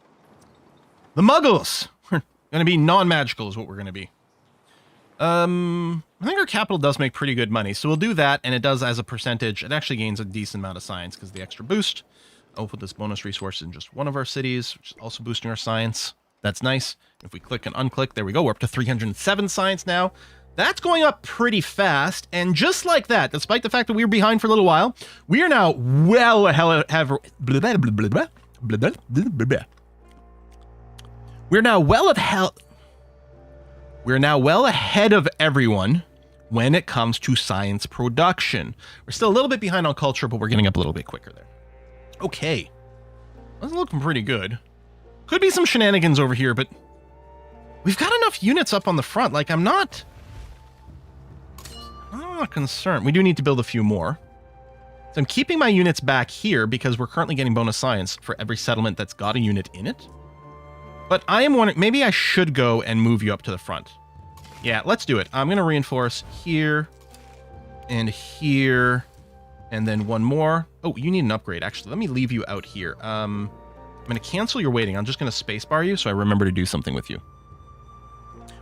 The Muggles! We're going to be non-magical is what we're going to be. I think our capital does make pretty good money, so we'll do that, and it does as a percentage. It actually gains a decent amount of science because of the extra boost. I'll put this bonus resource in just one of our cities, which is also boosting our science. That's nice. If we click and unclick, there we go. We're up to 307 science now. That's going up pretty fast, and just like that, despite the fact that we were behind for a little while, we are now well ahead. We're now well ahead of everyone when it comes to science production. We're still a little bit behind on culture, but we're getting up a little bit quicker there. Okay. That's looking pretty good. Could be some shenanigans over here, but we've got enough units up on the front. Like, I'm not concerned. We do need to build a few more. So I'm keeping my units back here because we're currently getting bonus science for every settlement that's got a unit in it. But I am wondering, maybe I should go and move you up to the front. Yeah, let's do it. I'm going to reinforce here and here and then one more. Oh, you need an upgrade. Actually, let me leave you out here. I'm going to cancel your waiting. I'm just going to spacebar you so I remember to do something with you.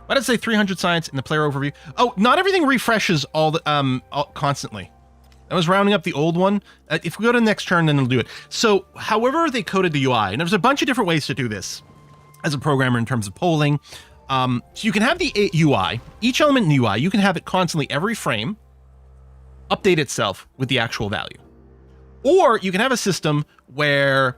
Why did it say 300 science in the player overview? Oh, not everything refreshes constantly. I was rounding up the old one. If we go to the next turn, then it'll do it. So, however they coded the UI, and there's a bunch of different ways to do this as a programmer in terms of polling. So you can have the UI, each element in the UI, you can have it constantly every frame update itself with the actual value. Or you can have a system where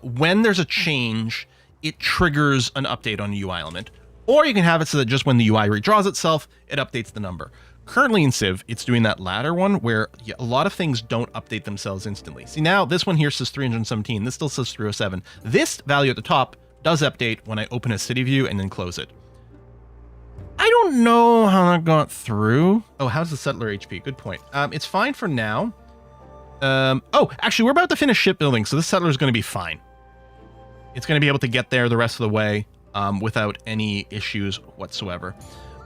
when there's a change, it triggers an update on a UI element. Or you can have it so that just when the UI redraws itself, it updates the number. Currently in Civ, it's doing that latter one where a lot of things don't update themselves instantly. See, now this one here says 317. This still says 307. This value at the top does update when I open a city view and then close it. I don't know how that got through. Oh, how's the settler HP? Good point. It's fine for now. Oh, actually, we're about to finish shipbuilding, so this settler is going to be fine. It's going to be able to get there the rest of the way without any issues whatsoever.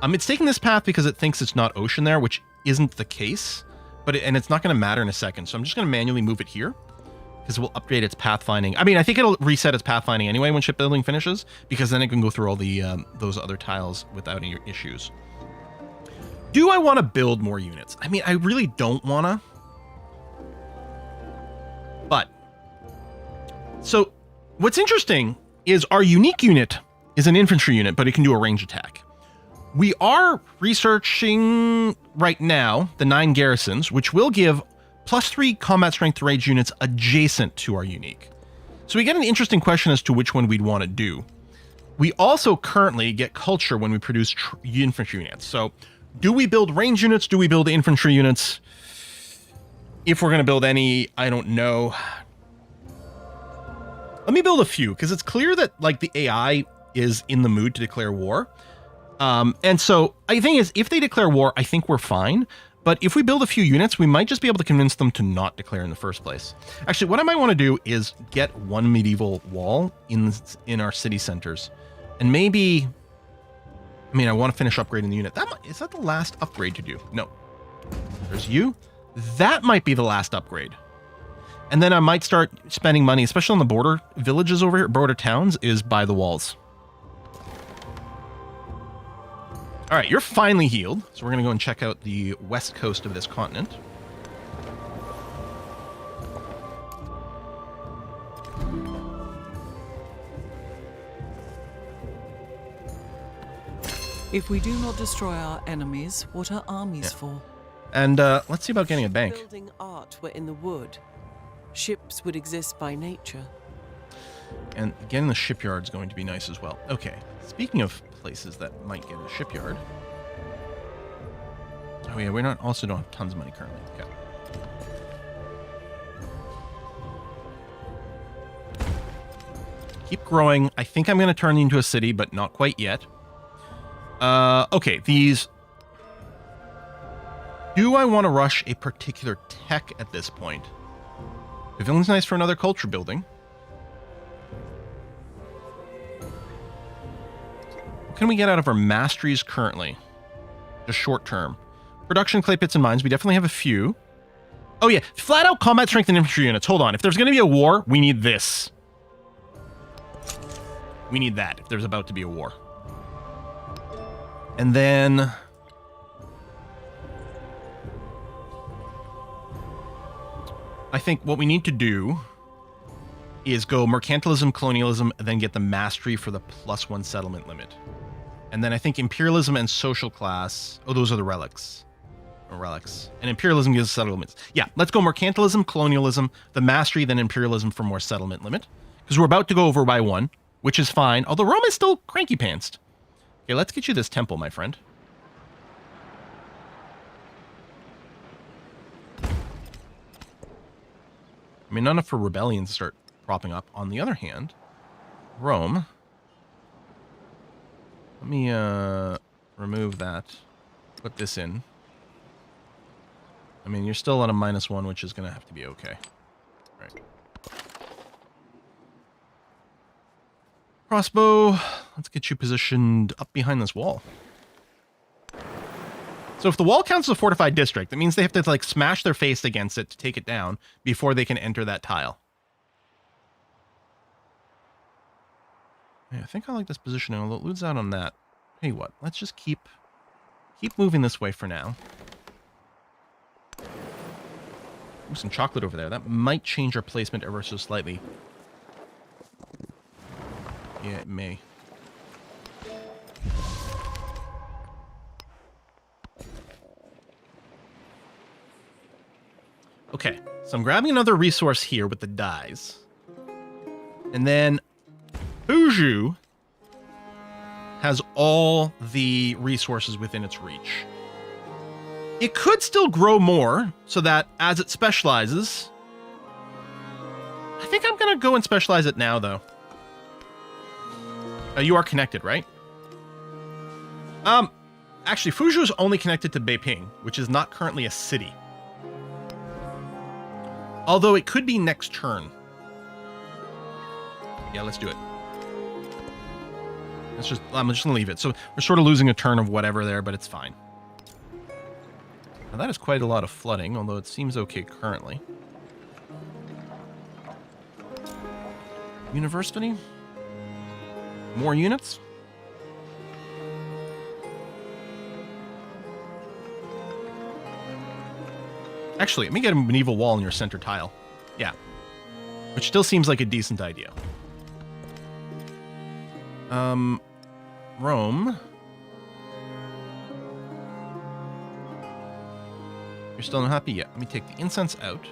It's taking this path because it thinks it's not ocean there, which isn't the case, and it's not going to matter in a second. So I'm just going to manually move it here because we'll upgrade its pathfinding. I mean, I think it'll reset its pathfinding anyway when shipbuilding finishes, because then it can go through all the those other tiles without any issues. Do I want to build more units? I mean, I really don't want to. But so what's interesting is our unique unit is an infantry unit, but it can do a range attack. We are researching right now the 9 garrisons, which will give +3 combat strength to ranged units adjacent to our unique. So we get an interesting question as to which one we'd want to do. We also currently get culture when we produce infantry units. So do we build ranged units? Do we build infantry units? If we're going to build any, I don't know. Let me build a few, because it's clear that like the AI is in the mood to declare war. And so I think is if they declare war, I think we're fine. But if we build a few units, we might just be able to convince them to not declare in the first place. Actually, what I might want to do is get one medieval wall in our city centers. And maybe, I mean, I want to finish upgrading the unit. Is that the last upgrade to do? No. There's you. That might be the last upgrade. And then I might start spending money, especially on the border villages over here, border towns, is by the walls. All right, you're finally healed. So we're going to go and check out the west coast of this continent. If we do not destroy our enemies, what are armies for? And let's see about getting a bank. Building art were in the wood. Ships would exist by nature. And getting the shipyard is going to be nice as well. Okay, speaking of places that might get a shipyard. Oh yeah, we also don't have tons of money currently. Okay. Keep growing. I think I'm going to turn into a city, but not quite yet. Okay, these... Do I want to rush a particular tech at this point? Pavilion's nice for another culture building. What can we get out of our masteries currently? Just short term. Production, clay pits, and mines. We definitely have a few. Oh yeah, flat out combat strength and infantry units. Hold on. If there's going to be a war, we need this. We need that if there's about to be a war. And then... I think what we need to do is go mercantilism, colonialism, and then get the mastery for the +1 settlement limit. And then I think imperialism and social class... Oh, those are the relics. Or relics. And imperialism gives settlements. Yeah, let's go mercantilism, colonialism, the mastery, then imperialism for more settlement limit. Because we're about to go over by 1, which is fine. Although Rome is still cranky-pantsed. Okay, let's get you this temple, my friend. I mean, not enough for rebellions to start propping up. On the other hand, Rome. Let me remove that. Put this in. I mean, you're still at a -1, which is going to have to be okay. All right. Crossbow. Let's get you positioned up behind this wall. So if the wall counts as a fortified district, that means they have to like smash their face against it to take it down before they can enter that tile. Yeah, I think I like this positioning, although it loses out on that. Hey, what? Let's just keep moving this way for now. Ooh, some chocolate over there. That might change our placement ever so slightly. Yeah, it may. Okay, so I'm grabbing another resource here with the dyes. And then Fuju has all the resources within its reach. It could still grow more so that as it specializes... I think I'm going to go and specialize it now, though. You are connected, right? Actually, Fuzhou is only connected to Beiping, which is not currently a city. Although it could be next turn. Yeah, let's do it. I'm just gonna leave it. So we're sort of losing a turn of whatever there, but it's fine. Now that is quite a lot of flooding, although it seems okay currently. University? More units? Actually, let me get a medieval wall in your center tile. Yeah. Which still seems like a decent idea. Rome. You're still not happy yet. Let me take the incense out.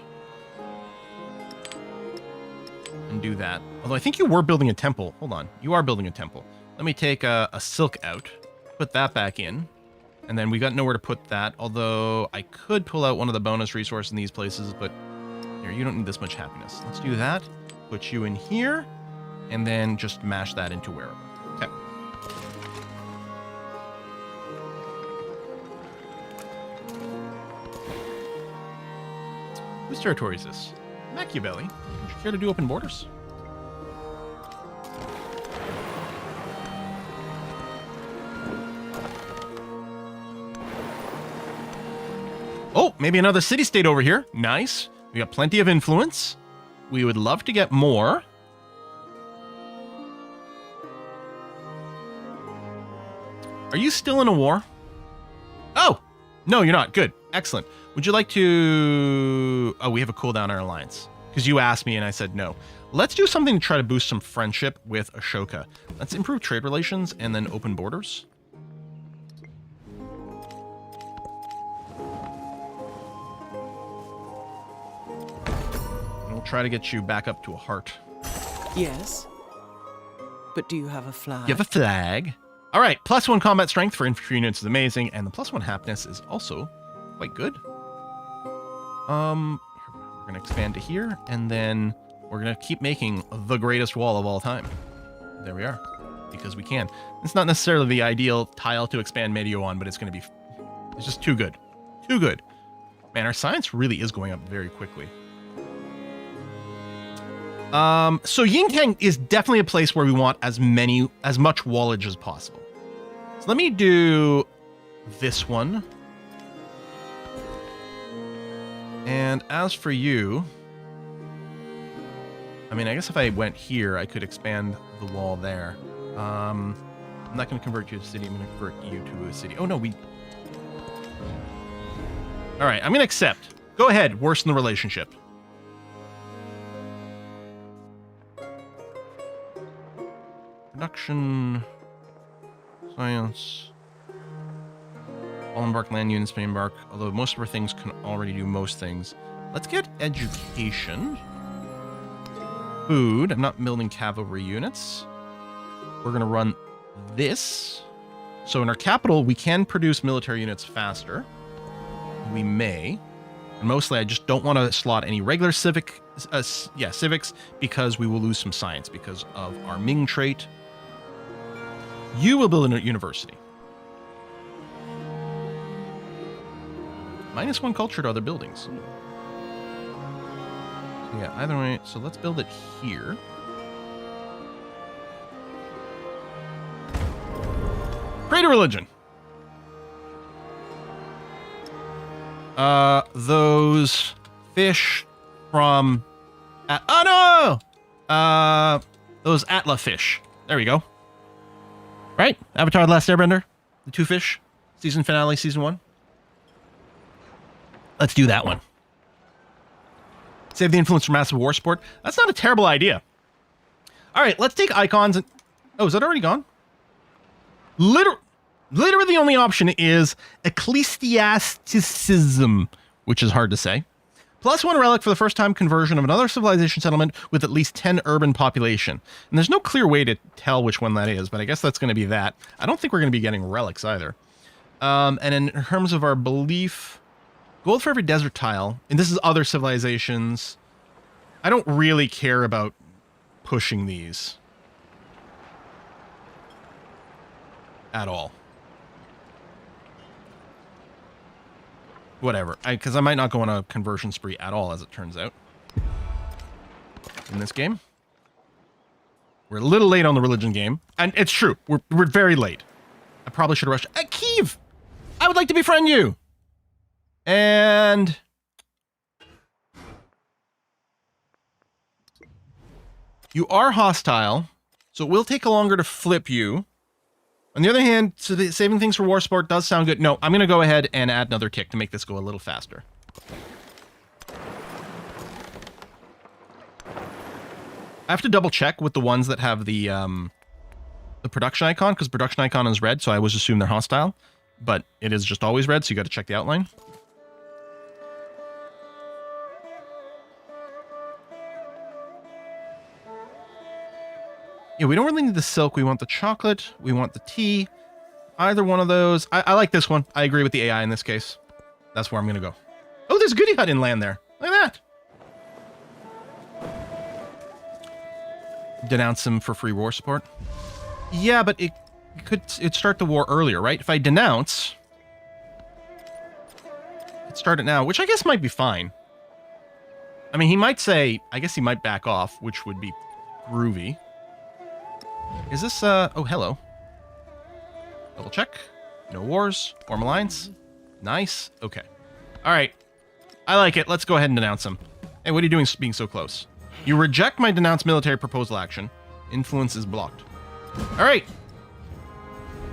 And do that. Although I think you were building a temple. Hold on. You are building a temple. Let me take a silk out. Put that back in. And then we got nowhere to put that. Although I could pull out one of the bonus resources in these places. But here, you don't need this much happiness. Let's do that. Put you in here. And then just mash that into wherever. Okay. Whose territory is this? Machiavelli. Would you care to do open borders? Oh, maybe another city-state over here. Nice. We got plenty of influence. We would love to get more. Are you still in a war? Oh! No, you're not. Good. Excellent. Would you like to... Oh, we have a cooldown on our alliance. Because you asked me and I said no. Let's do something to try to boost some friendship with Ashoka. Let's improve trade relations and then open borders. And we'll try to get you back up to a heart. Yes. But do you have a flag? You have a flag. All right, +1 combat strength for infantry units is amazing, and the +1 happiness is also quite good. We're gonna expand to here, and then we're gonna keep making the greatest wall of all time. There we are, because we can. It's not necessarily the ideal tile to expand Medio on, but it's gonna be, it's just too good. Too good. Man, our science really is going up very quickly. So Yingtang is definitely a place where we want as much wallage as possible. So let me do this one. And as for you, I mean, I guess if I went here, I could expand the wall there. I'm not going to convert you to a city. I'm going to convert you to a city. Oh, no, we... All right, I'm going to accept. Go ahead, worsen the relationship. Production, science, all embark land units may embark, although most of our things can already do most things. Let's get education. Food, I'm not building cavalry units. We're going to run this. So in our capital, we can produce military units faster. We may. And mostly, I just don't want to slot any regular civics, because we will lose some science because of our Ming trait. You will build a university. -1 culture to other buildings. So yeah, either way, so let's build it here. Create a religion. Those fish from... oh no! Those Atla fish. There we go. Right? Avatar The Last Airbender? The 2 fish? Season finale, season 1? Let's do that one. Save the influence for massive war sport. That's not a terrible idea. All right, let's take icons and... Oh, is that already gone? Literally the only option is ecclesiasticism, which is hard to say. +1 relic for the first time conversion of another civilization settlement with at least 10 urban population. And there's no clear way to tell which one that is, but I guess that's going to be that. I don't think we're going to be getting relics either. And in terms of our belief, gold for every desert tile, and this is other civilizations. I don't really care about pushing these at all. Whatever, because I might not go on a conversion spree at all, as it turns out. In this game. We're a little late on the religion game. And it's true, we're very late. I probably should have rushed. Kiev! I would like to befriend you! And... you are hostile, so it will take longer to flip you. On the other hand, so saving things for war support does sound good. No, I'm going to go ahead and add another tick to make this go a little faster. I have to double check with the ones that have the production icon, because production icon is red, so I always assume they're hostile. But it is just always red, so you got to check the outline. Yeah, we don't really need the silk. We want the chocolate. We want the tea. Either one of those. I like this one. I agree with the AI in this case. That's where I'm going to go. Oh, there's a goodie hut inland there. Look at that. Denounce him for free war support. Yeah, but it'd start the war earlier, right? If I denounce, it'd start it now, which I guess might be fine. I mean, he might say, I guess he might back off, which would be groovy. Is this, oh, hello. Double check. No wars. Form alliance. Nice. Okay. All right. I like it. Let's go ahead and denounce him. Hey, what are you doing being so close? You reject my denounced military proposal action. Influence is blocked. All right.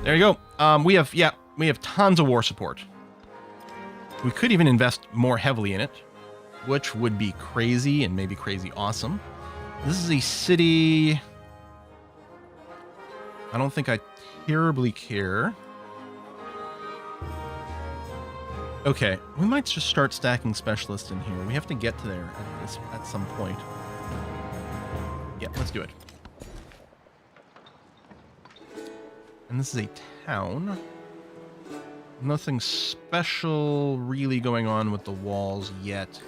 There you go. We have tons of war support. We could even invest more heavily in it, which would be crazy and maybe crazy awesome. This is a city... I don't think I terribly care. Okay, we might just start stacking specialists in here. We have to get to there at some point. Yeah, let's do it. And this is a town. Nothing special really going on with the walls yet.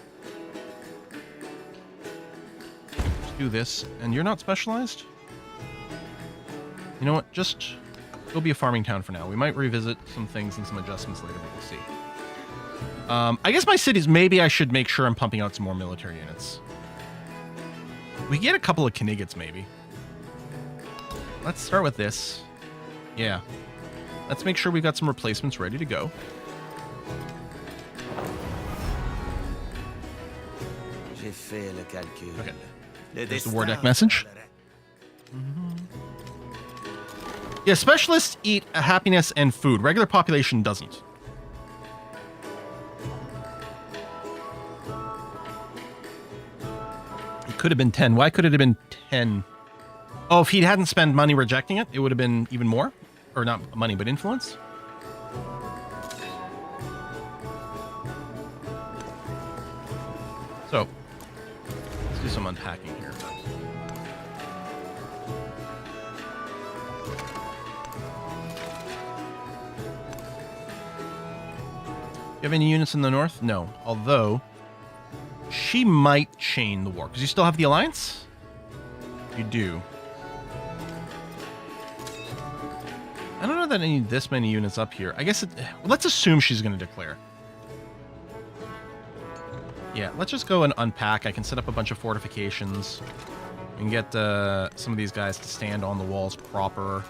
Let's do this. And you're not specialized? You know what? Just go be a farming town for now. We might revisit some things and some adjustments later, but we'll see. I guess my cities, maybe I should make sure I'm pumping out some more military units. We get a couple of Knigets, maybe. Let's start with this. Yeah. Let's make sure we've got some replacements ready to go. Okay. There's the war deck message. Yeah, specialists eat happiness and food. Regular population doesn't. It could have been 10. Why could it have been 10? Oh, if he hadn't spent money rejecting it, it would have been even more? Or not money, but influence? So, let's do some unpacking here. You have any units in the north? No. Although, she might chain the war. Because you still have the alliance? You do. I don't know that I need this many units up here. I guess let's assume she's going to declare. Yeah, let's just go and unpack. I can set up a bunch of fortifications. We can get some of these guys to stand on the walls proper.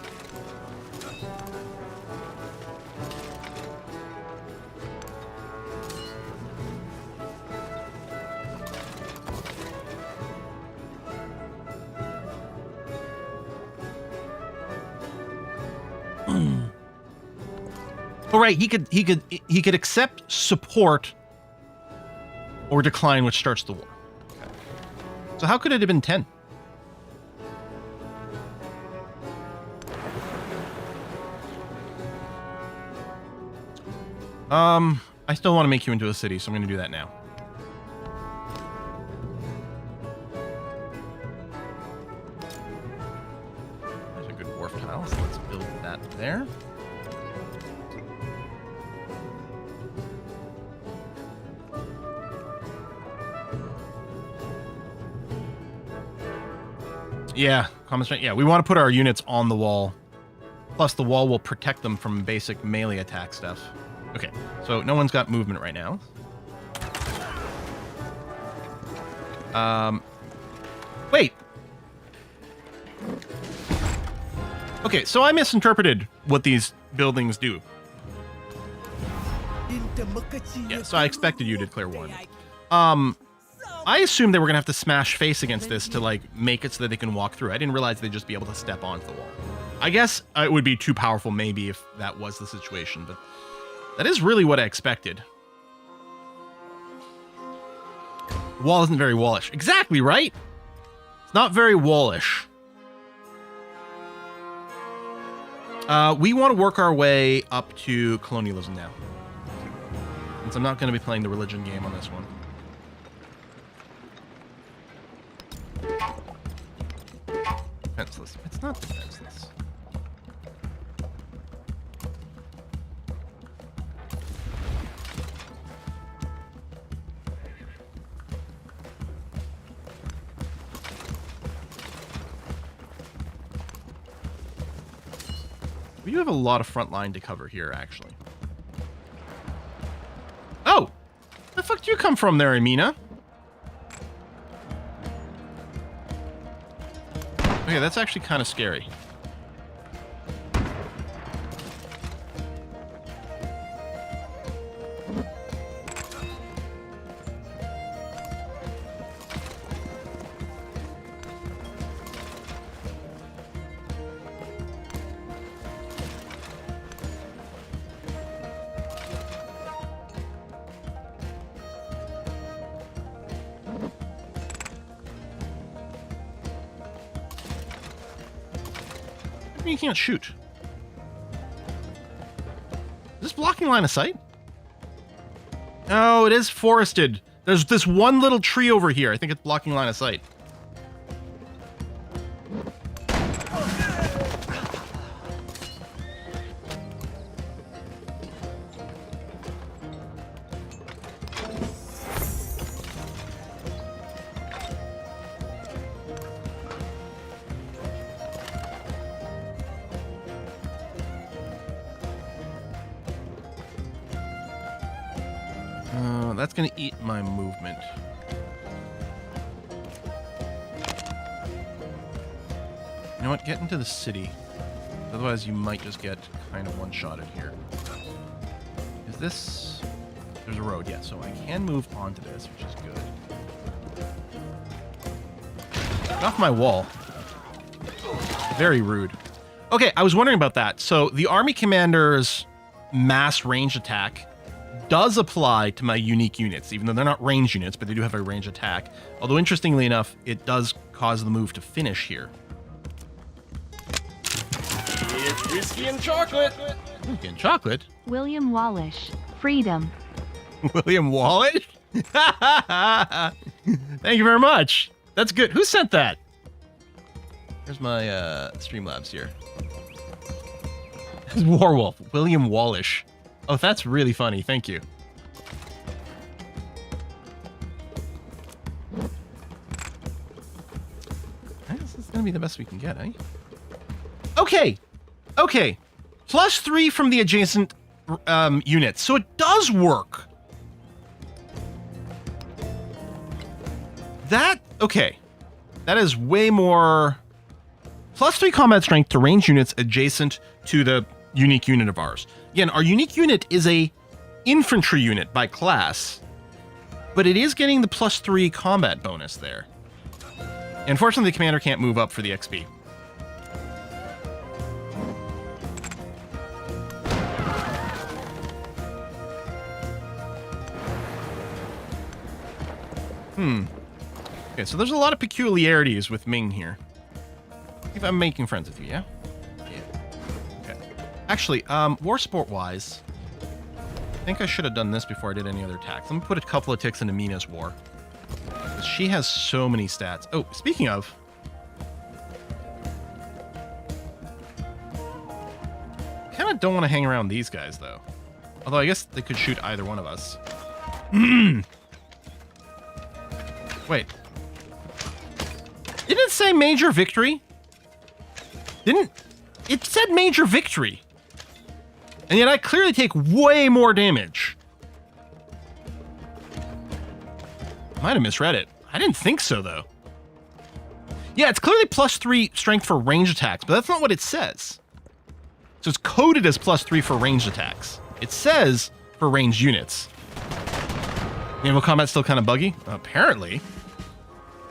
Oh, right, he could accept support or decline, which starts the war. Okay. So how could it have been 10? I still want to make you into a city, so I'm going to do that now. There's a good wharf tile, so let's build that there. Yeah, common strength. Yeah, we want to put our units on the wall. Plus, the wall will protect them from basic melee attack stuff. Okay, so no one's got movement right now. Wait. Okay, so I misinterpreted what these buildings do. Yeah, so I expected you to declare war. I assumed they were gonna have to smash face against this to like make it so that they can walk through. I didn't realize they'd just be able to step onto the wall. I guess it would be too powerful maybe if that was the situation, but that is really what I expected. Wall isn't very wallish. Exactly, right? It's not very wallish. We want to work our way up to colonialism now. Since I'm not going to be playing the religion game on this one. Defenseless. It's not defenseless. We do have a lot of front line to cover here, actually. Oh! Where the fuck do you come from there, Amina? Okay, that's actually kind of scary. You can't shoot. Is this blocking line of sight? Oh, it is forested. There's this one little tree over here. I think it's blocking line of sight. That's going to eat my movement. You know what? Get into the city. Otherwise, you might just get kind of one-shotted here. Is this... There's a road, yeah, so I can move onto this, which is good. Get off my wall. Very rude. Okay, I was wondering about that. So, the army commander's mass range attack does apply to my unique units, even though they're not range units, but they do have a range attack. Although, interestingly enough, it does cause the move to finish here. It's whiskey and chocolate! Whiskey and chocolate? William Wallace. Freedom. William Wallace? Thank you very much. That's good. Who sent that? Here's my Streamlabs here. Warwolf. William Wallace. Oh, that's really funny. Thank you. This is going to be the best we can get, eh? Okay. Okay. +3 from the adjacent units. So it does work. That... Okay. That is way more... +3 combat strength to range units adjacent to the unique unit of ours. Again, our unique unit is a infantry unit by class, but it is getting the +3 combat bonus there. Unfortunately, the commander can't move up for the XP. Okay, so there's a lot of peculiarities with Ming here. If I'm making friends with you, yeah? Yeah. Okay. Actually, war sport wise, I think I should have done this before I did any other attacks. Let me put a couple of ticks into Mina's war. She has so many stats. Oh, speaking of... kind of don't want to hang around these guys, though. Although I guess they could shoot either one of us. Wait. Didn't it say major victory? Didn't... It said major victory. And yet I clearly take way more damage. Might have misread it. I didn't think so, though. Yeah, it's clearly +3 strength for ranged attacks, but that's not what it says. So it's coded as +3 for ranged attacks. It says for ranged units. Naval combat's still kind of buggy? Apparently.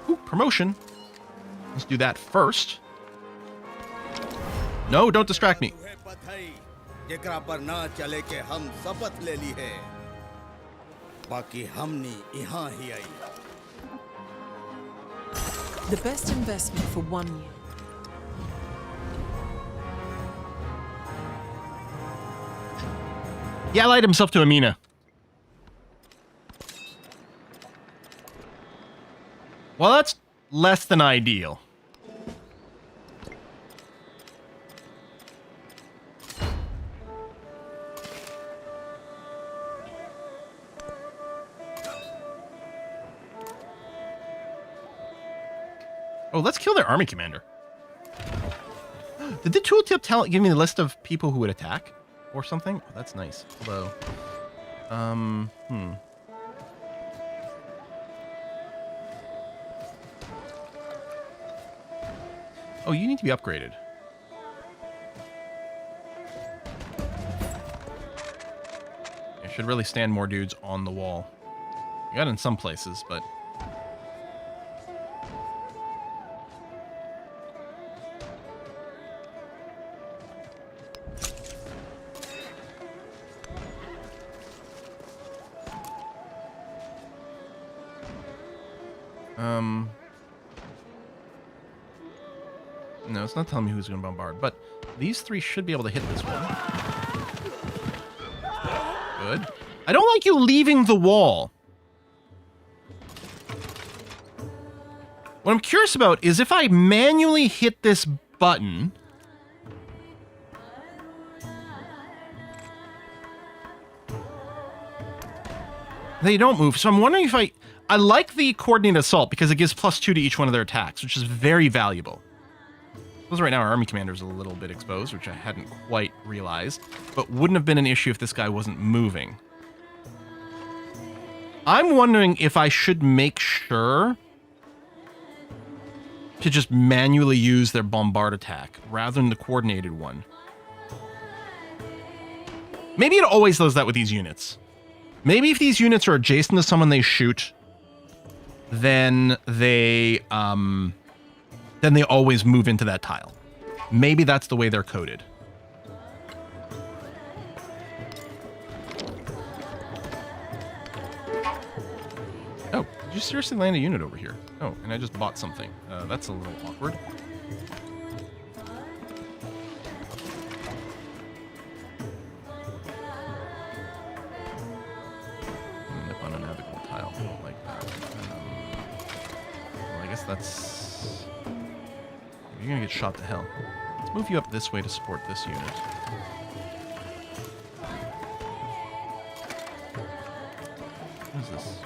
Ooh, promotion. Let's do that first. No, don't distract me. The best investment for 1 year. He allied himself to Amina. Well, that's less than ideal. Oh, let's kill their army commander. Did the tooltip give me the list of people who would attack or something? Oh, that's nice. Although, Oh, you need to be upgraded. You should really stand more dudes on the wall. You got it in some places, but... No, it's not telling me who's going to bombard, but these three should be able to hit this one. Good. I don't like you leaving the wall. What I'm curious about is if I manually hit this button... they don't move, so I'm wondering if I like the coordinated assault because it gives +2 to each one of their attacks, which is very valuable. Because right now our army commander is a little bit exposed, which I hadn't quite realized, but wouldn't have been an issue if this guy wasn't moving. I'm wondering if I should make sure to just manually use their bombard attack rather than the coordinated one. Maybe it always does that with these units. Maybe if these units are adjacent to someone they shoot, then they always move into that tile. Maybe that's the way they're coded. Oh, did you seriously land a unit over here? Oh, and I just bought something. That's a little awkward. Nip on a navigable tile. I don't like that. Well, I guess that's... you're gonna get shot to hell. Let's move you up this way to support this unit. What is this?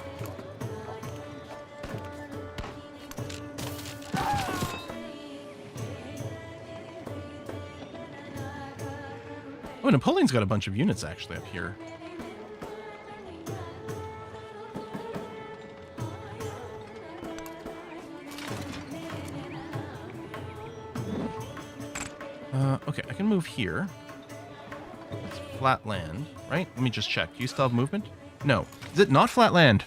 Oh, Napoleon's got a bunch of units actually up here. Okay, I can move here. It's flat land, right? Let me just check. Do you still have movement? No. Is it not flat land?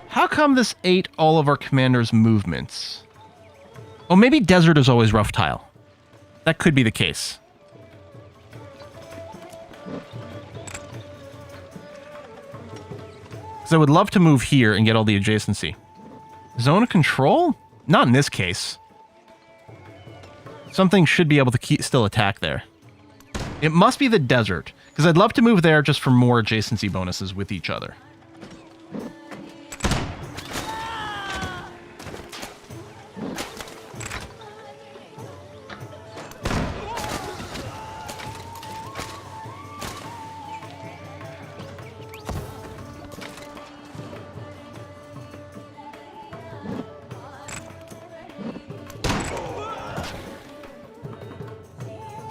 How come this ate all of our commander's movements? Oh, maybe desert is always rough tile. That could be the case. Because I would love to move here and get all the adjacency. Zone of control? Not in this case. Something should be able to still attack there. It must be the desert, because I'd love to move there just for more adjacency bonuses with each other.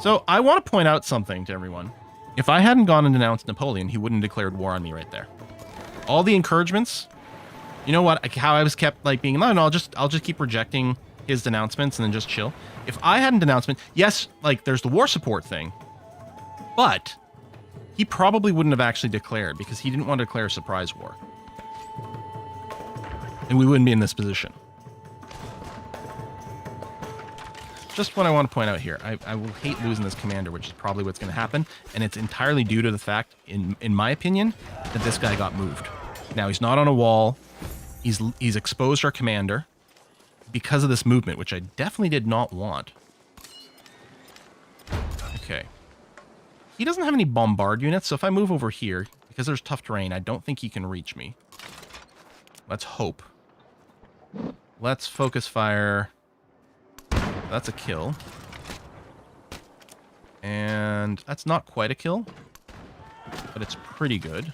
So I want to point out something to everyone. If I hadn't gone and denounced Napoleon, he wouldn't have declared war on me right there. All the encouragements, you know what? How I was kept like being, no, I'll just keep rejecting his denouncements and then just chill. If I had an denouncement, yes, like there's the war support thing, but he probably wouldn't have actually declared because he didn't want to declare a surprise war, and we wouldn't be in this position. Just what I want to point out here. I will hate losing this commander, which is probably what's going to happen. And it's entirely due to the fact, in my opinion, that this guy got moved. Now, he's not on a wall. He's exposed our commander because of this movement, which I definitely did not want. Okay. He doesn't have any bombard units, so if I move over here, because there's tough terrain, I don't think he can reach me. Let's hope. Let's focus fire. That's a kill. And that's not quite a kill, but it's pretty good.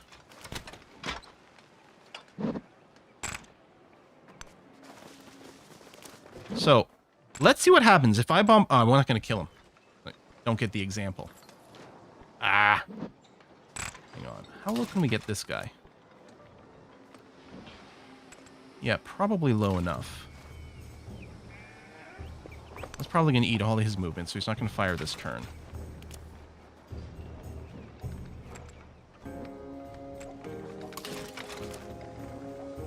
So, let's see what happens if I bomb... Oh, we're not going to kill him. Don't get the example. Ah. Hang on. How low can we get this guy? Yeah, probably low enough. That's probably going to eat all his movement, so he's not going to fire this turn.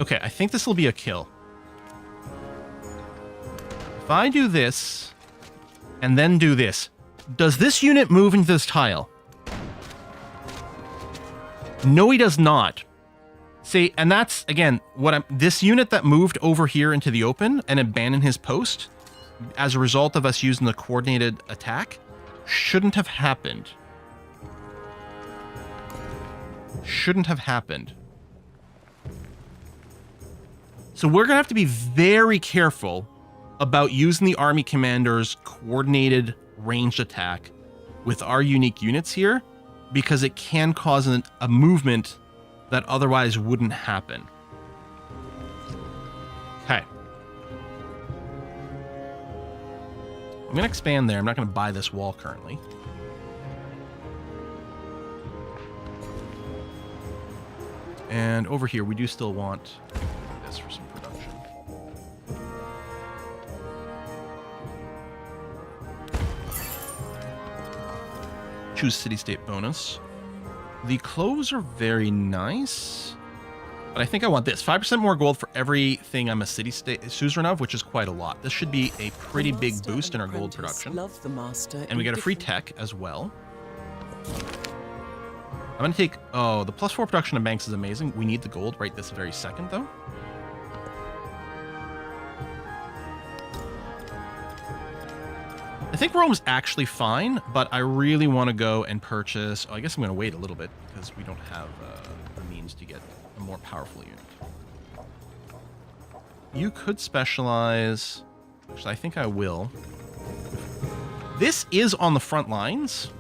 Okay, I think this will be a kill. If I do this, and then do this, does this unit move into this tile? No, he does not. See, and that's, again, this unit that moved over here into the open and abandoned his post, as a result of us using the coordinated attack, shouldn't have happened. Shouldn't have happened. So we're going to have to be very careful about using the army commander's coordinated ranged attack with our unique units here, because it can cause a movement that otherwise wouldn't happen. Okay. I'm going to expand there. I'm not going to buy this wall currently. And over here, we do still want this for some production. Choose city-state bonus. The cloves are very nice, but I think I want this. 5% more gold for everything I'm a city-state suzerain of, which is quite a lot. This should be a pretty big boost in our gold production. Love the master, and we get a free tech as well. I'm going to take... Oh, the +4 production of banks is amazing. We need the gold right this very second, though. I think Rome's actually fine, but I really want to go and purchase... Oh, I guess I'm going to wait a little bit because we don't have the means to get a more powerful unit. You could specialize... Actually, I think I will. This is on the front lines.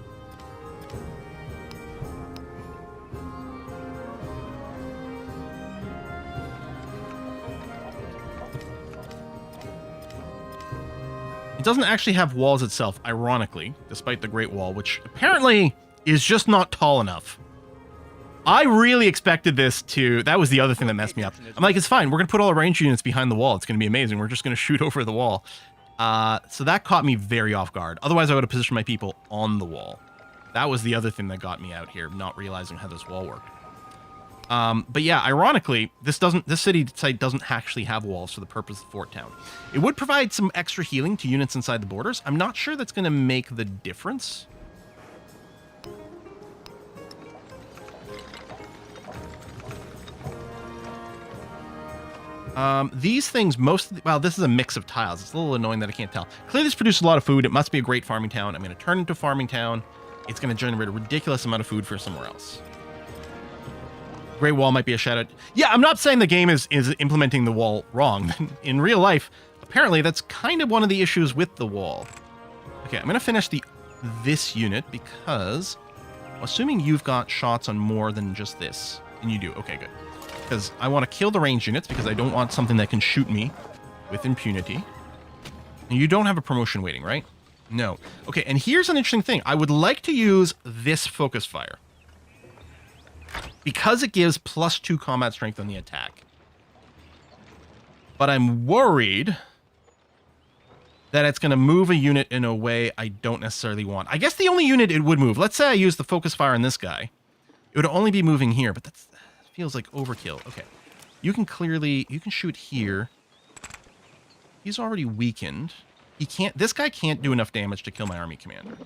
It doesn't actually have walls itself, ironically, despite the Great Wall, which apparently is just not tall enough. I really expected this to... That was the other thing that messed me up. I'm like, it's fine. We're going to put all the range units behind the wall. It's going to be amazing. We're just going to shoot over the wall. So that caught me very off guard. Otherwise, I would have positioned my people on the wall. That was the other thing that got me out here, not realizing how this wall worked. But yeah, ironically, this city site doesn't actually have walls for the purpose of Fort Town. It would provide some extra healing to units inside the borders. I'm not sure that's going to make the difference. These things, well, this is a mix of tiles. It's a little annoying that I can't tell. Clearly, this produces a lot of food. It must be a great farming town. I'm going to turn it into a farming town. It's going to generate a ridiculous amount of food for somewhere else. Great Wall might be a shout out. Yeah, I'm not saying the game is implementing the wall wrong. In real life, apparently, that's kind of one of the issues with the wall. Okay, I'm going to finish this unit because, assuming you've got shots on more than just this, and you do. Okay, good. Because I want to kill the ranged units because I don't want something that can shoot me with impunity. And you don't have a promotion waiting, right? No. Okay, and here's an interesting thing. I would like to use this focus fire because it gives +2 combat strength on the attack. But I'm worried that it's going to move a unit in a way I don't necessarily want. I guess the only unit it would move, let's say I use the focus fire on this guy, it would only be moving here, but that feels like overkill. Okay, you can shoot here. He's already weakened. This guy can't do enough damage to kill my army commander.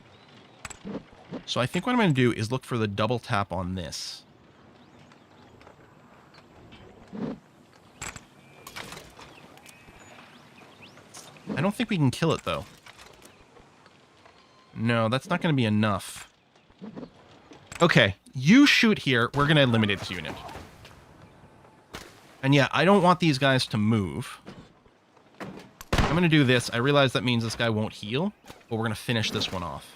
So I think what I'm going to do is look for the double tap on this. I don't think we can kill it, though. No, that's not going to be enough. Okay, you shoot here. We're going to eliminate this unit. And yeah, I don't want these guys to move. I'm going to do this. I realize that means this guy won't heal, but we're going to finish this one off.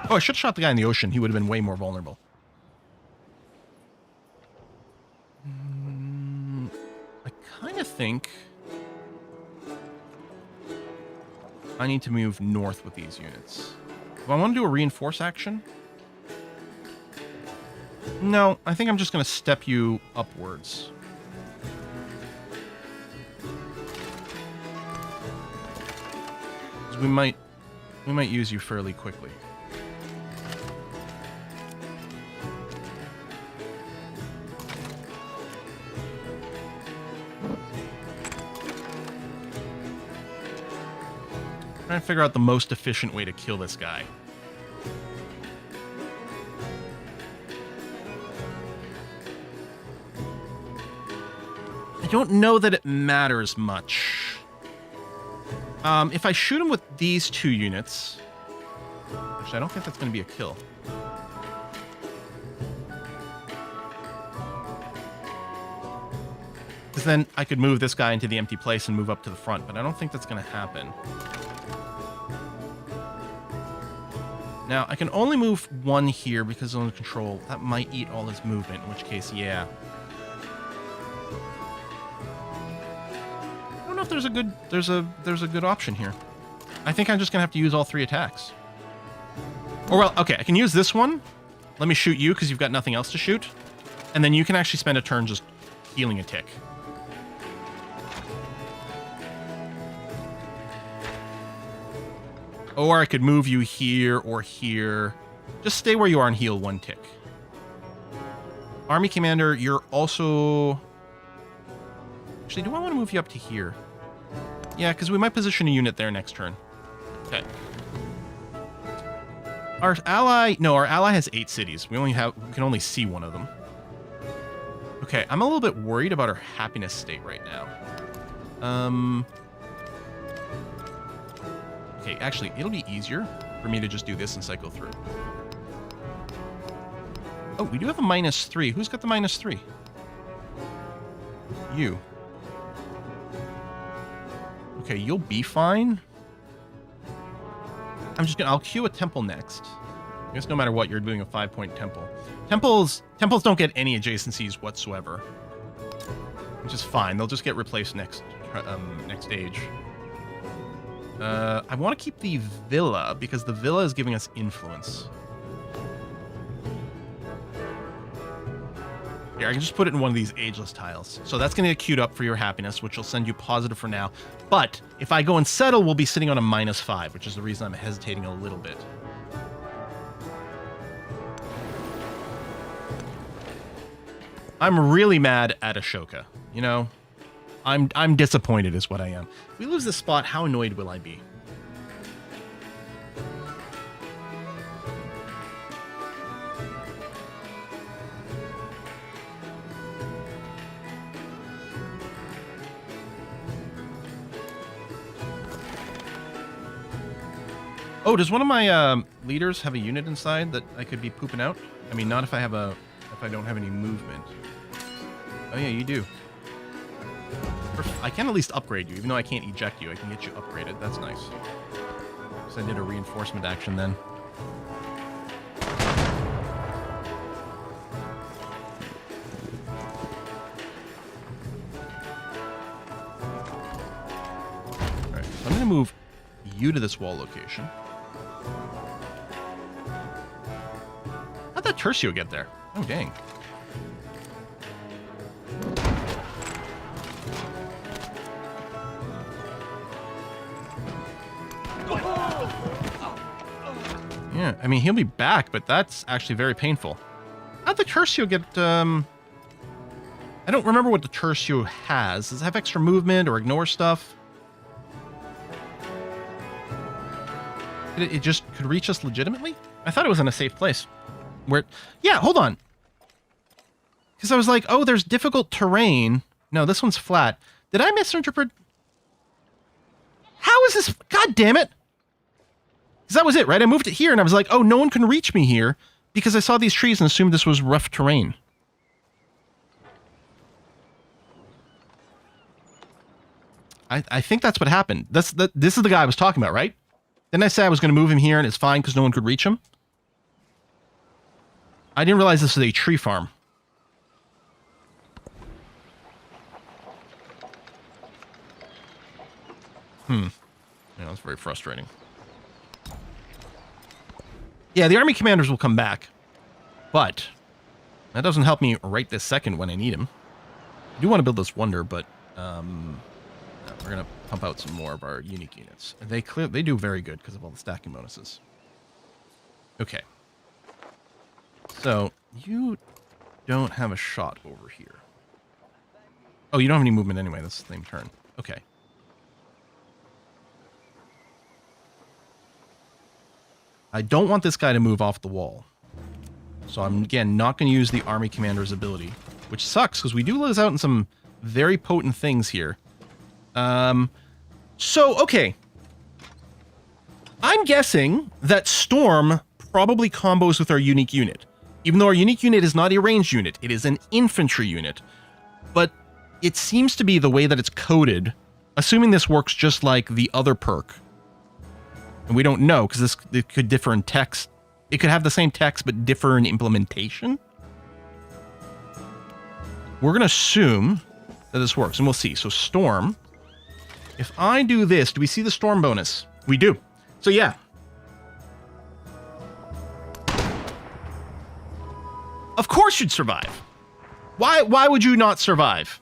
Oh, I should have shot the guy in the ocean. He would have been way more vulnerable. I kind of think I need to move north with these units. Do I want to do a reinforce action? No, I think I'm just going to step you upwards. We might use you fairly quickly. Trying to figure out the most efficient way to kill this guy. I don't know that it matters much. If I shoot him with these 2 units... Actually, I don't think that's going to be a kill. Because then I could move this guy into the empty place and move up to the front, but I don't think that's going to happen. Now, I can only move 1 here because of control. That might eat all his movement, in which case, yeah. I don't know if there's a good option here. I think I'm just gonna have to use all 3 attacks. Or well, okay, I can use this one. Let me shoot you because you've got nothing else to shoot. And then you can actually spend a turn just healing a tick. Or I could move you here or here. Just stay where you are and heal 1 tick. Army Commander, you're also... Actually, do I want to move you up to here? Yeah, because we might position a unit there next turn. Okay. Our ally has 8 cities. We can only see 1 of them. Okay, I'm a little bit worried about our happiness state right now. Okay, actually, it'll be easier for me to just do this and cycle through. Oh, we do have a -3. Who's got the -3? You. Okay, you'll be fine. I'll queue a temple next. I guess no matter what, you're doing a 5-point temple. Temples don't get any adjacencies whatsoever. Which is fine. They'll just get replaced next stage. I want to keep the villa because the villa is giving us influence. Here, I can just put it in one of these ageless tiles. So that's going to get queued up for your happiness, which will send you positive for now. But if I go and settle, we'll be sitting on a -5, which is the reason I'm hesitating a little bit. I'm really mad at Ashoka, you know? I'm disappointed is what I am. If we lose this spot, how annoyed will I be? Oh, does one of my leaders have a unit inside that I could be pooping out? I mean, not if I don't have any movement. Oh yeah, you do. I can at least upgrade you, even though I can't eject you. I can get you upgraded. That's nice. So I did a reinforcement action then. Alright, so I'm going to move you to this wall location. How'd that Tercio get there? Oh, dang. Yeah, I mean, he'll be back, but that's actually very painful. How'd the Tercio get, I don't remember what the Tercio has. Does it have extra movement or ignore stuff? It just could reach us legitimately? I thought it was in a safe place. Where, yeah, hold on. Because I was like, oh, there's difficult terrain. No, this one's flat. Did I misinterpret? How is this? God damn it. Because that was it, right? I moved it here, and I was like, oh, no one can reach me here because I saw these trees and assumed this was rough terrain. I think that's what happened. This is the guy I was talking about, right? Didn't I say I was going to move him here, and it's fine because no one could reach him? I didn't realize this was a tree farm. Yeah, that's very frustrating. Yeah, the army commanders will come back, but that doesn't help me right this second when I need him. I do want to build this wonder, but we're gonna pump out some more of our unique units. They do very good because of all the stacking bonuses. Okay, so you don't have a shot over here. Oh, you don't have any movement anyway. That's the same turn. Okay. I don't want this guy to move off the wall. So I'm, again, not going to use the army commander's ability, which sucks because we do lose out on some very potent things here. So, okay. I'm guessing that Storm probably combos with our unique unit. Even though our unique unit is not a ranged unit, it is an infantry unit. But it seems to be the way that it's coded, assuming this works just like the other perk. And we don't know, because it could differ in text. It could have the same text, but differ in implementation. We're going to assume that this works, and we'll see. So Storm, if I do this, do we see the Storm bonus? We do. So yeah. Of course you'd survive. Why would you not survive?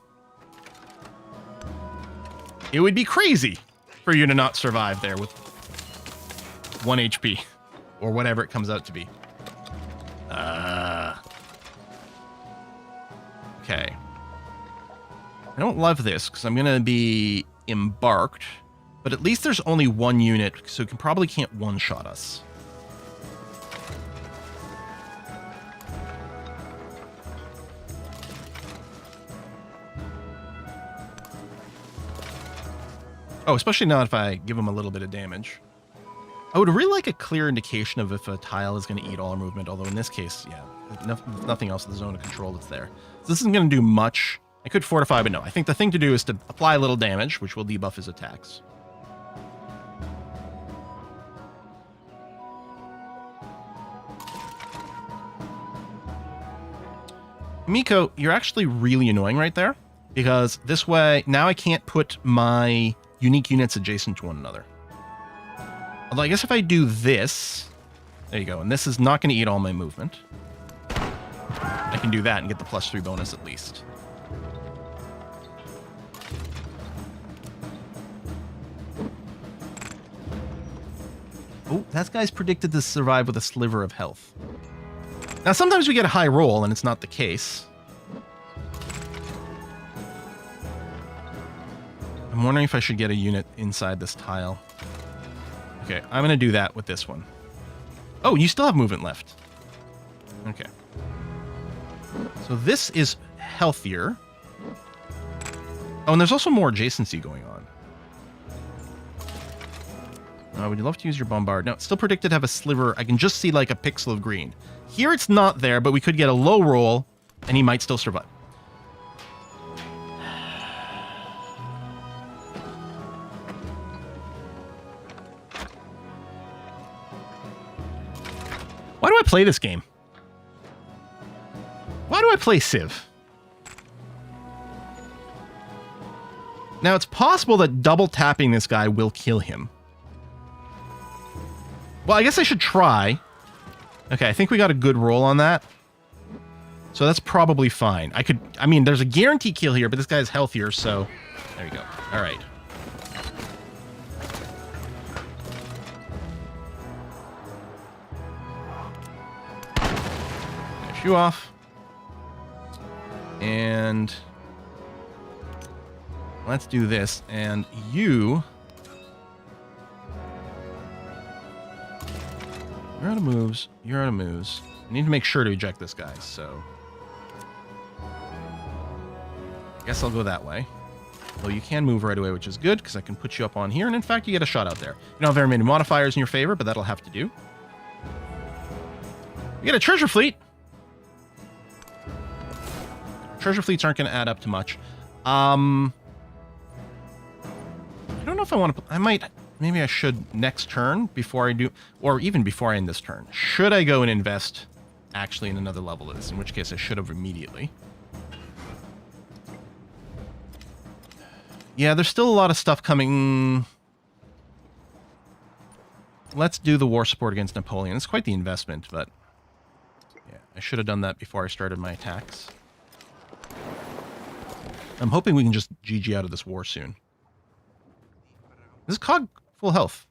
It would be crazy for you to not survive there with 1 HP, or whatever it comes out to be. Okay. I don't love this, because I'm going to be embarked, but at least there's only one unit, so it probably can't one-shot us. Oh, especially not if I give him a little bit of damage. I would really like a clear indication of if a tile is going to eat all our movement, although in this case, yeah, nothing else in the zone of control that's there. So this isn't going to do much. I could fortify, but no. I think the thing to do is to apply a little damage, which will debuff his attacks. Miko, you're actually really annoying right there, because this way, now I can't put my unique units adjacent to one another. Although I guess if I do this, there you go, and this is not going to eat all my movement. I can do that and get the +3 bonus at least. Oh, that guy's predicted to survive with a sliver of health. Now, sometimes we get a high roll, and it's not the case. I'm wondering if I should get a unit inside this tile. Okay, I'm going to do that with this one. Oh, you still have movement left. Okay. So this is healthier. Oh, and there's also more adjacency going on. I would love to use your bombard. Now, it's still predicted to have a sliver. I can just see like a pixel of green. Here it's not there, but we could get a low roll, and he might still survive. Why do I play this game? Why do I play Civ? Now, it's possible that double tapping this guy will kill him. Well, I guess I should try. Okay, I think we got a good roll on that. So that's probably fine. I mean, there's a guaranteed kill here, but this guy's healthier, so there you go. All right. Finish you off. And let's do this. And you're out of moves. You're out of moves. I need to make sure to eject this guy, so I guess I'll go that way. Though you can move right away, which is good, because I can put you up on here, and in fact, you get a shot out there. You don't have very many modifiers in your favor, but that'll have to do. You get a treasure fleet. Treasure fleets aren't going to add up to much. I don't know if I want to... I might... Maybe I should next turn before I do... Or even before I end this turn. Should I go and invest actually in another level of this? In which case I should have immediately. Yeah, there's still a lot of stuff coming. Let's do the war support against Napoleon. It's quite the investment, but... Yeah, I should have done that before I started my attacks. I'm hoping we can just GG out of this war soon. This is Cog full health.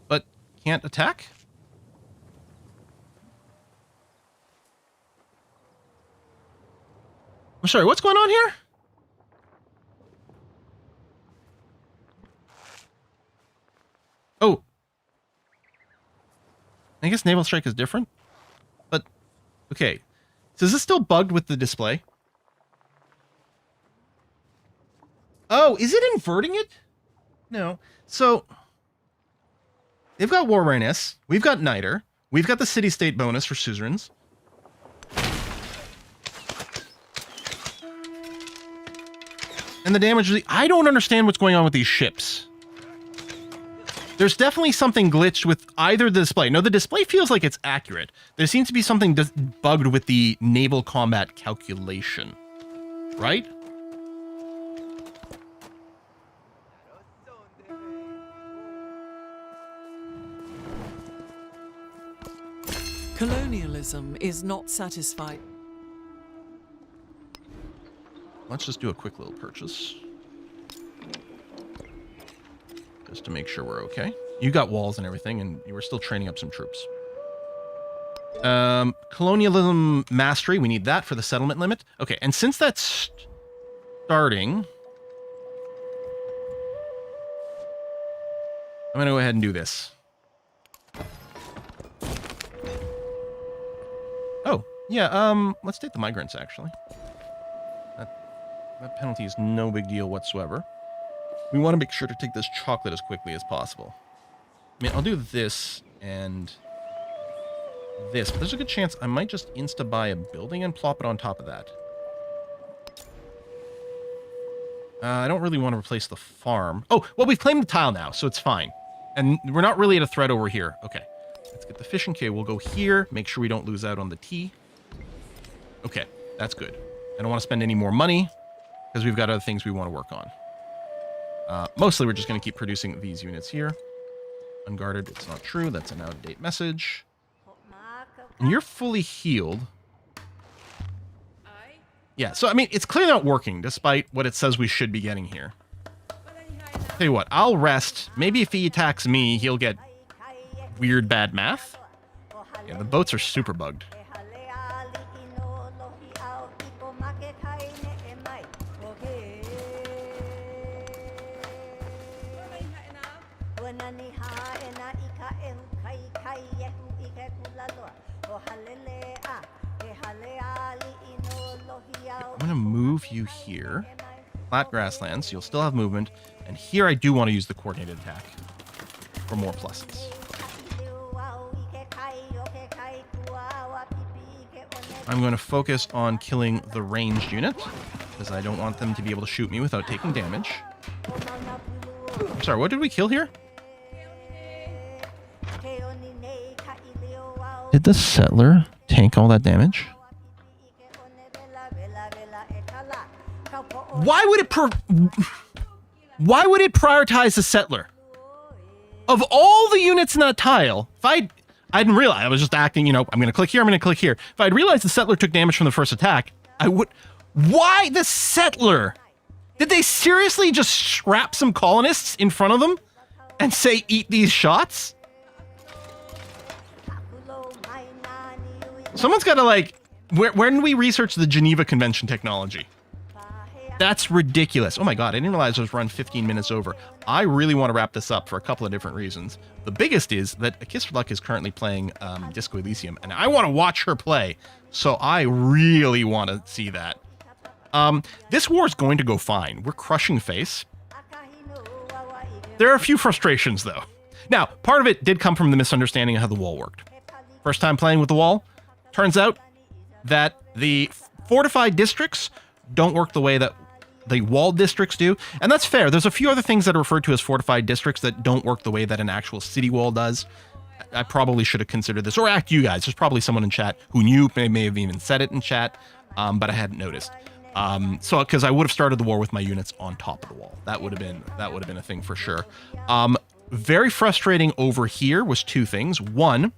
But can't attack? I'm sorry, what's going on here? Oh. I guess Naval Strike is different. But, okay. So is this still bugged with the display? Oh, is it inverting it? No. So, they've got War Readiness. We've got Niter. We've got the City-State bonus for suzerains. And the damage... I don't understand what's going on with these ships. There's definitely something glitched with either the display. No, the display feels like it's accurate. There seems to be something bugged with the naval combat calculation. Right? Colonialism is not satisfied. Let's just do a quick little purchase. Just to make sure we're okay. You got walls and everything, and you were still training up some troops. Colonialism mastery, we need that for the settlement limit. Okay, and since that's starting... I'm going to go ahead and do this. Oh, yeah, let's take the migrants, actually. That penalty is no big deal whatsoever. We want to make sure to take this chocolate as quickly as possible. I mean, I'll do this and this, but there's a good chance I might just insta-buy a building and plop it on top of that. I don't really want to replace the farm. Oh, well, we've claimed the tile now, so it's fine. And we're not really at a threat over here. Okay, let's get the fishing quay. We'll go here, make sure we don't lose out on the tea. Okay, that's good. I don't want to spend any more money because we've got other things we want to work on. Mostly, we're just going to keep producing these units here. Unguarded, it's not true. That's an out-of-date message. And you're fully healed. Yeah, so, I mean, it's clearly not working, despite what it says we should be getting here. Tell you what, I'll rest. Maybe if he attacks me, he'll get weird bad math. Yeah, the boats are super bugged. I'm going to move you here. flat grasslands, so you'll still have movement. And here I do want to use the coordinated attack for more pluses. I'm going to focus on killing the ranged unit, because I don't want them to be able to shoot me without taking damage. I'm sorry, what did we kill here? Did the settler tank all that damage? Why would it prioritize the settler? Of all the units in that tile, if I didn't realize, I was just acting, you know, I'm going to click here, I'm going to click here. If I'd realized the settler took damage from the first attack, I would... Why the settler? Did they seriously just strap some colonists in front of them and say, eat these shots? Someone's got to, like... When we research the Geneva Convention technology? That's ridiculous. Oh my god, I didn't realize I was run 15 minutes over. I really want to wrap this up for a couple of different reasons. The biggest is that A Kiss for Luck is currently playing Disco Elysium, and I want to watch her play, so I really want to see that. This war is going to go fine. We're crushing face. There are a few frustrations, though. Now, part of it did come from the misunderstanding of how the wall worked. First time playing with the wall, turns out that the fortified districts don't work the way that the walled districts do. And that's fair. There's a few other things that are referred to as fortified districts that don't work the way that an actual city wall does. I probably should have considered this, or asked you guys. There's probably someone in chat who knew, may have even said it in chat, but I hadn't noticed. So, because I would have started the war with my units on top of the wall. That would have been a thing for sure. Very frustrating over here was two things. One,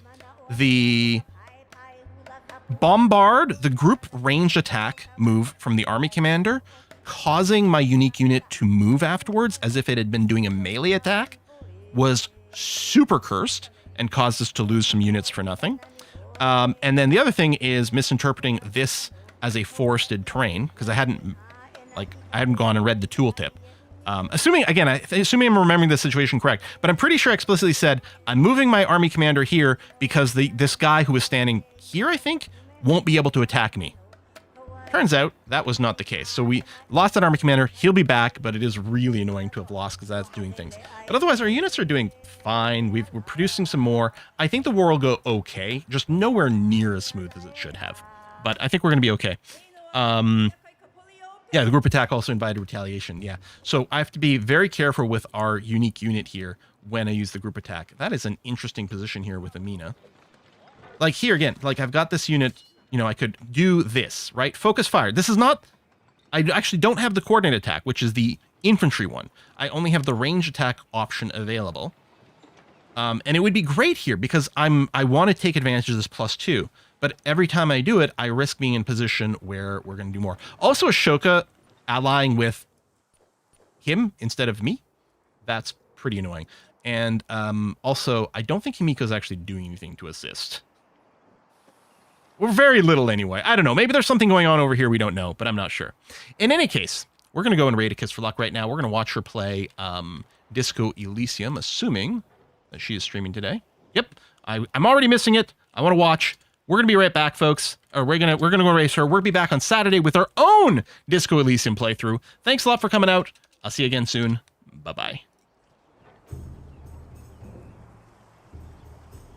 the bombard, the group ranged attack move from the army commander, causing my unique unit to move afterwards as if it had been doing a melee attack, was super cursed and caused us to lose some units for nothing. And then the other thing is misinterpreting this as a forested terrain, because I hadn't gone and read the tooltip. Assuming I'm remembering the situation correct, but I'm pretty sure I explicitly said, I'm moving my army commander here because this guy who was standing here, I think, won't be able to attack me. Turns out that was not the case. So we lost that army commander. He'll be back, but it is really annoying to have lost because that's doing things. But otherwise, our units are doing fine. We're producing some more. I think the war will go okay, just nowhere near as smooth as it should have. But I think we're going to be okay. Yeah, the group attack also invited retaliation. Yeah. So I have to be very careful with our unique unit here when I use the group attack. That is an interesting position here with Amina. Like here again, like I've got this unit, you know, I could do this, right? Focus fire. This is not, I actually don't have the coordinate attack, which is the infantry one. I only have the range attack option available. And it would be great here because I want to take advantage of this +2. But every time I do it, I risk being in position where we're going to do more. Also, Ashoka allying with him instead of me. That's pretty annoying. And also, I don't think Himiko's actually doing anything to assist. Or very little anyway. I don't know. Maybe there's something going on over here we don't know, but I'm not sure. In any case, we're going to go and raid A Kiss for Luck right now. We're going to watch her play Disco Elysium, assuming that she is streaming today. Yep. I'm already missing it. I want to watch. We're going to be right back, folks. Or we're going to go race her. We'll be back on Saturday with our own Disco Elysium playthrough. Thanks a lot for coming out. I'll see you again soon. Bye-bye.